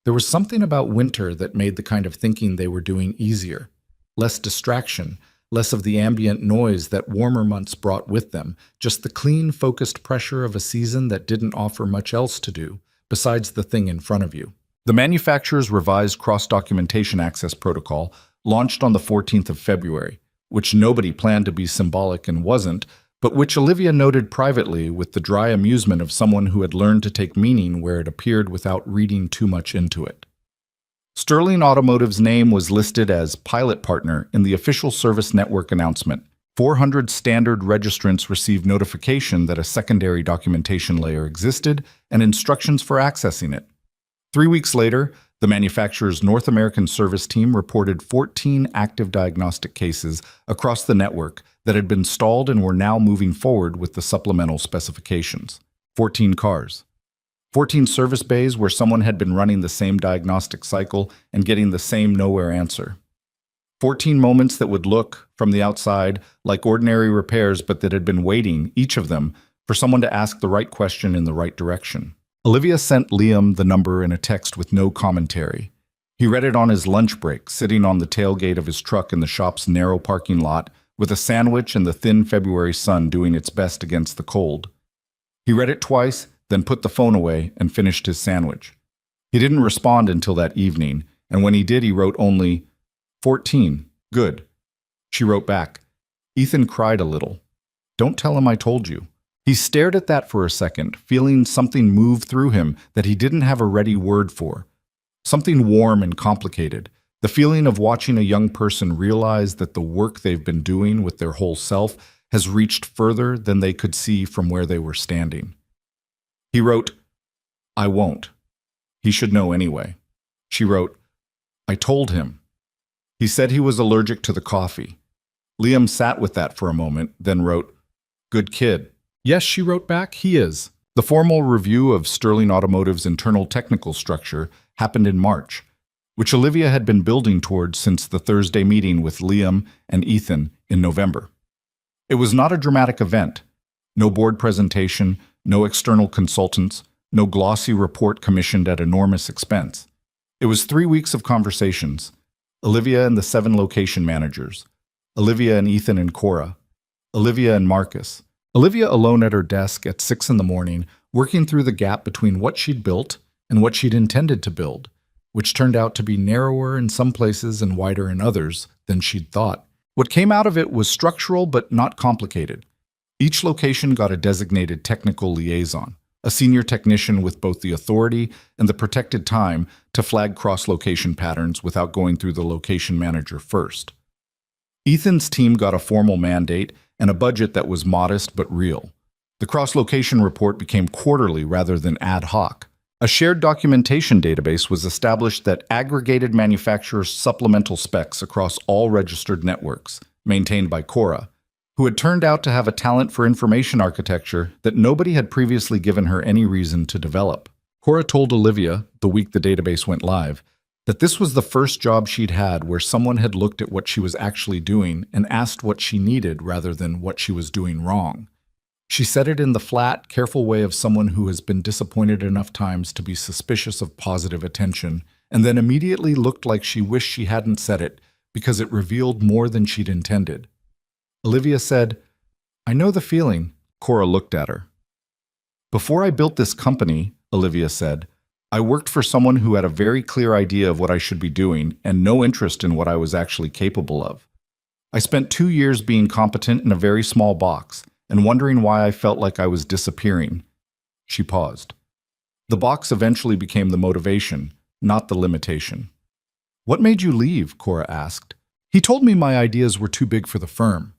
There was something about winter that made the kind of thinking they were doing easier. Less distraction, less of the ambient noise that warmer months brought with them, just the clean, focused pressure of a season that didn't offer much else to do, besides the thing in front of you.
The manufacturer's revised cross-documentation access protocol launched on the 14th of February, which nobody planned to be symbolic and wasn't, but which Olivia noted privately with the dry amusement of someone who had learned to take meaning where it appeared without reading too much into it. Sterling Automotive's name was listed as pilot partner in the official service network announcement. 400 standard registrants received notification that a secondary documentation layer existed and instructions for accessing it. 3 weeks later, the manufacturer's North American service team reported 14 active diagnostic cases across the network that had been stalled and were now moving forward with the supplemental specifications. 14 cars. 14 service bays where someone had been running the same diagnostic cycle and getting the same nowhere answer. 14 moments that would look, from the outside, like ordinary repairs but that had been waiting, each of them, for someone to ask the right question in the right direction. Olivia sent Liam the number in a text with no commentary. He read it on his lunch break, sitting on the tailgate of his truck in the shop's narrow parking lot, with a sandwich and the thin February sun doing its best against the cold. He read it twice, then put the phone away and finished his sandwich. He didn't respond until that evening, and when he did, he wrote only, 14, good. She wrote back, Ethan cried a little. Don't tell him I told you. He stared at that for a second, feeling something move through him that he didn't have a ready word for. Something warm and complicated. The feeling of watching a young person realize that the work they've been doing with their whole self has reached further than they could see from where they were standing. He wrote, I won't. He should know anyway. She wrote, I told him. He said he was allergic to the coffee. Liam sat with that for a moment, then wrote, good kid.
Yes, she wrote back, he is.
The formal review of Sterling Automotive's internal technical structure happened in March, which Olivia had been building towards since the Thursday meeting with Liam and Ethan in November. It was not a dramatic event. No board presentation, no external consultants, no glossy report commissioned at enormous expense. It was 3 weeks of conversations. Olivia and the 7 location managers. Olivia and Ethan and Cora. Olivia and Marcus. Olivia alone at her desk at 6 in the morning, working through the gap between what she'd built and what she'd intended to build, which turned out to be narrower in some places and wider in others than she'd thought. What came out of it was structural but not complicated. Each location got a designated technical liaison, a senior technician with both the authority and the protected time to flag cross-location patterns without going through the location manager first. Ethan's team got a formal mandate and a budget that was modest but real. The cross-location report became quarterly rather than ad hoc. A shared documentation database was established that aggregated manufacturers' supplemental specs across all registered networks, maintained by Cora, who had turned out to have a talent for information architecture that nobody had previously given her any reason to develop. Cora told Olivia, the week the database went live, that this was the first job she'd had where someone had looked at what she was actually doing and asked what she needed rather than what she was doing wrong. She said it in the flat, careful way of someone who has been disappointed enough times to be suspicious of positive attention, and then immediately looked like she wished she hadn't said it because it revealed more than she'd intended. Olivia said, I know the feeling. Cora looked at her. Before I built this company, Olivia said, I worked for someone who had a very clear idea of what I should be doing and no interest in what I was actually capable of. I spent 2 years being competent in a very small box and wondering why I felt like I was disappearing. She paused. The box eventually became the motivation, not the limitation. What made you leave? Cora asked. He told me my ideas were too big for the firm.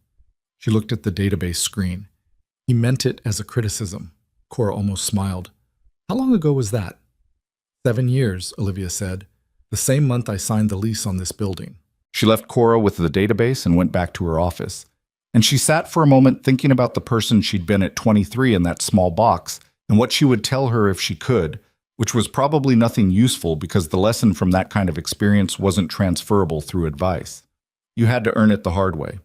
She looked at the database screen. He meant it as a criticism. Cora almost smiled. How long ago was that? 7 years, Olivia said. The same month I signed the lease on this building. She left Cora with the database and went back to her office. And she sat for a moment thinking about the person she'd been at 23 in that small box and what she would tell her if she could, which was probably nothing useful because the lesson from that kind of experience wasn't transferable through advice. You had to earn it the hard way.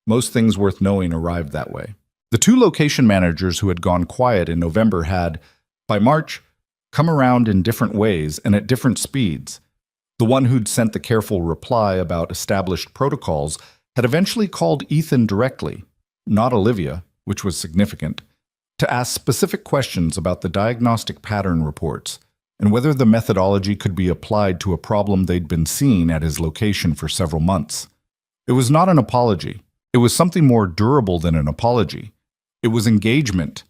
Most things worth knowing arrived that way. The two location managers who had gone quiet in November had, by March, come around in different ways and at different speeds. The one who'd sent the careful reply about established protocols had eventually called Ethan directly, not Olivia, which was significant, to ask specific questions about the diagnostic pattern reports and whether the methodology could be applied to a problem they'd been seeing at his location for several months. It was not an apology. It was something more durable than an apology. It was engagement.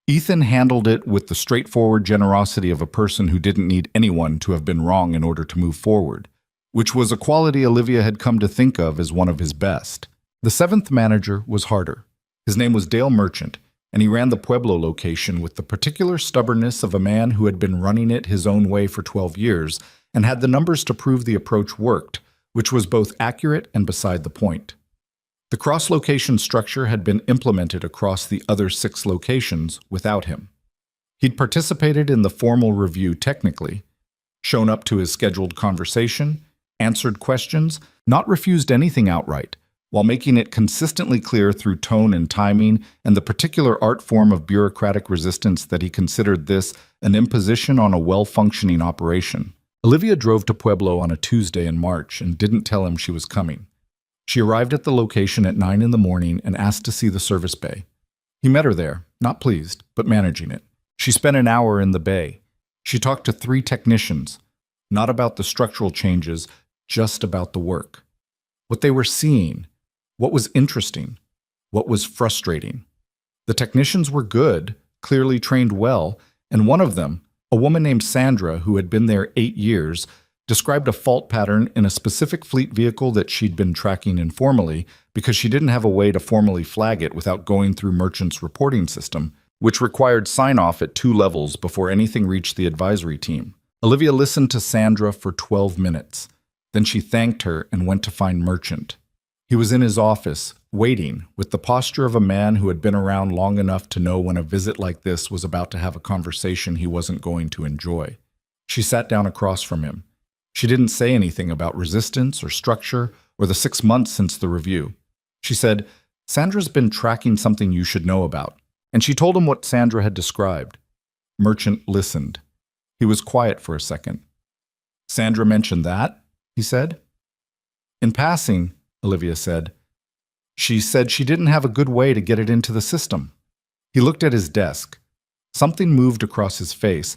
Ethan handled it with the straightforward generosity of a person who didn't need anyone to have been wrong in order to move forward, which was a quality Olivia had come to think of as one of his best. The seventh manager was harder. His name was Dale Merchant, and he ran the Pueblo location with the particular stubbornness of a man who had been running it his own way for 12 years and had the numbers to prove the approach worked, which was both accurate and beside the point. The cross-location structure had been implemented across the other 6 locations without him. He'd participated in the formal review technically, shown up to his scheduled conversation, answered questions, not refused anything outright, while making it consistently clear through tone and timing and the particular art form of bureaucratic resistance that he considered this an imposition on a well-functioning operation. Olivia drove to Pueblo on a Tuesday in March and didn't tell him she was coming. She arrived at the location at 9 in the morning and asked to see the service bay. He met her there, not pleased, but managing it. She spent an hour in the bay. She talked to 3 technicians, not about the structural changes, just about the work. What they were seeing, what was interesting, what was frustrating. The technicians were good, clearly trained well, and one of them, a woman named Sandra who had been there 8 years, described a fault pattern in a specific fleet vehicle that she'd been tracking informally because she didn't have a way to formally flag it without going through Merchant's reporting system, which required sign-off at 2 levels before anything reached the advisory team. Olivia listened to Sandra for 12 minutes. Then she thanked her and went to find Merchant. He was in his office, waiting, with the posture of a man who had been around long enough to know when a visit like this was about to have a conversation he wasn't going to enjoy. She sat down across from him. She didn't say anything about resistance or structure or the 6 months since the review. She said, "Sandra's been tracking something you should know about." And she told him what Sandra had described. Merchant listened. He was quiet for a second. "Sandra mentioned that?" he said. "In passing," Olivia said. "She said she didn't have a good way to get it into the system." He looked at his desk. Something moved across his face.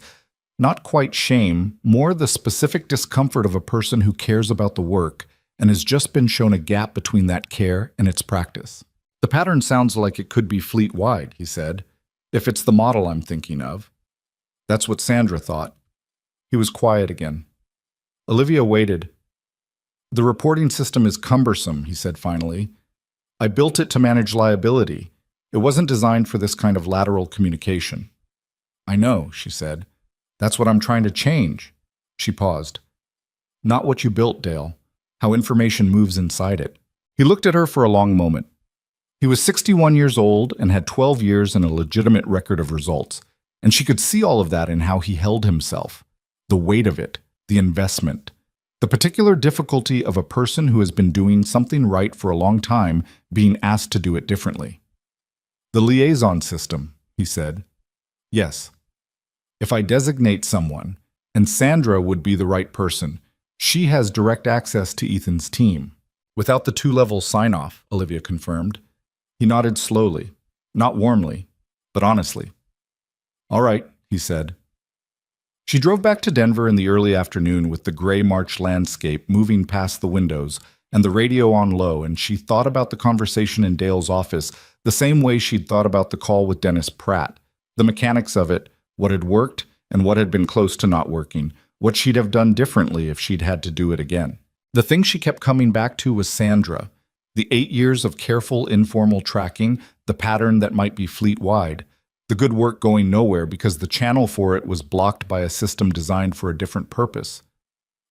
Not quite shame, more the specific discomfort of a person who cares about the work and has just been shown a gap between that care and its practice. "The pattern sounds like it could be fleet-wide," he said, "if it's the model I'm thinking of." That's what Sandra thought. He was quiet again. Olivia waited. "The reporting system is cumbersome," he said finally. "I built it to manage liability. It wasn't designed for this kind of lateral communication." "I know," she said. "That's what I'm trying to change." She paused. "Not what you built, Dale. How information moves inside it." He looked at her for a long moment. He was 61 years old and had 12 years and a legitimate record of results, and she could see all of that in how he held himself. The weight of it, the investment, the particular difficulty of a person who has been doing something right for a long time being asked to do it differently. "The liaison system," he said. "Yes. If I designate someone, and Sandra would be the right person, she has direct access to Ethan's team." "Without the 2-level sign-off," Olivia confirmed. He nodded slowly, not warmly, but honestly. "All right," he said. She drove back to Denver in the early afternoon with the gray March landscape moving past the windows and the radio on low, and she thought about the conversation in Dale's office the same way she'd thought about the call with Dennis Pratt, the mechanics of it, what had worked and what had been close to not working, what she'd have done differently if she'd had to do it again. The thing she kept coming back to was Sandra, the 8 years of careful, informal tracking, the pattern that might be fleet-wide, the good work going nowhere because the channel for it was blocked by a system designed for a different purpose.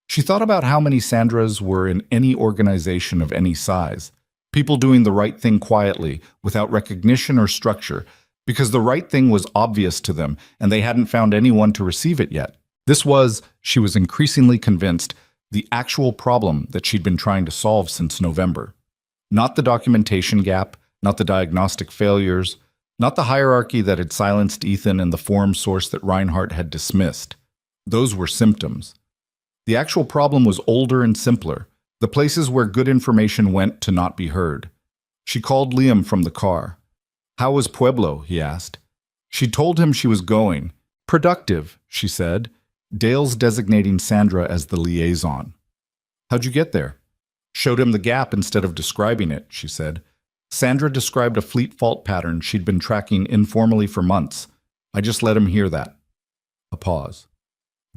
She thought about how many Sandras were in any organization of any size, people doing the right thing quietly, without recognition or structure, because the right thing was obvious to them and they hadn't found anyone to receive it yet. This was, she was increasingly convinced, the actual problem that she'd been trying to solve since November. Not the documentation gap, not the diagnostic failures, Not the hierarchy that had silenced Ethan and the forum source that Reinhardt had dismissed. Those were symptoms. The actual problem was older and simpler, the places where good information went to not be heard. She called Liam from the car. "How was Pueblo?" he asked. She told him she was going. "Productive," she said, Dale's designating Sandra as the liaison. "How'd you get there?" "Showed him the gap instead of describing it," she said. Sandra described a fleet fault pattern she'd been tracking informally for months. I just let him hear that. A pause.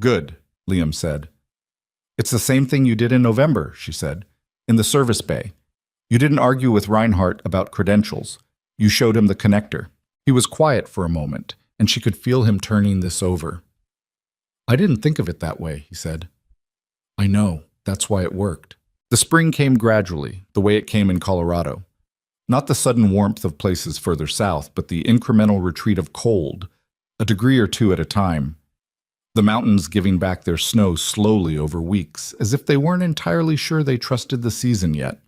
"Good," Liam said. "It's the same thing you did in November," she said, "in the service bay. You didn't argue with Reinhardt about credentials. You showed him the connector." He was quiet for a moment, and she could feel him turning this over. "I didn't think of it that way," he said. "I know. That's why it worked." The spring came gradually, the way it came in Colorado. Not the sudden warmth of places further south, but the incremental retreat of cold, a degree or two at a time. The mountains giving back their snow slowly over weeks, as if they weren't entirely sure they trusted the season yet.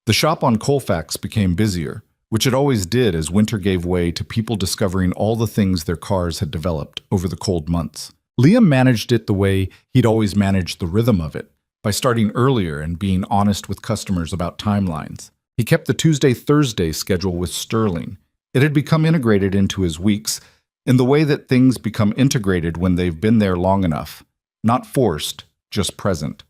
The shop on Colfax became busier, which it always did as winter gave way to people discovering all the things their cars had developed over the cold months. Liam managed it the way he'd always managed the rhythm of it, by starting earlier and being honest with customers about timelines. He kept the Tuesday-Thursday schedule with Sterling. It had become integrated into his weeks in the way that things become integrated when they've been there long enough. Not forced, just present.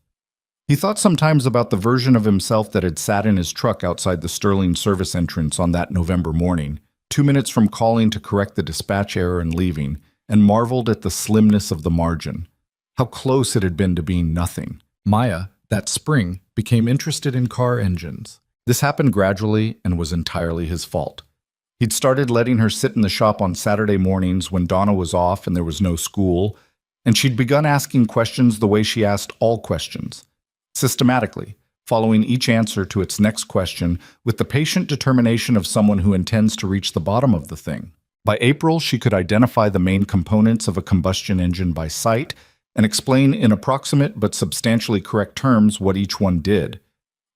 He thought sometimes about the version of himself that had sat in his truck outside the Sterling service entrance on that November morning, 2 minutes from calling to correct the dispatch error and leaving, and marveled at the slimness of the margin. How close it had been to being nothing. Maya, that spring, became interested in car engines. This happened gradually and was entirely his fault. He'd started letting her sit in the shop on Saturday mornings when Donna was off and there was no school, and she'd begun asking questions the way she asked all questions, systematically, following each answer to its next question with the patient determination of someone who intends to reach the bottom of the thing. By April, she could identify the main components of a combustion engine by sight and explain in approximate but substantially correct terms what each one did.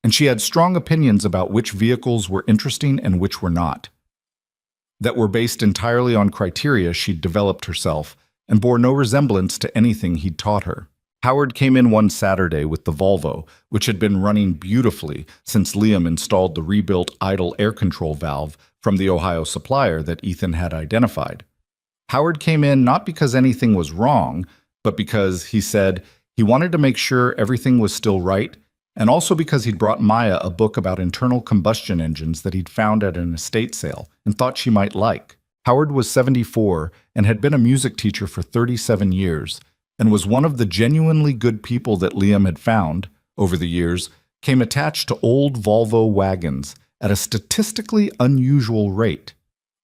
And she had strong opinions about which vehicles were interesting and which were not, that were based entirely on criteria she'd developed herself and bore no resemblance to anything he'd taught her. Howard came in one Saturday with the Volvo, which had been running beautifully since Liam installed the rebuilt idle air control valve from the Ohio supplier that Ethan had identified. Howard came in not because anything was wrong, but because, he said, he wanted to make sure everything was still right, and also because he'd brought Maya a book about internal combustion engines that he'd found at an estate sale and thought she might like. Howard was 74 and had been a music teacher for 37 years, and was one of the genuinely good people that Liam had found, over the years, came attached to old Volvo wagons at a statistically unusual rate.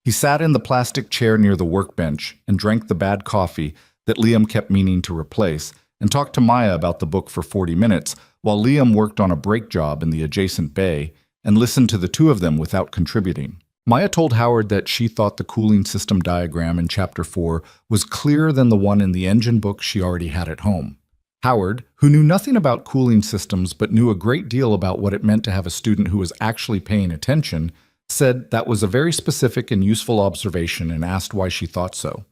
He sat in the plastic chair near the workbench and drank the bad coffee that Liam kept meaning to replace, and talked to Maya about the book for 40 minutes, while Liam worked on a brake job in the adjacent bay and listened to the two of them without contributing. Maya told Howard that she thought the cooling system diagram in Chapter 4 was clearer than the one in the engine book she already had at home. Howard, who knew nothing about cooling systems but knew a great deal about what it meant to have a student who was actually paying attention, said that was a very specific and useful observation and asked why she thought so.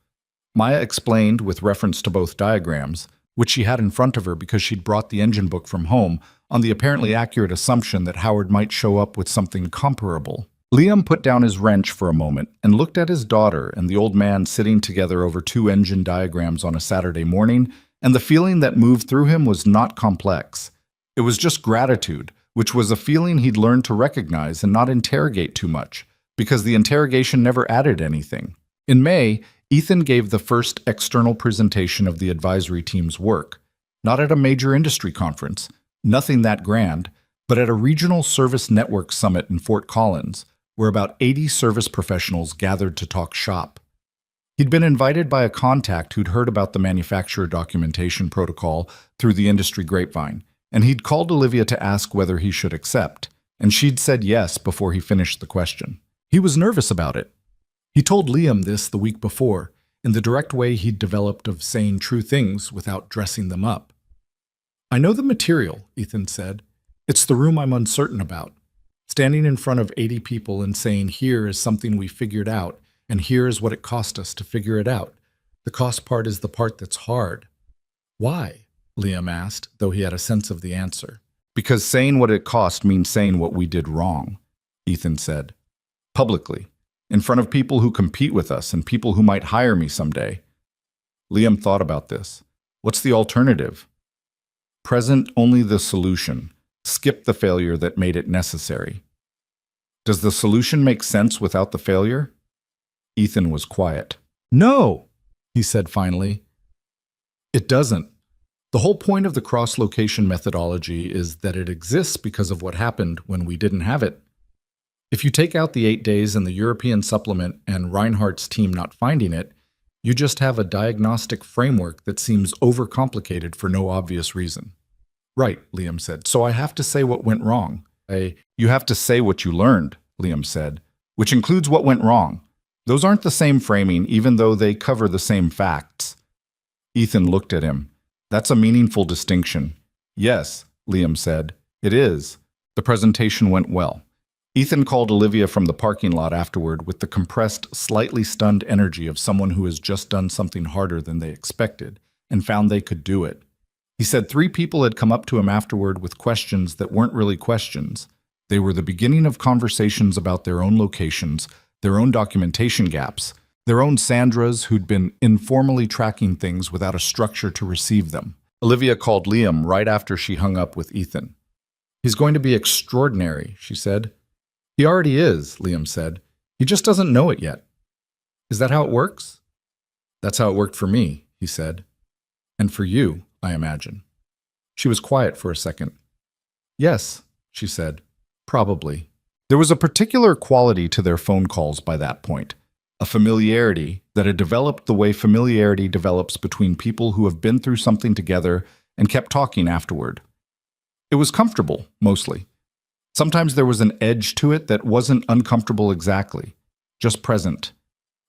Maya explained, with reference to both diagrams, which she had in front of her because she'd brought the engine book from home, on the apparently accurate assumption that Howard might show up with something comparable. Liam put down his wrench for a moment and looked at his daughter and the old man sitting together over 2 engine diagrams on a Saturday morning, and the feeling that moved through him was not complex. It was just gratitude, which was a feeling he'd learned to recognize and not interrogate too much, because the interrogation never added anything. In May, Ethan gave the first external presentation of the advisory team's work, not at a major industry conference, nothing that grand, but at a regional service network summit in Fort Collins, where about 80 service professionals gathered to talk shop. He'd been invited by a contact who'd heard about the manufacturer documentation protocol through the industry grapevine, and he'd called Olivia to ask whether he should accept, and she'd said yes before he finished the question. He was nervous about it. He told Liam this the week before, in the direct way he'd developed of saying true things without dressing them up. "I know the material," Ethan said. "It's the room I'm uncertain about.
Standing in front of 80 people and saying, here is something we figured out, and here is what it cost us to figure it out. The cost part is the part that's hard. Why? Liam asked, though he had a sense of the answer.
Because saying what it cost means saying what we did wrong, Ethan said. Publicly, in front of people who compete with us and people who might hire me someday. Liam thought about this. What's the alternative? Present only the solution. Skip the failure that made it necessary. Does the solution make sense without the failure? Ethan was quiet.
No, he said finally. It doesn't. The whole point of the cross-location methodology is that it exists because of what happened when we didn't have it. If you take out the 8 days and the European supplement and Reinhardt's team not finding it, you just have a diagnostic framework that seems overcomplicated for no obvious reason. Right, Liam said. So I have to say what went wrong.
You have to say what you learned, Liam said, which includes what went wrong. Those aren't the same framing, even though they cover the same facts. Ethan looked at him. That's a meaningful distinction. Yes, Liam said. It is. The presentation went well. Ethan called Olivia from the parking lot afterward with the compressed, slightly stunned energy of someone who has just done something harder than they expected and found they could do it. He said 3 people had come up to him afterward with questions that weren't really questions. They were the beginning of conversations about their own locations, their own documentation gaps, their own Sandras who'd been informally tracking things without a structure to receive them. Olivia called Liam right after she hung up with Ethan.
He's going to be extraordinary, she said. He already is, Liam said. He just doesn't know it yet. Is that how it works? That's how it worked for me, he said. And for you, I imagine. She was quiet for a second. Yes, she said. Probably.
There was a particular quality to their phone calls by that point. A familiarity that had developed the way familiarity develops between people who have been through something together and kept talking afterward. It was comfortable, mostly. Sometimes there was an edge to it that wasn't uncomfortable exactly, just present.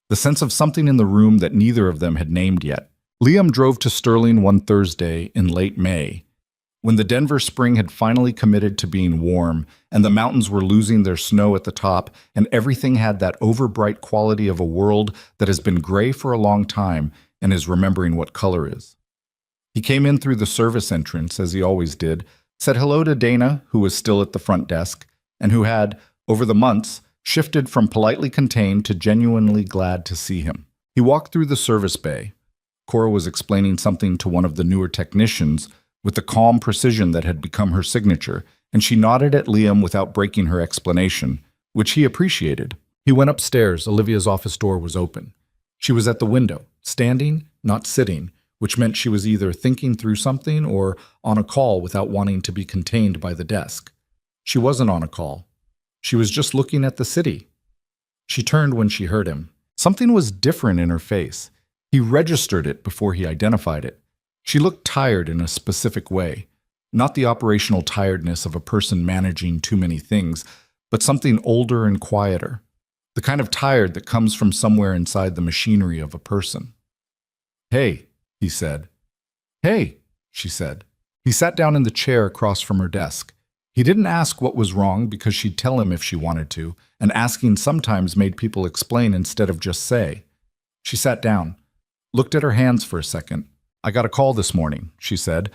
The sense of something in the room that neither of them had named yet. Liam drove to Sterling one Thursday in late May, when the Denver spring had finally committed to being warm and the mountains were losing their snow at the top and everything had that overbright quality of a world that has been gray for a long time and is remembering what color is. He came in through the service entrance, as he always did, said hello to Dana, who was still at the front desk, and who had, over the months, shifted from politely contained to genuinely glad to see him. He walked through the service bay. Cora was explaining something to one of the newer technicians with the calm precision that had become her signature, and she nodded at Liam without breaking her explanation, which he appreciated.
He went upstairs. Olivia's office door was open. She was at the window, standing, not sitting, which meant she was either thinking through something or on a call without wanting to be contained by the desk. She wasn't on a call. She was just looking at the city. She turned when she heard him.
Something was different in her face. He registered it before he identified it. She looked tired in a specific way, not the operational tiredness of a person managing too many things, but something older and quieter, the kind of tired that comes from somewhere inside the machinery of a person. "Hey," he said. "Hey," she said. He sat down in the chair across from her desk. He didn't ask what was wrong because she'd tell him if she wanted to, and asking sometimes made people explain instead of just say. She sat down, looked at her hands for a second. "I got a call this morning," she said,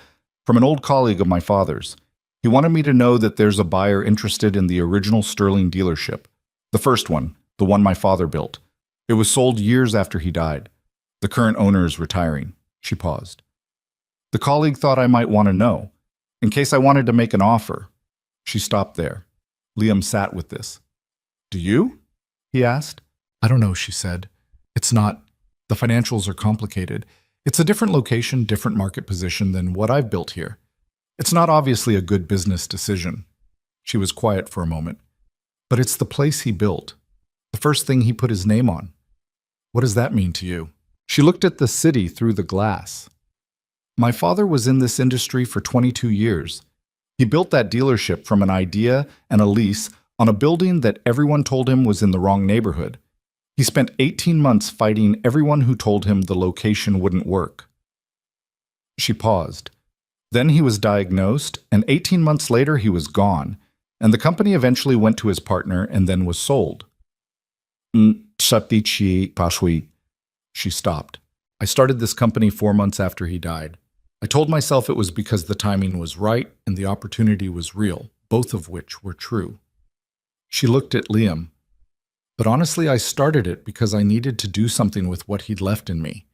"from an old colleague of my father's. He wanted me to know that there's a buyer interested in the original Sterling dealership. The first one, the one my father built. It was sold years after he died. The current owner is retiring." She paused. "The colleague thought I might want to know, in case I wanted to make an offer." She stopped there. Liam sat with this. "Do you?" he asked.
"I don't know," she said. "It's not. The financials are complicated. It's a different location, different market position than what I've built here. It's not obviously a good business decision." She was quiet for a moment. "But it's the place he built. The first thing he put his name on. What does that mean to you?" She looked at the city through the glass. "My father was in this industry for 22 years. He built that dealership from an idea and a lease on a building that everyone told him was in the wrong neighborhood. He spent 18 months fighting everyone who told him the location wouldn't work." She paused. "Then he was diagnosed, and 18 months later he was gone.
and the company eventually went to his partner and then was sold. She stopped. I started this company 4 months after he died. I told myself it was because the timing was right and the opportunity was real, both of which were true. She looked at Liam. But honestly, I started it because I needed to do something with what he'd left in me.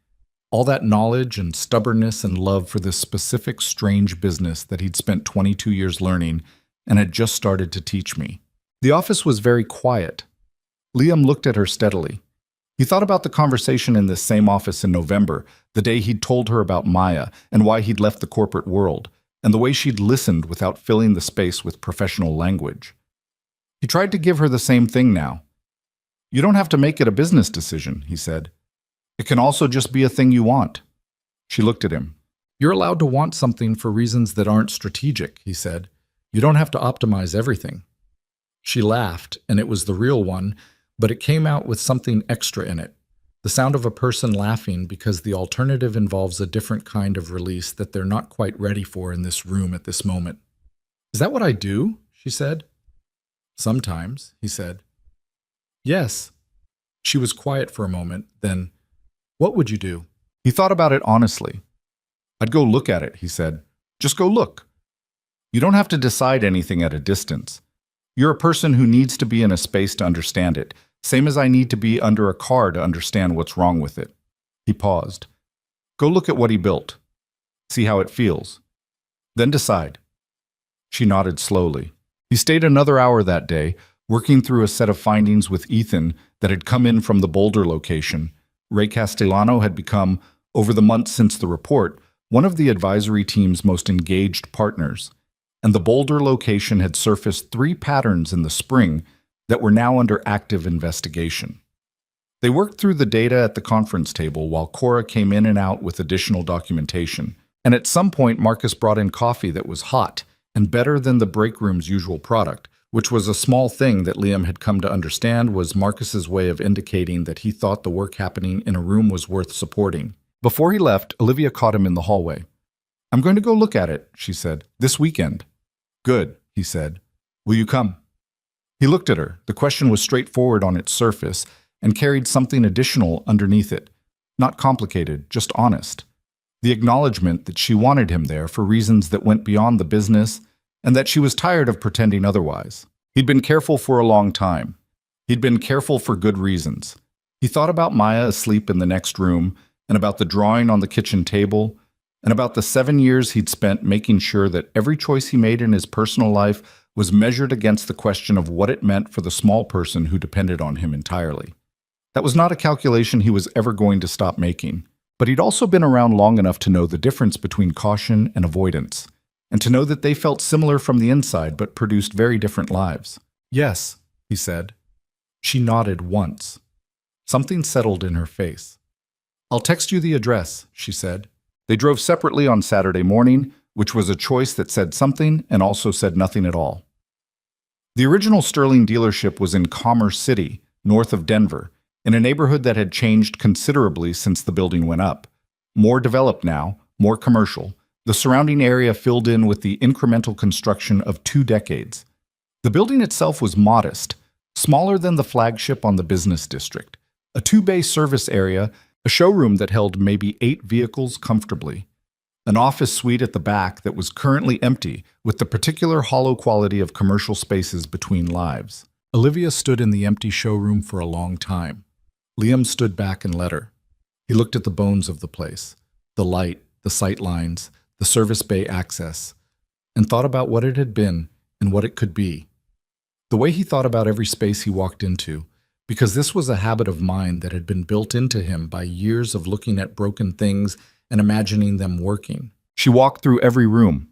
All that knowledge and stubbornness and love for this specific strange business that he'd spent 22 years learning and had just started to teach me. The office was very quiet. Liam looked at her steadily. He thought about the conversation in this same office in November, the day he'd told her about Maya and why he'd left the corporate world, and the way she'd listened without filling the space with professional language. He tried to give her the same thing now. You don't have to make it a business decision, he said. It can also just be a thing you want. She looked at him. You're allowed to want something for reasons that aren't strategic, he said. You don't have to optimize everything. She laughed, and it was the real one, but it came out with something extra in it. The sound of a person laughing because the alternative involves a different kind of release that they're not quite ready for in this room at this moment. Is that what I do? She said. Sometimes, he said. Yes. She was quiet for a moment, then, what would you do? He thought about it honestly. I'd go look at it, he said. Just go look. You don't have to decide anything at a distance. You're a person who needs to be in a space to understand it, same as I need to be under a car to understand what's wrong with it. He paused. Go look at what he built. See how it feels. Then decide. She nodded slowly. He stayed another hour that day, working through a set of findings with Ethan that had come in from the Boulder location. Ray Castellano had become, over the months since the report, one of the advisory team's most engaged partners, and the Boulder location had surfaced 3 patterns in the spring that were now under active investigation. They worked through the data at the conference table while Cora came in and out with additional documentation, and at some point Marcus brought in coffee that was hot and better than the break room's usual product, which was a small thing that Liam had come to understand was Marcus's way of indicating that he thought the work happening in a room was worth supporting. Before he left, Olivia caught him in the hallway. I'm going to go look at it, she said, this weekend. Good, he said. Will you come? He looked at her. The question was straightforward on its surface and carried something additional underneath it. Not complicated, just honest. The acknowledgement that she wanted him there for reasons that went beyond the business and that she was tired of pretending otherwise. He'd been careful for a long time. He'd been careful for good reasons. He thought about Maya asleep in the next room, and about the drawing on the kitchen table, and about the 7 years he'd spent making sure that every choice he made in his personal life was measured against the question of what it meant for the small person who depended on him entirely. That was not a calculation he was ever going to stop making, but he'd also been around long enough to know the difference between caution and avoidance, and to know that they felt similar from the inside but produced very different lives. Yes, he said. She nodded once. Something settled in her face. I'll text you the address, she said. They drove separately on Saturday morning, which was a choice that said something and also said nothing at all. The original Sterling dealership was in Commerce City, north of Denver, in a neighborhood that had changed considerably since the building went up. More developed now, more commercial, the surrounding area filled in with the incremental construction of 2 decades. The building itself was modest, smaller than the flagship on the business district, a 2-bay service area, a showroom that held maybe 8 vehicles comfortably, an office suite at the back that was currently empty with the particular hollow quality of commercial spaces between lives. Olivia stood in the empty showroom for a long time. Liam stood back and let her. He looked at the bones of the place, the light, the sight lines, the service bay access, and thought about what it had been and what it could be. The way he thought about every space he walked into, because this was a habit of mind that had been built into him by years of looking at broken things and imagining them working. She walked through every room.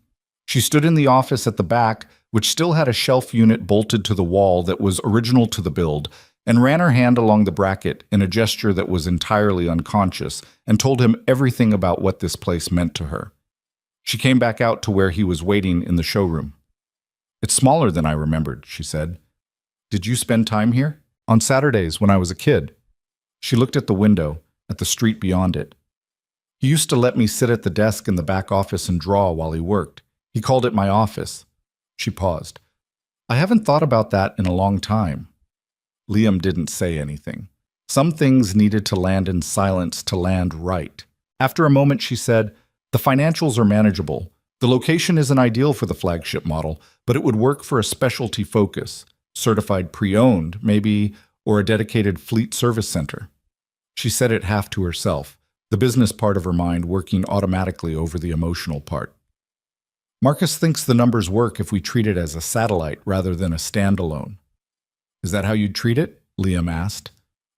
She stood in the office at the back, which still had a shelf unit bolted to the wall that was original to the build, and ran her hand along the bracket in a gesture that was entirely unconscious and told him everything about what this place meant to her. She came back out to where he was waiting in the showroom. It's smaller than I remembered, she said. Did you spend time here? On Saturdays when I was a kid. She looked at the window, at the street beyond it. He used to let me sit at the desk in the back office and draw while he worked. He called it my office. She paused. I haven't thought about that in a long time. Liam didn't say anything. Some things needed to land in silence to land right. After a moment, she said, "The financials are manageable. The location isn't ideal for the flagship model, but it would work for a specialty focus, certified pre-owned, maybe, or a dedicated fleet service center." She said it half to herself, the business part of her mind working automatically over the emotional part. "Marcus thinks the numbers work if we treat it as a satellite rather than a standalone." "Is that how you'd treat it?" Liam asked.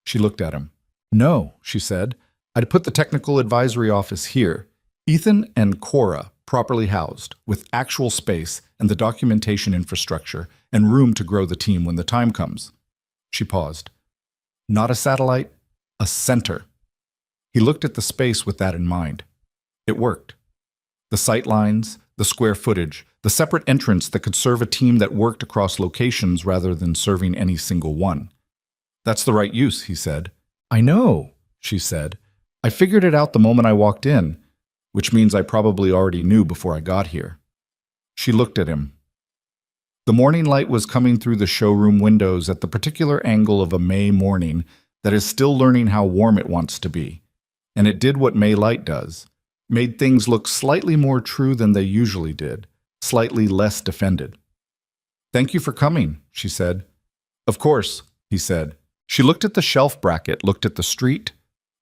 She looked at him. "No," she said. "I'd put the technical advisory office here. Ethan and Cora properly housed, with actual space and the documentation infrastructure and room to grow the team when the time comes." She paused. "Not a satellite, a center." He looked at the space with that in mind. It worked. The sight lines, the square footage, the separate entrance that could serve a team that worked across locations rather than serving any single one. "That's the right use," he said. "I know," she said. "I figured it out the moment I walked in, which means I probably already knew before I got here." She looked at him. The morning light was coming through the showroom windows at the particular angle of a May morning that is still learning how warm it wants to be. And it did what May light does, made things look slightly more true than they usually did, slightly less defended. "Thank you for coming," she said. "Of course," he said. She looked at the shelf bracket, looked at the street,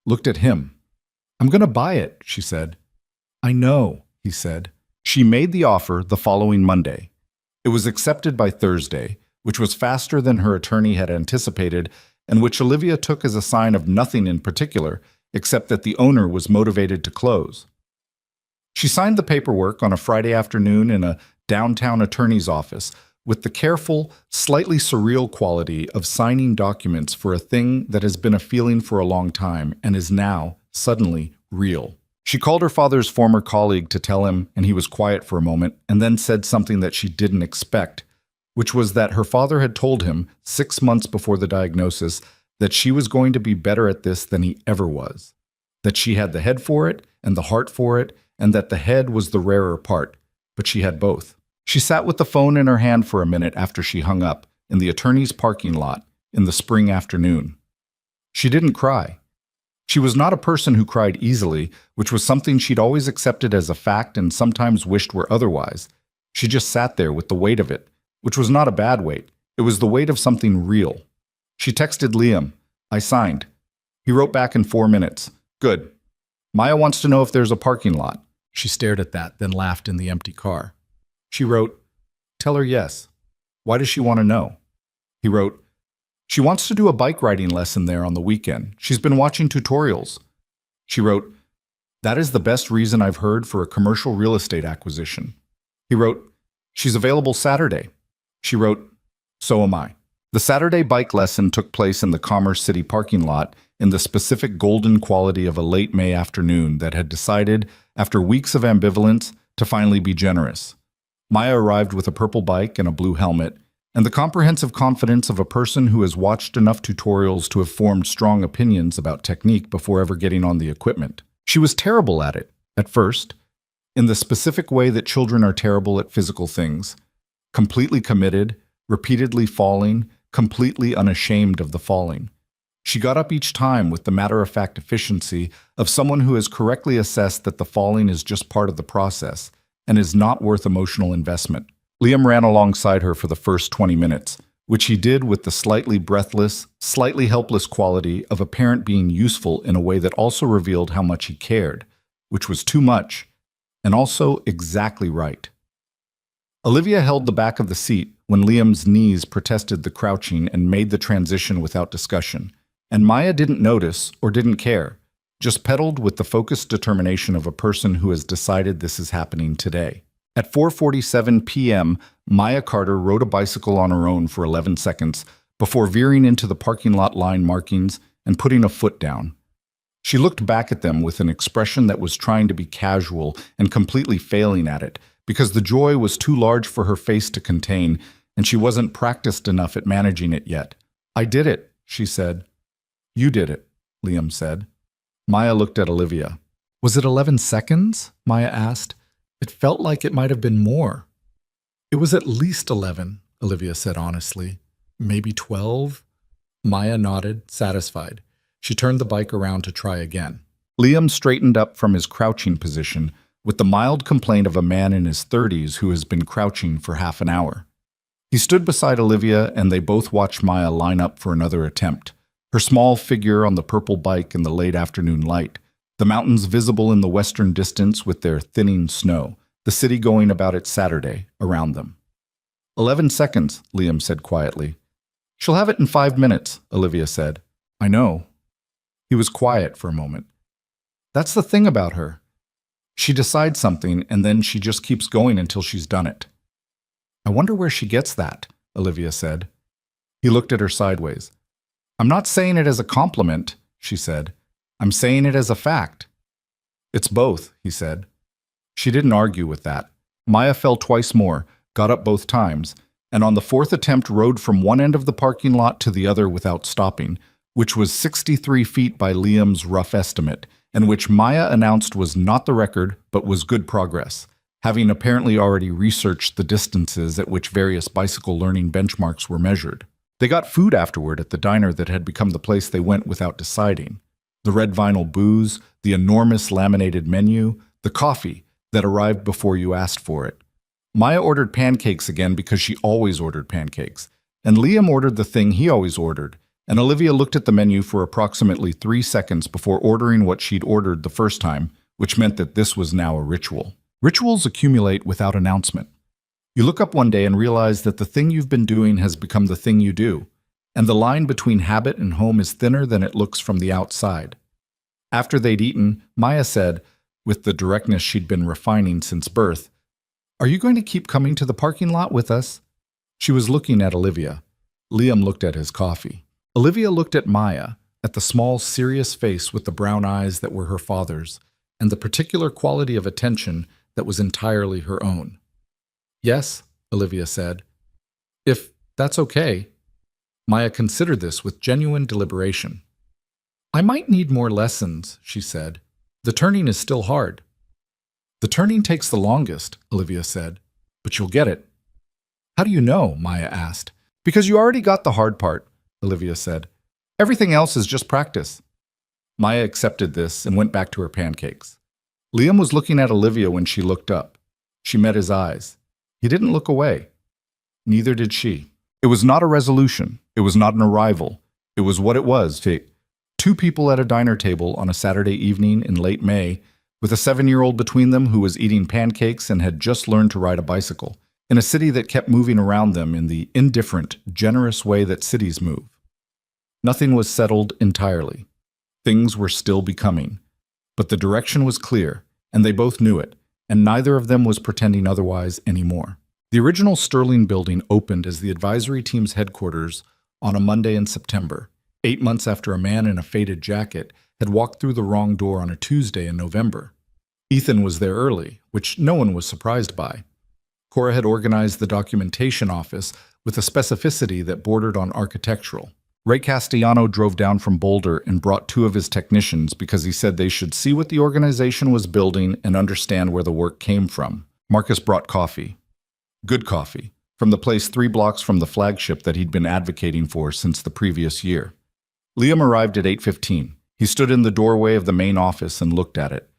looked at him. "I'm going to buy it," she said. "I know," he said. She made the offer the following Monday. It was accepted by Thursday, which was faster than her attorney had anticipated, and which Olivia took as a sign of nothing in particular, except that the owner was motivated to close. She signed the paperwork on a Friday afternoon in a downtown attorney's office, with the careful, slightly surreal quality of signing documents for a thing that has been a feeling for a long time and is now, suddenly, real. She called her father's former colleague to tell him, and he was quiet for a moment, and then said something that she didn't expect, which was that her father had told him, 6 months before the diagnosis, that she was going to be better at this than he ever was, that she had the head for it and the heart for it, and that the head was the rarer part, but she had both. She sat with the phone in her hand for a minute after she hung up, in the attorney's parking lot, in the spring afternoon. She didn't cry. She was not a person who cried easily, which was something she'd always accepted as a fact and sometimes wished were otherwise. She just sat there with the weight of it, which was not a bad weight. It was the weight of something real. She texted Liam, "I signed." He wrote back in 4 minutes. "Good. Maya wants to know if there's a parking lot." She stared at that, then laughed in the empty car. She wrote, "Tell her yes. Why does she want to know?" He wrote, "She wants to do a bike riding lesson there on the weekend. She's been watching tutorials." She wrote, "That is the best reason I've heard for a commercial real estate acquisition." He wrote, "She's available Saturday." She wrote, "So am I." The Saturday bike lesson took place in the Commerce City parking lot in the specific golden quality of a late May afternoon that had decided, after weeks of ambivalence, to finally be generous. Maya arrived with a purple bike and a blue helmet, and the comprehensive confidence of a person who has watched enough tutorials to have formed strong opinions about technique before ever getting on the equipment. She was terrible at it, at first, in the specific way that children are terrible at physical things, completely committed, repeatedly falling, completely unashamed of the falling. She got up each time with the matter-of-fact efficiency of someone who has correctly assessed that the falling is just part of the process and is not worth emotional investment. Liam ran alongside her for the first 20 minutes, which he did with the slightly breathless, slightly helpless quality of a parent being useful in a way that also revealed how much he cared, which was too much, and also exactly right. Olivia held the back of the seat when Liam's knees protested the crouching and made the transition without discussion, and Maya didn't notice or didn't care, just pedaled with the focused determination of a person who has decided this is happening today. At 4:47 p.m., Maya Carter rode a bicycle on her own for 11 seconds before veering into the parking lot line markings and putting a foot down. She looked back at them with an expression that was trying to be casual and completely failing at it, because the joy was too large for her face to contain, and she wasn't practiced enough at managing it yet. "I did it," she said. "You did it," Liam said. Maya looked at Olivia. "Was it 11 seconds?" Maya asked. It felt like it might have been more. "It was at least 11,
Olivia said honestly. Maybe 12? Maya nodded, satisfied. She turned the bike around to try again.
Liam straightened up from his crouching position with the mild complaint of a man in his 30s who has been crouching for half an hour. He stood beside Olivia and they both watched Maya line up for another attempt, her small figure on the purple bike in the late afternoon light, the mountains visible in the western distance with their thinning snow, the city going about its Saturday around them. 11 seconds, Liam said quietly. She'll have it in 5 minutes, Olivia said. I know. He was quiet for a moment. That's the thing about her. She decides something and then she just keeps going until she's done it. I wonder where she gets that, Olivia said. He looked at her sideways. I'm not saying it as a compliment, she said. I'm saying it as a fact. It's both, he said. She didn't argue with that. Maya fell twice more, got up both times, and on the fourth attempt rode from one end of the parking lot to the other without stopping, which was 63 feet by Liam's rough estimate, and which Maya announced was not the record but was good progress, having apparently already researched the distances at which various bicycle learning benchmarks were measured. They got food afterward at the diner that had become the place they went without deciding. The red vinyl booze, the enormous laminated menu, the coffee that arrived before you asked for it. Maya ordered pancakes again because she always ordered pancakes, and Liam ordered the thing he always ordered, and Olivia looked at the menu for approximately 3 seconds before ordering what she'd ordered the first time, which meant that this was now a ritual. Rituals accumulate without announcement. You look up one day and realize that the thing you've been doing has become the thing you do, and the line between habit and home is thinner than it looks from the outside. After they'd eaten, Maya said, with the directness she'd been refining since birth, Are you going to keep coming to the parking lot with us? She was looking at Olivia. Liam looked at his coffee. Olivia looked at Maya, at the small, serious face with the brown eyes that were her father's, and the particular quality of attention that was entirely her own. Yes, Olivia said. If that's okay. Maya considered this with genuine deliberation. I might need more lessons, she said. The turning is still hard. The turning takes the longest, Olivia said, but you'll get it. How do you know? Maya asked. Because you already got the hard part, Olivia said. Everything else is just practice. Maya accepted this and went back to her pancakes. Liam was looking at Olivia when she looked up. She met his eyes. He didn't look away. Neither did she. It was not a resolution. It was not an arrival. It was what it was. Two people at a diner table on a Saturday evening in late May, with a 7-year-old between them who was eating pancakes and had just learned to ride a bicycle, in a city that kept moving around them in the indifferent, generous way that cities move. Nothing was settled entirely. Things were still becoming. But the direction was clear, and they both knew it, and neither of them was pretending otherwise anymore. The original Sterling building opened as the advisory team's headquarters on a Monday in September, 8 months after a man in a faded jacket had walked through the wrong door on a Tuesday in November. Ethan was there early, which no one was surprised by. Cora had organized the documentation office with a specificity that bordered on architectural. Ray Castellano drove down from Boulder and brought 2 of his technicians because he said they should see what the organization was building and understand where the work came from. Marcus brought coffee. Good coffee, from the place 3 blocks from the flagship that he'd been advocating for since the previous year. Liam arrived at 8:15. He stood in the doorway of the main office and looked at it.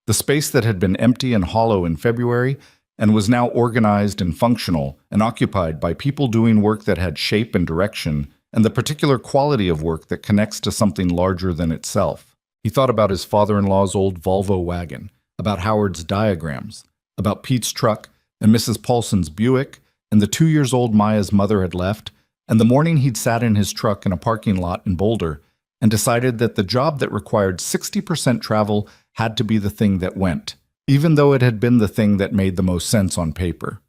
The space that had been empty and hollow in February and was now organized and functional and occupied by people doing work that had shape and direction and the particular quality of work that connects to something larger than itself. He thought about his father-in-law's old Volvo wagon, about Howard's diagrams, about Pete's truck and Mrs. Paulson's Buick, and the 2 years old Maya's mother had left, and the morning he'd sat in his truck in a parking lot in Boulder and decided that the job that required 60% travel had to be the thing that went, even though it had been the thing that made the most sense on paper.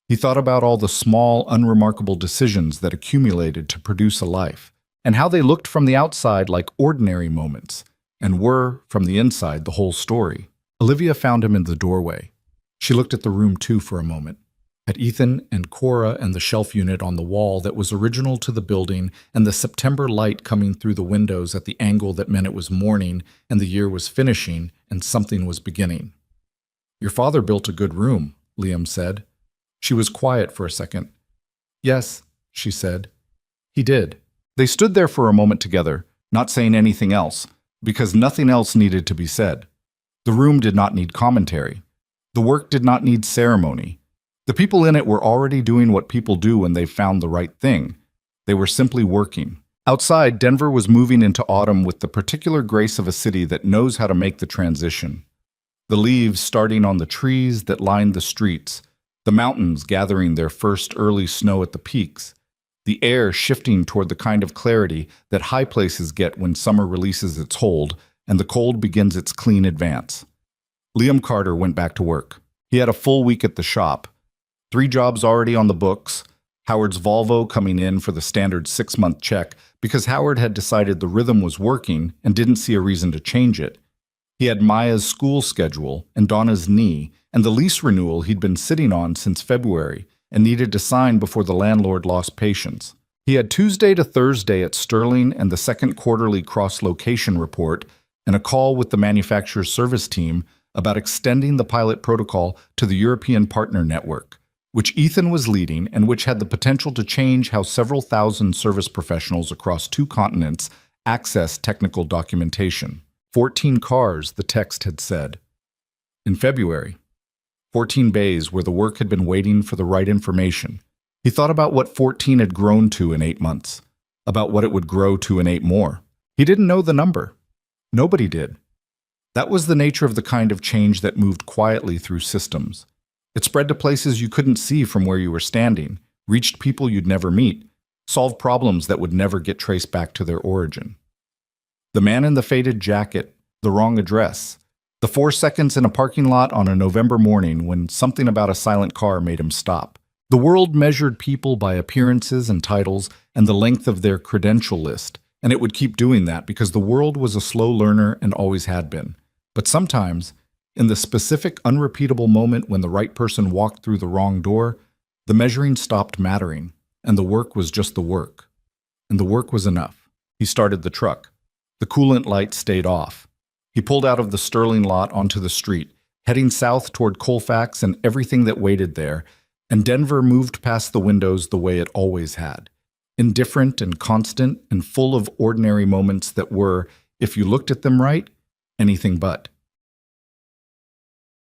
He thought about all the small, unremarkable decisions that accumulated to produce a life, and how they looked from the outside like ordinary moments, and were, from the inside, the whole story. Olivia found him in the doorway. She looked at the room too for a moment, at Ethan and Cora and the shelf unit on the wall that was original to the building and the September light coming through the windows at the angle that meant it was morning and the year was finishing and something was beginning. Your father built a good room, Liam said. She was quiet for a second.
Yes, she said. He did.
They stood there for a moment together, not saying anything else, because nothing else needed to be said. The room did not need commentary. The work did not need ceremony. The people in it were already doing what people do when they've found the right thing. They were simply working. Outside, Denver was moving into autumn with the particular grace of a city that knows how to make the transition. The leaves starting on the trees that lined the streets, the mountains gathering their first early snow at the peaks, the air shifting toward the kind of clarity that high places get when summer releases its hold and the cold begins its clean advance. Liam Carter went back to work. He had a full week at the shop. 3 jobs already on the books, Howard's Volvo coming in for the standard 6-month check because Howard had decided the rhythm was working and didn't see a reason to change it. He had Maya's school schedule and Donna's knee and the lease renewal he'd been sitting on since February and needed to sign before the landlord lost patience. He had Tuesday to Thursday at Sterling and the second quarterly cross-location report and a call with the manufacturer's service team about extending the pilot protocol to the European Partner Network, which Ethan was leading and which had the potential to change how several thousand service professionals across 2 continents access technical documentation. 14 cars, the text had said. In February, 14 bays where the work had been waiting for the right information. He thought about what 14 had grown to in 8 months, about what it would grow to in 8 more. He didn't know the number. Nobody did. That was the nature of the kind of change that moved quietly through systems. It spread to places you couldn't see from where you were standing, reached people you'd never meet, solved problems that would never get traced back to their origin. The man in the faded jacket, the wrong address, the 4 seconds in a parking lot on a November morning when something about a silent car made him stop. The world measured people by appearances and titles and the length of their credential list, and it would keep doing that because the world was a slow learner and always had been. But sometimes, in the specific, unrepeatable moment when the right person walked through the wrong door, the measuring stopped mattering, and the work was just the work. And the work was enough. He started the truck. The coolant light stayed off. He pulled out of the Sterling lot onto the street, heading south toward Colfax and everything that waited there, and Denver moved past the windows the way it always had, indifferent and constant and full of ordinary moments that were, if you looked at them right, anything but.